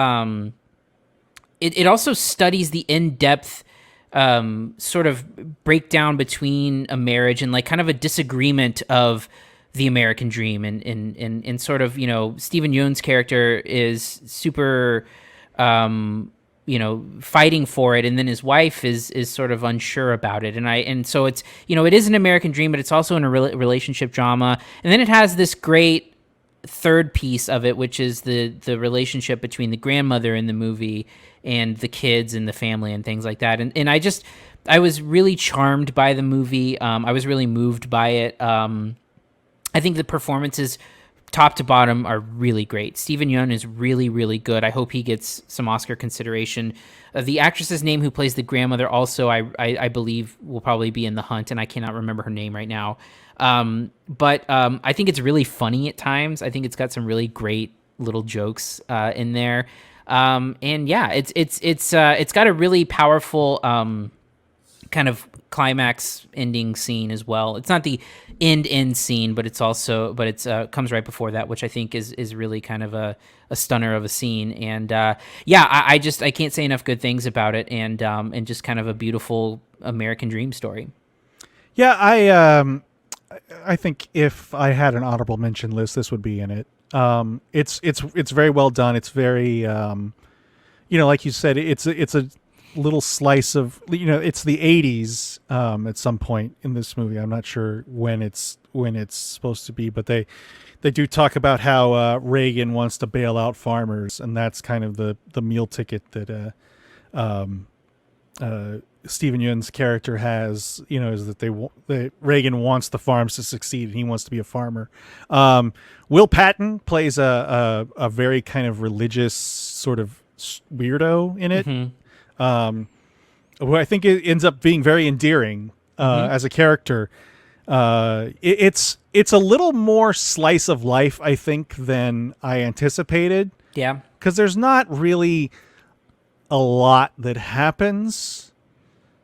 it also studies the in-depth sort of breakdown between a marriage and like kind of a disagreement of the American dream, and sort of, you know, Steven Yeun's character is super you know, fighting for it, and then his wife is sort of unsure about it, and so it's, you know, it is an American dream, but it's also in a relationship drama, and then it has this great third piece of it, which is the relationship between the grandmother in the movie and the kids and the family and things like that, and I was really charmed by the movie. I was really moved by it. I think the performances, top to bottom, are really great. Steven Yeun is really, really good. I hope he gets some Oscar consideration. The actress's name who plays the grandmother also, I believe, will probably be in the hunt, and I cannot remember her name right now. But I think it's really funny at times. I think it's got some really great little jokes in there. And yeah, it's got a really powerful kind of climax ending scene as well. It's not the end scene, but it's comes right before that, which I think is really kind of a stunner of a scene. And yeah, I can't say enough good things about it, and just kind of a beautiful American dream story. Yeah, I think if I had an honorable mention list, this would be in it. It's very well done. It's very you know, like you said, it's a little slice of, you know, it's the 80s at some point in this movie. I'm not sure when it's supposed to be, but they do talk about how Reagan wants to bail out farmers, and that's kind of the meal ticket that Steven Yeun's character has, you know, is that Reagan wants the farms to succeed and he wants to be a farmer. Will Patton plays a very kind of religious sort of weirdo in it. Who I think it ends up being very endearing as a character. It's a little more slice of life, I think, than I anticipated. Yeah, because there's not really a lot that happens.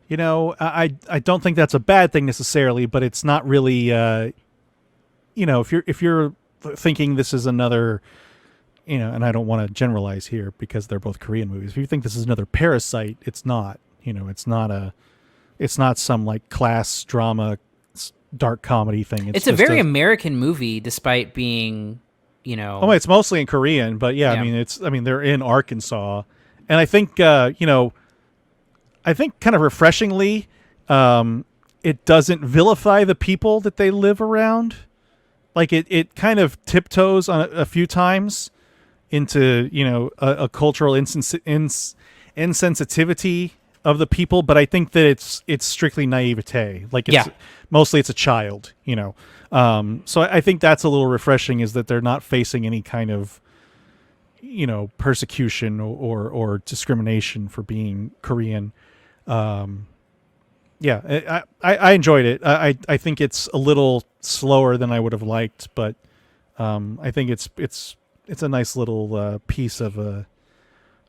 You know, I don't think that's a bad thing necessarily, but it's not really. You know, if you're thinking this is another and I don't want to generalize here because they're both Korean movies. If you think this is another Parasite, it's not. It's not some like class drama, dark comedy thing. It's a very American movie, despite being, Oh, it's mostly in Korean, but yeah. I mean, they're in Arkansas, and I think kind of refreshingly, it doesn't vilify the people that they live around. Like it kind of tiptoes on a few times into a cultural insensitivity of the people, but I think that it's strictly naivete. Like mostly it's a child, So I think that's a little refreshing, is that they're not facing any kind of persecution or discrimination for being Korean. I enjoyed it. I think it's a little slower than I would have liked, but I think it's a nice little piece of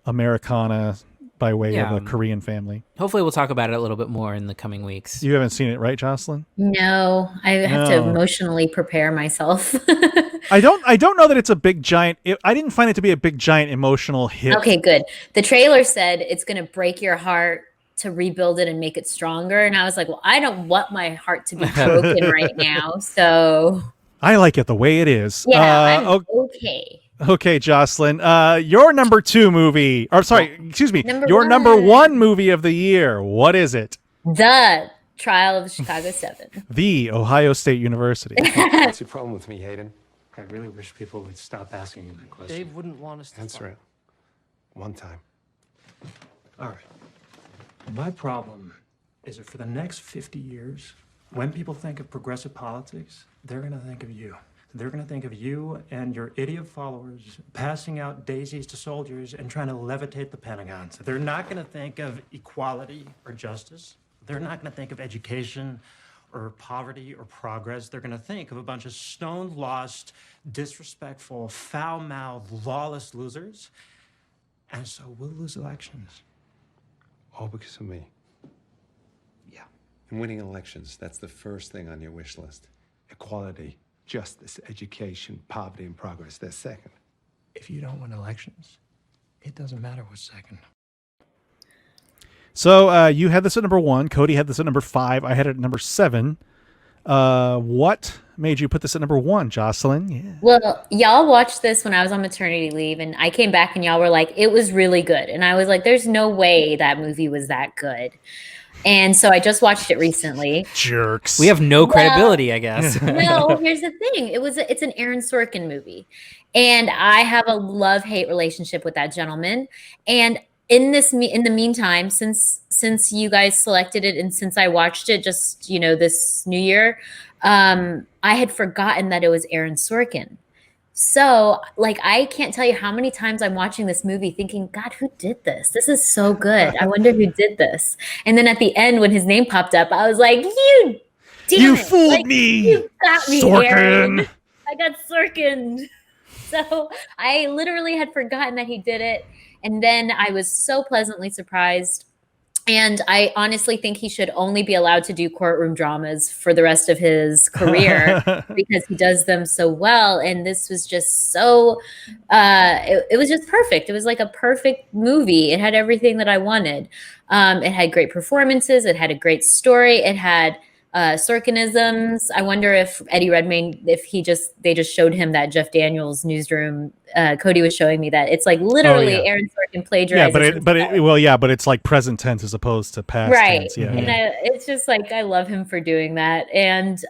Americana by way of a Korean family. Hopefully we'll talk about it a little bit more in the coming weeks. You haven't seen it, right, Jocelyn? No, I have to emotionally prepare myself. I don't know that it's a big giant. I didn't find it to be a big giant emotional hit. Okay, good. The trailer said it's going to break your heart to rebuild it and make it stronger. And I was like, well, I don't want my heart to be broken right now. So I like it the way it is. Yeah, I'm okay. Okay, Jocelyn, your number 2 movie, or sorry, excuse me, number 1 movie of the year. What is it? The Trial of the Chicago 7. The Ohio State University. What's your problem with me, Hayden? I really wish people would stop asking you that question. Dave wouldn't want us to answer it. One time. All right. My problem is that for the next 50 years, when people think of progressive politics, they're going to think of you. They're going to think of you and your idiot followers passing out daisies to soldiers and trying to levitate the Pentagon. So they're not going to think of equality or justice. They're not going to think of education or poverty or progress. They're going to think of a bunch of stone-lost, disrespectful, foul-mouthed, lawless losers. And so we'll lose elections. All because of me. Yeah. And winning elections, that's the first thing on your wish list. Equality, justice, education, poverty, and progress, they're second. If you don't win elections, it doesn't matter what's second. So you had this at number 1. Cody had this at number 5. I had it at number 7. What made you put this at number 1, Jocelyn? Yeah. Well, y'all watched this when I was on maternity leave, and I came back and y'all were like, it was really good. And I was like, there's no way that movie was that good. And so I just watched it recently. Jerks. We have no credibility, I guess. No, here's the thing. It's an Aaron Sorkin movie. And I have a love-hate relationship with that gentleman. And in the meantime, since you guys selected it and since I watched it just, this New Year, I had forgotten that it was Aaron Sorkin. So, I can't tell you how many times I'm watching this movie thinking, God, who did this? This is so good. I wonder who did this. And then at the end, when his name popped up, I was like, you fooled me. You got me, Sorkin. Aaron. I got Sorkin. So I literally had forgotten that he did it. And then I was so pleasantly surprised. And I honestly think he should only be allowed to do courtroom dramas for the rest of his career because he does them so well. And this was just so, it was just perfect. It was like a perfect movie. It had everything that I wanted. It had great performances. It had a great story. It had Sorkinisms. I wonder if Eddie Redmayne, they just showed him that Jeff Daniels newsroom. Cody was showing me that it's like literally Aaron Sorkin plagiarized. But it's like present tense as opposed to past tense. Yeah, and it's just like I love him for doing that. And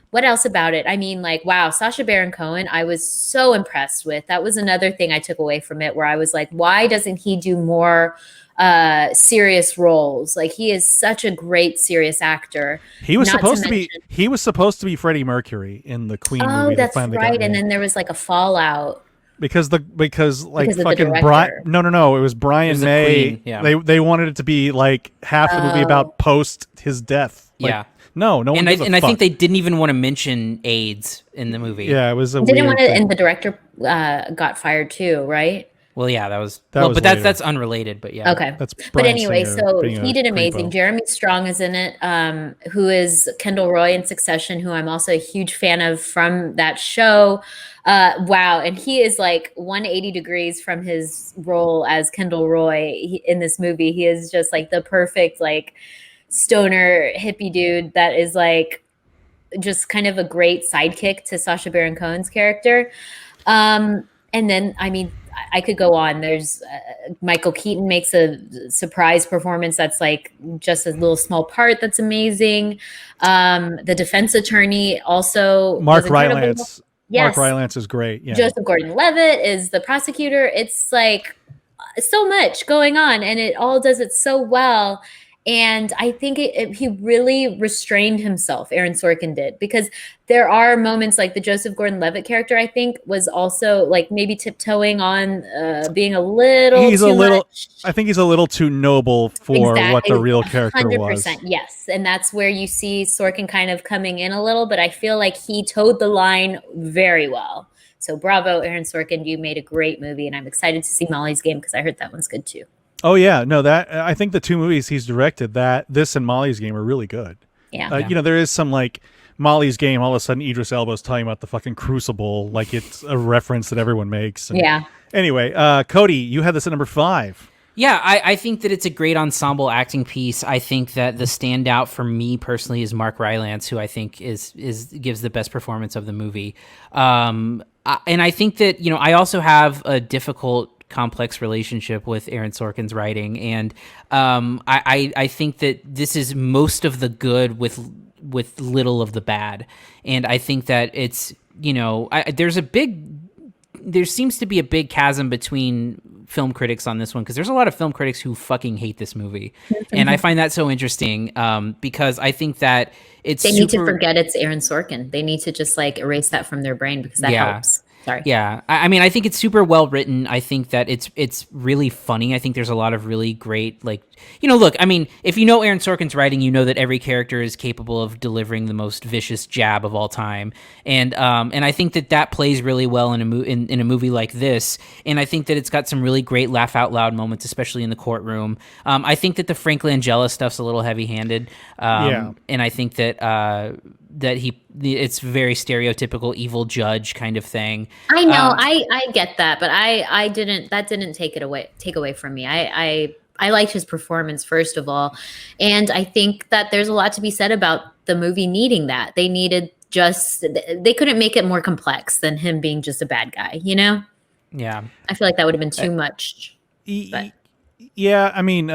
what else about it? I mean, wow, Sacha Baron Cohen, I was so impressed with. That was another thing I took away from it, where I was like, why doesn't he do more serious roles? He is such a great serious actor. He was supposed to be Freddie Mercury in the Queen movie. Oh, that's right. And then there was a fallout because fucking Brian. No, it was Brian May. Queen, yeah. They wanted it to be half the movie about post his death. No one gives a fuck. I think they didn't even want to mention AIDS in the movie. Yeah, it was a didn't weird want to, thing. and the director got fired too, right? Well, yeah, but that's unrelated, but yeah. Okay. That's but Bryan anyway, Singer so being he a did amazing. creepo. Jeremy Strong is in it, who is Kendall Roy in Succession, who I'm also a huge fan of from that show. Wow. And he is like 180 degrees from his role as Kendall Roy in this movie. He is just like the perfect like stoner hippie dude that is like just kind of a great sidekick to Sacha Baron Cohen's character. And then, I mean, I could go on. There's Michael Keaton makes a surprise performance that's like just a little small part that's amazing. The defense attorney also Mark was incredible. Rylance. Yes. Mark Rylance is great. Yeah. Joseph Gordon-Levitt is the prosecutor. It's like so much going on, and it all does it so well. And I think he really restrained himself, Aaron Sorkin did, because there are moments like the Joseph Gordon-Levitt character, I think, was also like maybe tiptoeing on being a little much. I think he's a little too noble for what the real character 100%, was. yes. And that's where you see Sorkin kind of coming in a little, but I feel like he towed the line very well. So bravo, Aaron Sorkin. You made a great movie, and I'm excited to see Molly's Game because I heard that one's good too. Oh yeah, no, that I think the two movies he's directed, this and Molly's Game, are really good. Yeah. You know, there is some like Molly's Game. All of a sudden, Idris Elba's talking about the fucking Crucible, like it's a reference that everyone makes. And yeah. Anyway, Cody, you had this at number 5. Yeah, I think that it's a great ensemble acting piece. I think that the standout for me personally is Mark Rylance, who I think gives the best performance of the movie. And I think that, you know, I also have a difficult, complex relationship with Aaron Sorkin's writing, and I think that this is most of the good with little of the bad. And I think that it's, you know, there seems to be a big chasm between film critics on this one, because there's a lot of film critics who fucking hate this movie. And I find that so interesting, because I think that they need to forget it's Aaron Sorkin. They need to just like erase that from their brain, because that helps. Sorry. Yeah. I mean, I think it's super well written. I think that it's really funny. I think there's a lot of really great, like, you know, look, I mean, if you know Aaron Sorkin's writing, you know that every character is capable of delivering the most vicious jab of all time. And I think that plays really well in a movie like this. And I think that it's got some really great laugh out loud moments, especially in the courtroom. I think that the Frank Langella stuff's a little heavy handed. And I think that it's very stereotypical evil judge kind of thing. I know, I get that, but that didn't take away from me. I liked his performance, first of all. And I think that there's a lot to be said about the movie needing that. They couldn't make it more complex than him being just a bad guy, you know? Yeah. I feel like that would have been too much. Yeah, I mean,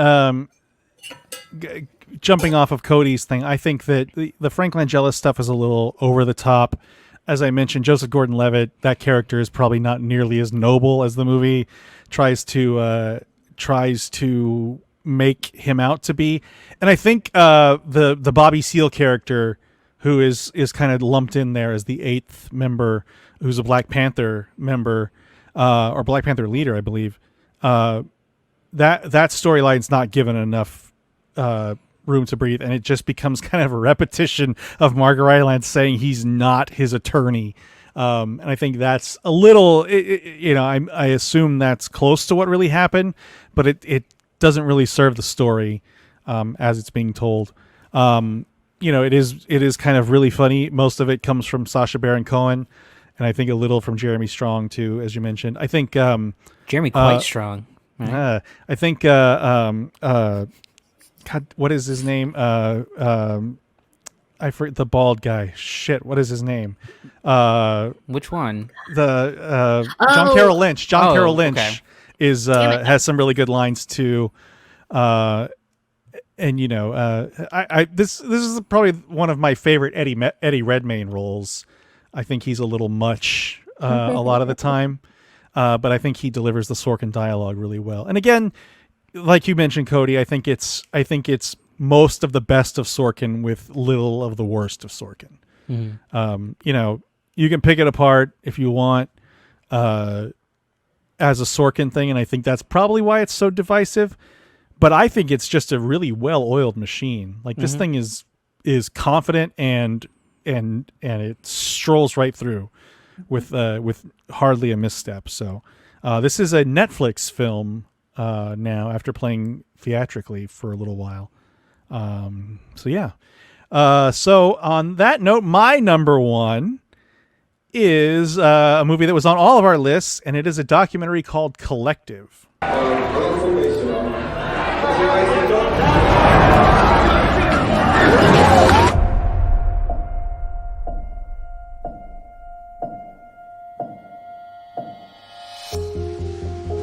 jumping off of Cody's thing, I think that the Frank Langella stuff is a little over the top. As I mentioned, Joseph Gordon-Levitt, that character is probably not nearly as noble as the movie tries to make him out to be. And I think the Bobby Seale character, who is kind of lumped in there as the 8th member, who's a Black Panther member, or Black Panther leader, I believe, that storyline's not given enough room to breathe, and it just becomes kind of a repetition of Mark Rylance saying he's not his attorney. And I think that's a little, you know, I assume that's close to what really happened, but it doesn't really serve the story as it's being told. You know, it is kind of really funny. Most of it comes from Sacha Baron Cohen, and I think a little from Jeremy Strong too, as you mentioned. I think Jeremy quite strong. Right? I think God, what is his name? I forget the bald guy. Shit, what is his name? Which one? The John Carroll Lynch. John Carroll Lynch is has some really good lines too. And you know, this is probably one of my favorite Eddie Redmayne roles. I think he's a little much a lot of the time, but I think he delivers the Sorkin dialogue really well. And again, like you mentioned, Cody, I think it's most of the best of Sorkin with little of the worst of Sorkin. Mm-hmm. You know, you can pick it apart if you want as a Sorkin thing, and I think that's probably why it's so divisive. But I think it's just a really well-oiled machine. Like this thing is confident and it strolls right through with hardly a misstep. So this is a Netflix film now after playing theatrically for a little while. So yeah. So on that note, my number one is a movie that was on all of our lists, and it is a documentary called Collective.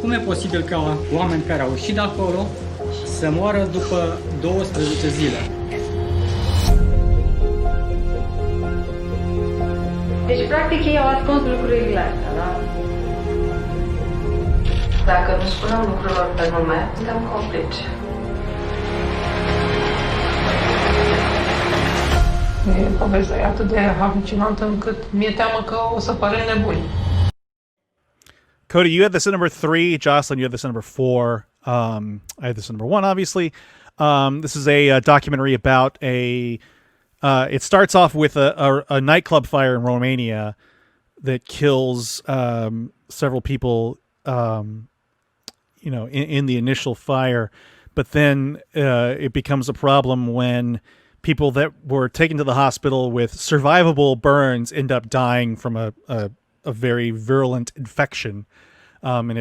Cum e posibil ca oameni care au ieșit de acolo să moară după 12 zile? Deci, practic, ei au ascuns lucrurile astea, da? Dacă nu spunem lucrurilor pe nume, suntem complici. Povestea e atât de halucinantă încât mi-e teamă că o să pară nebuni. Cody, you had this at number 3. Jocelyn, you had this at number 4. I had this at number 1, obviously. This is a documentary about it starts off with a nightclub fire in Romania that kills several people, in the initial fire. But then it becomes a problem when people that were taken to the hospital with survivable burns end up dying from a very virulent infection. And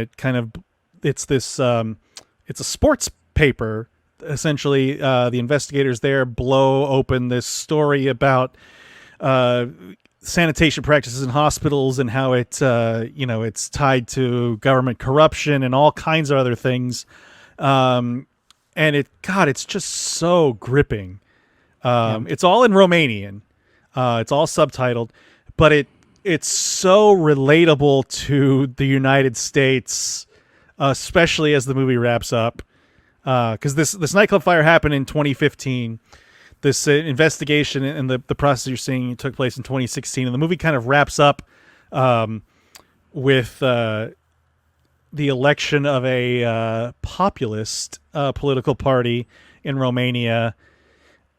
it's a sports paper. Essentially, the investigators there blow open this story about sanitation practices in hospitals and how it's tied to government corruption and all kinds of other things. And it's just so gripping. It's all in Romanian. It's all subtitled, but it's so relatable to the United States, especially as the movie wraps up. Because this nightclub fire happened in 2015. This investigation and the process you're seeing took place in 2016, and the movie kind of wraps up with the election of a populist political party in Romania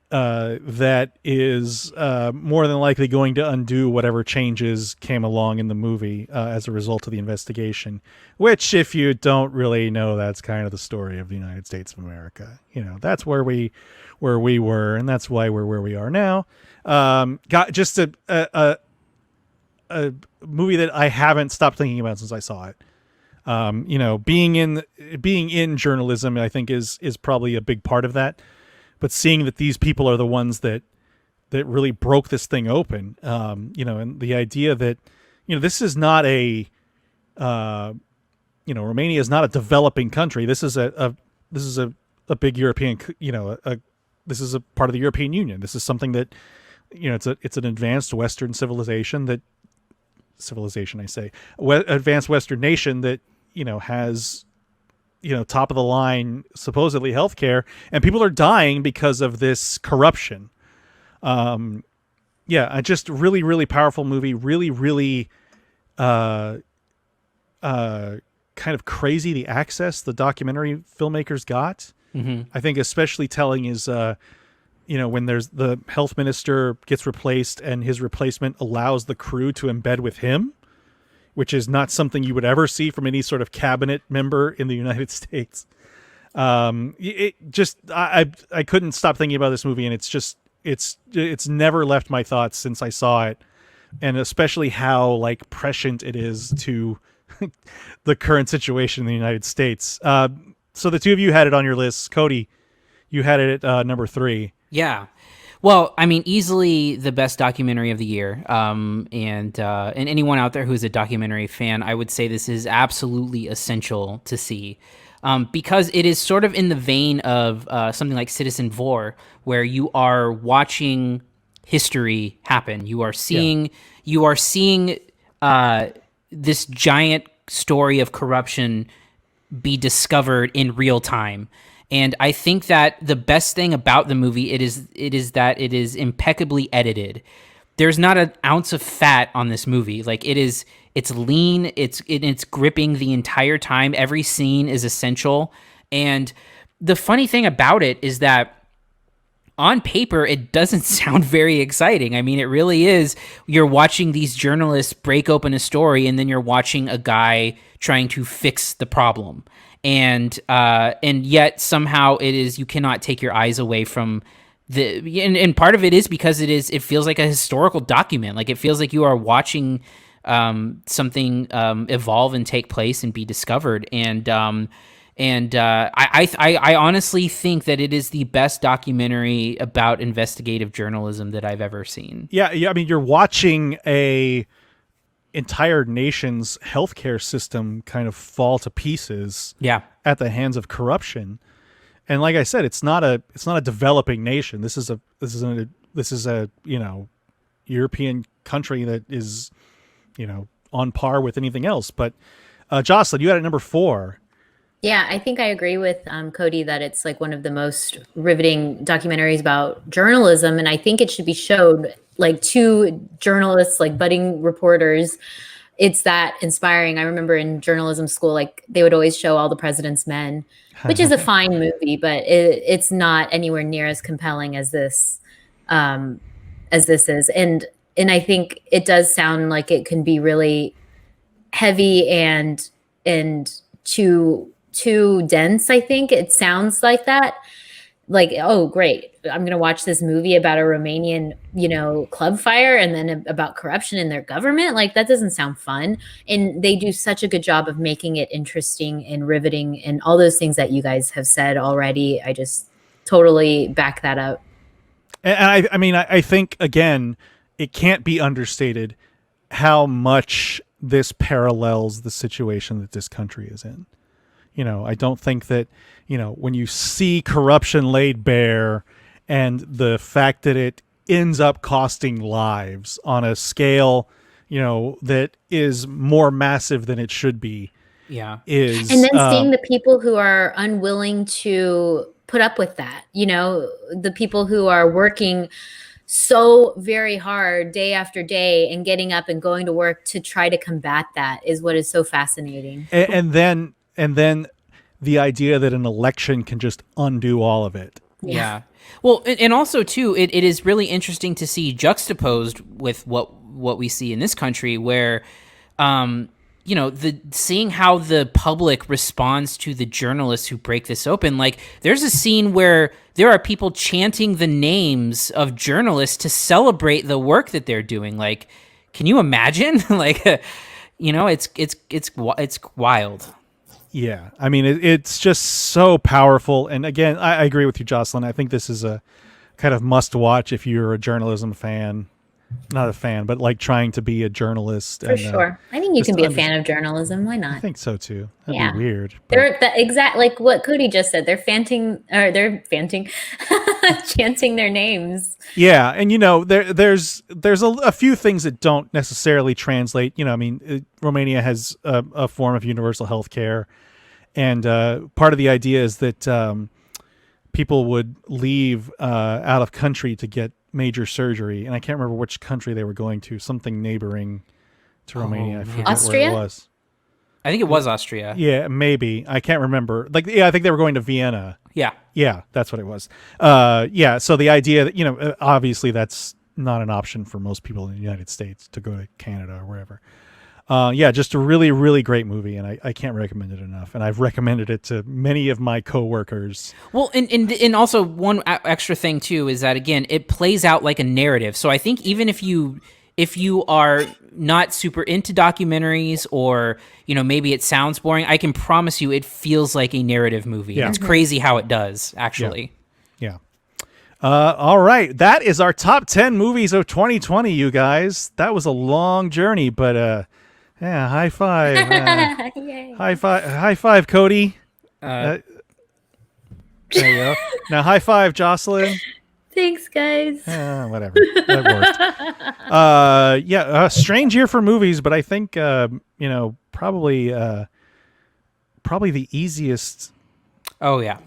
that is more than likely going to undo whatever changes came along in the movie as a result of the investigation, which, if you don't really know, that's kind of the story of the United States of America. That's where we were, and that's why we're where we are now. Got just a movie that I haven't stopped thinking about since I saw it. Being in journalism, I think is probably a big part of that. But seeing that these people are the ones that really broke this thing open, and the idea that, this is not Romania is not a developing country. This is a big European, this is a part of the European Union. This is something that, it's an advanced Western advanced Western nation that, has, top of the line, supposedly healthcare, and people are dying because of this corruption. Just really, really powerful movie. Really, really, kind of crazy the access the documentary filmmakers got. Mm-hmm. I think especially telling is, when there's the health minister gets replaced and his replacement allows the crew to embed with him, which is not something you would ever see from any sort of cabinet member in the United States. I couldn't stop thinking about this movie, and it's never left my thoughts since I saw it, and especially how prescient it is to the current situation in the United States. So the two of you had it on your list. Cody, you had it at number 3. Yeah. Well, I mean, easily the best documentary of the year. And anyone out there who's a documentary fan, I would say this is absolutely essential to see. Because it is sort of in the vein of something like Citizen Vor, where you are watching history happen. You are seeing this giant story of corruption be discovered in real time. And I think that the best thing about the movie it is that it is impeccably edited. There's not an ounce of fat on this movie. It's lean, it's gripping the entire time. Every scene is essential. And the funny thing about it is that on paper, it doesn't sound very exciting. I mean, it really is. You're watching these journalists break open a story, and then you're watching a guy trying to fix the problem. And yet somehow it is, you cannot take your eyes away from and part of it is because it feels like a historical document. Like it feels like you are watching something evolve and take place and be discovered. And I honestly think that it is the best documentary about investigative journalism that I've ever seen. Yeah. I mean, you're watching a entire nation's healthcare system kind of fall to pieces. Yeah. At the hands of corruption. And like I said, it's not a developing nation. This is a European country that is, on par with anything else. But Jocelyn, you had it number 4. Yeah, I think I agree with Cody that it's like one of the most riveting documentaries about journalism, and I think it should be showed like to journalists, like budding reporters. It's that inspiring. I remember in journalism school, like they would always show All the President's Men, which is a fine movie, but it's not anywhere near as compelling as this is. And I think it does sound like it can be really heavy and too dense. I think it sounds like that. Like, oh, great, I'm going to watch this movie about a Romanian, club fire and then about corruption in their government. Like, that doesn't sound fun. And they do such a good job of making it interesting and riveting and all those things that you guys have said already. I just totally back that up. And I think, again, it can't be understated how much this parallels the situation that this country is in. I don't think that, when you see corruption laid bare and the fact that it ends up costing lives on a scale, that is more massive than it should be. Yeah. And then seeing the people who are unwilling to put up with that, the people who are working so very hard day after day and getting up and going to work to try to combat that is what is so fascinating. And then the idea that an election can just undo all of it. Yeah. Well, and also too, it is really interesting to see juxtaposed with what we see in this country, where, seeing how the public responds to the journalists who break this open. Like, there's a scene where there are people chanting the names of journalists to celebrate the work that they're doing. Like, can you imagine? Like, it's wild. Yeah, I mean, it's just so powerful. And again, I agree with you, Jocelyn. I think this is a kind of must watch if you're a journalism fan. Not a fan, but like trying to be a journalist. For sure. I think you can be a fan of journalism. Why not? I think so too. That'd be weird. They're like what Cody just said. They're chanting their names. Yeah, and there's a few things that don't necessarily translate. Romania has a form of universal health care, and part of the idea is that people would leave out of country to get major surgery, and I can't remember which country they were going to, something neighboring to Romania. I forget Austria? where it was. I think it was Austria. Yeah, maybe. I can't remember. I think they were going to Vienna. Yeah, that's what it was. So the idea that, obviously that's not an option for most people in the United States to go to Canada or wherever. Just a really, really great movie, and I can't recommend it enough. And I've recommended it to many of my coworkers. Well, and also one extra thing too is that, again, it plays out like a narrative. So I think even if you are not super into documentaries, or maybe it sounds boring, I can promise you it feels like a narrative movie. Yeah. It's crazy how it does, actually. Yeah. All right, that is our top 10 movies of 2020, you guys. That was a long journey, but high five. High five, Cody. There you go. Now high five, Jocelyn. Thanks, guys. Whatever. That worked. Strange year for movies, but I think probably the easiest. Oh yeah.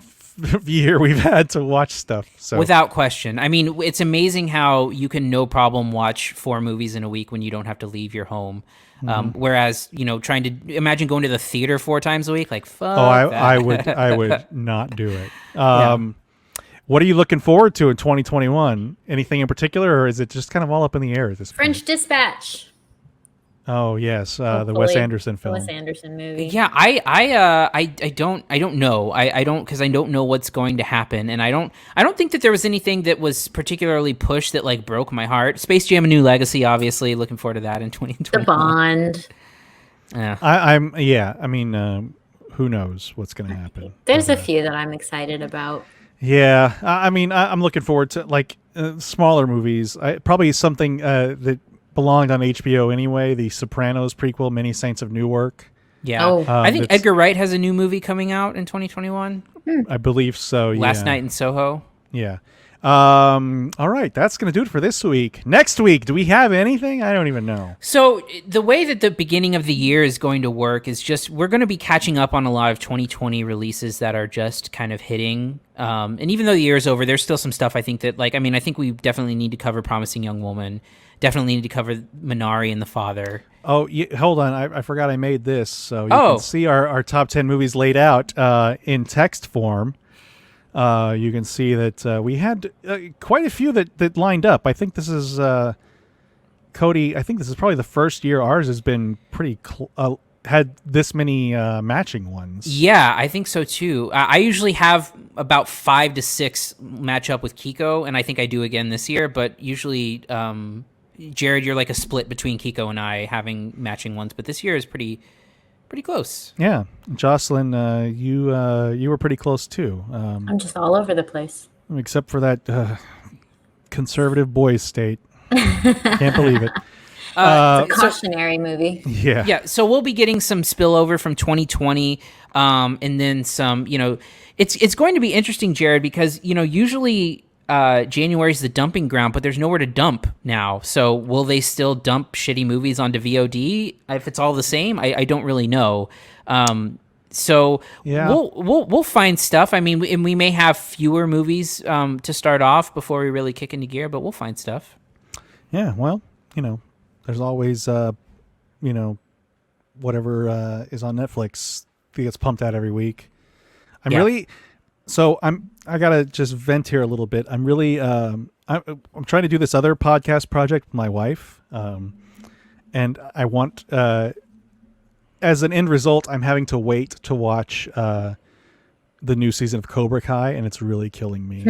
Year we've had to watch stuff. So without question. I mean, it's amazing how you can no problem watch 4 movies in a week when you don't have to leave your home. Whereas, trying to imagine going to the theater 4 times a week, like fuck. I would not do it. What are you looking forward to in 2021? Anything in particular, or is it just kind of all up in the air at this point? French Dispatch. Oh yes, the Wes Hopefully, Anderson film. Wes Anderson movie. Yeah, I don't know. I don't, because I don't know what's going to happen, and I don't think that there was anything that was particularly pushed that like broke my heart. Space Jam: A New Legacy, obviously, looking forward to that in 2020. The Bond. Yeah. I mean, who knows what's going to happen? There's a few that I'm excited about. Yeah, I mean, I'm looking forward to like smaller movies. Probably something that belonged on HBO anyway. The Sopranos prequel, Many Saints of Newark. Yeah, I think Edgar Wright has a new movie coming out in 2021. I believe so. Yeah. Last Night in Soho. Yeah. All right, that's going to do it for this week. Next week, do we have anything? I don't even know. So the way that the beginning of the year is going to work is just we're going to be catching up on a lot of 2020 releases that are just kind of hitting. And even though the year is over, there's still some stuff I think that, like, I mean, I think we definitely need to cover Promising Young Woman. Definitely need to cover Minari and The Father. Oh, hold on. I forgot I made this. So you can see our top 10 movies laid out in text form. You can see that we had quite a few that lined up. I think this is, Cody, I think this is probably the first year ours has been pretty, had this many matching ones. Yeah, I think so too. I usually have about 5 to 6 match up with Kiko, and I think I do again this year, but usually, Jerrod, you're like a split between Kiko and I having matching ones, but this year is pretty close. Yeah. Jocelyn, you were pretty close too. I'm just all over the place. Except for that conservative boys state. Can't believe it. It's a cautionary movie. Yeah. Yeah. So we'll be getting some spillover from 2020, and then some, it's going to be interesting, Jerrod, because, usually January is the dumping ground, but there's nowhere to dump now. So will they still dump shitty movies onto VOD if it's all the same? I don't really know. So yeah. we'll find stuff. I mean, we may have fewer movies to start off before we really kick into gear, but we'll find stuff. Yeah. Well, there's always whatever is on Netflix that gets pumped out every week. I gotta just vent here a little bit. I'm really I'm trying to do this other podcast project with my wife, and I want as an end result, I'm having to wait to watch the new season of Cobra Kai, and it's really killing me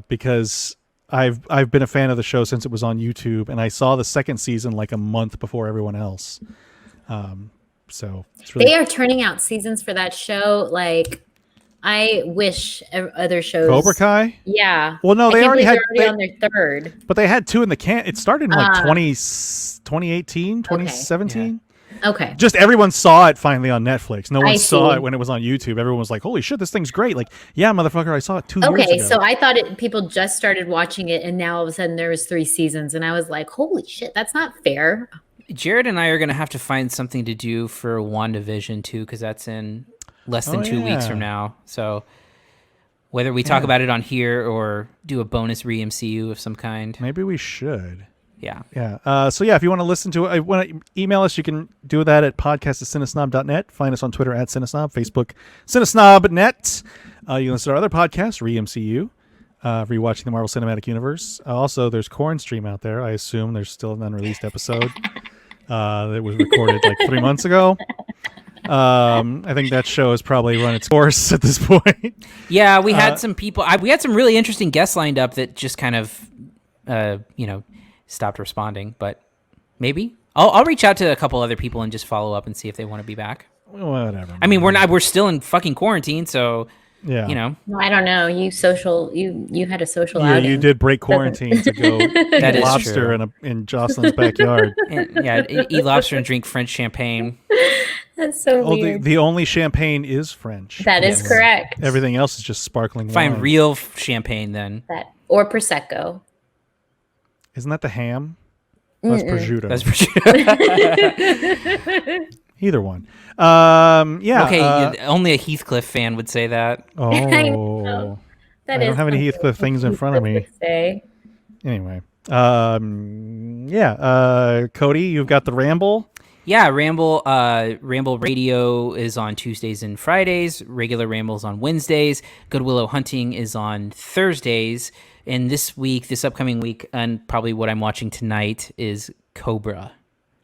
because I've been a fan of the show since it was on YouTube, and I saw the second season like a month before everyone else. So it's really... They are turning out seasons for that show. Like, I wish other shows. Cobra Kai? Yeah. Well, no, they already had. They're on their third. But they had 2 in the can. It started in like 2018, 2017. Okay. Just everyone saw it finally on Netflix. No one saw it when it was on YouTube. Everyone was like, "Holy shit, this thing's great!" Like, yeah, motherfucker, I saw it 2 years ago. Okay, so I thought people just started watching it, and now all of a sudden there was 3 seasons, and I was like, "Holy shit, that's not fair." Jerrod and I are going to have to find something to do for WandaVision too, because that's in less than 2 weeks from now. So whether we talk about it on here or do a bonus re-MCU of some kind. Maybe we should. Yeah. Yeah. So yeah, if you want to listen to it, want to email us, you can do that at podcast@cinesnob.net. Find us on Twitter @cinesnob, Facebook CineSnobNet. You can listen to our other podcasts, re-MCU, rewatching the Marvel Cinematic Universe. Also, there's Corn Stream out there. I assume there's still an unreleased episode that was recorded like 3 months ago. I think that show has probably run its course at this point. Yeah, we had some people. We had some really interesting guests lined up that just kind of, stopped responding. But maybe I'll reach out to a couple other people and just follow up and see if they want to be back. Whatever. I mean, we're still in fucking quarantine, so yeah. No, I don't know. You had a social outing. Yeah, you did break quarantine to go eat lobster in Jocelyn's backyard. Eat lobster and drink French champagne. That's so weird. The only champagne is French. That is correct. Everything else is just sparkling wine. Find real champagne then. Or Prosecco. Isn't that the ham? That's prosciutto. That's prosciutto. Either one. Yeah. Okay, only a Heathcliff fan would say that. Oh. I know. I don't have any Heathcliff things in front of me. Anyway. Cody, you've got the Ramble. Yeah, Ramble Radio is on Tuesdays and Fridays. Regular Rambles on Wednesdays. Good Willow Hunting is on Thursdays. And this upcoming week, and probably what I'm watching tonight is Cobra.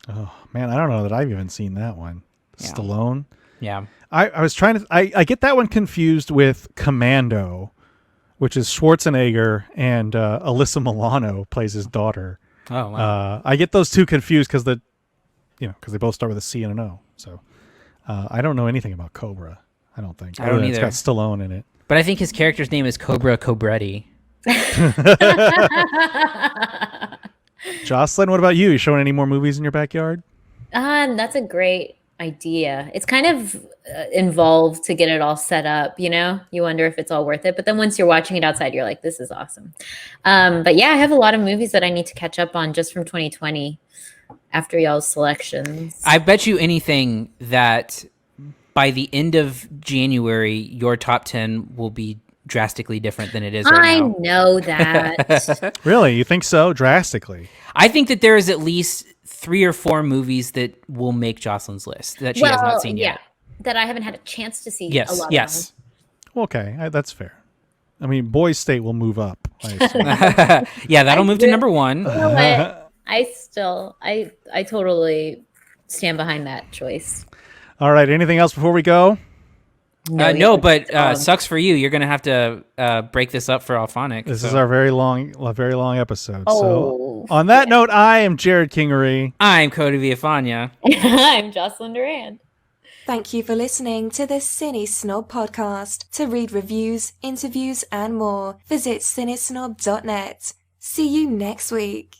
Oh man, I don't know that I've even seen that one. Yeah. Stallone. Yeah. I was trying to. I get that one confused with Commando, which is Schwarzenegger and Alyssa Milano plays his daughter. Oh wow. I get those two confused because they both start with a C and an O. So I don't know anything about Cobra. I don't think. I don't It's either. got Stallone in it. But I think his character's name is Cobra Cobretti. Jocelyn, what about you? You showing any more movies in your backyard? That's a great idea. It's kind of involved to get it all set up, you wonder if it's all worth it. But then once you're watching it outside, you're like, this is awesome. But yeah, I have a lot of movies that I need to catch up on just from 2020 after y'all's selections. I bet you anything that by the end of January, your top 10 will be drastically different than it is right now. I know that. Really? You think so? Drastically? I think that there is at least 3 or 4 movies that will make Jocelyn's list that she has not seen yet. That I haven't had a chance to see. Yes, a lot yes. Well, okay, that's fair. I mean, Boys State will move up. I assume. Yeah, that'll move to number 1. You know what? I totally stand behind that choice. All right. Anything else before we go? No, but sucks for you. You're going to have to break this up for Alphonic. This is our very long episode. Oh, so on that note, I am Jerrod Kingery. I'm Cody Villafana. I'm Jocelyn Durand. Thank you for listening to the CineSnob Podcast. To read reviews, interviews, and more, visit cinesnob.net. See you next week.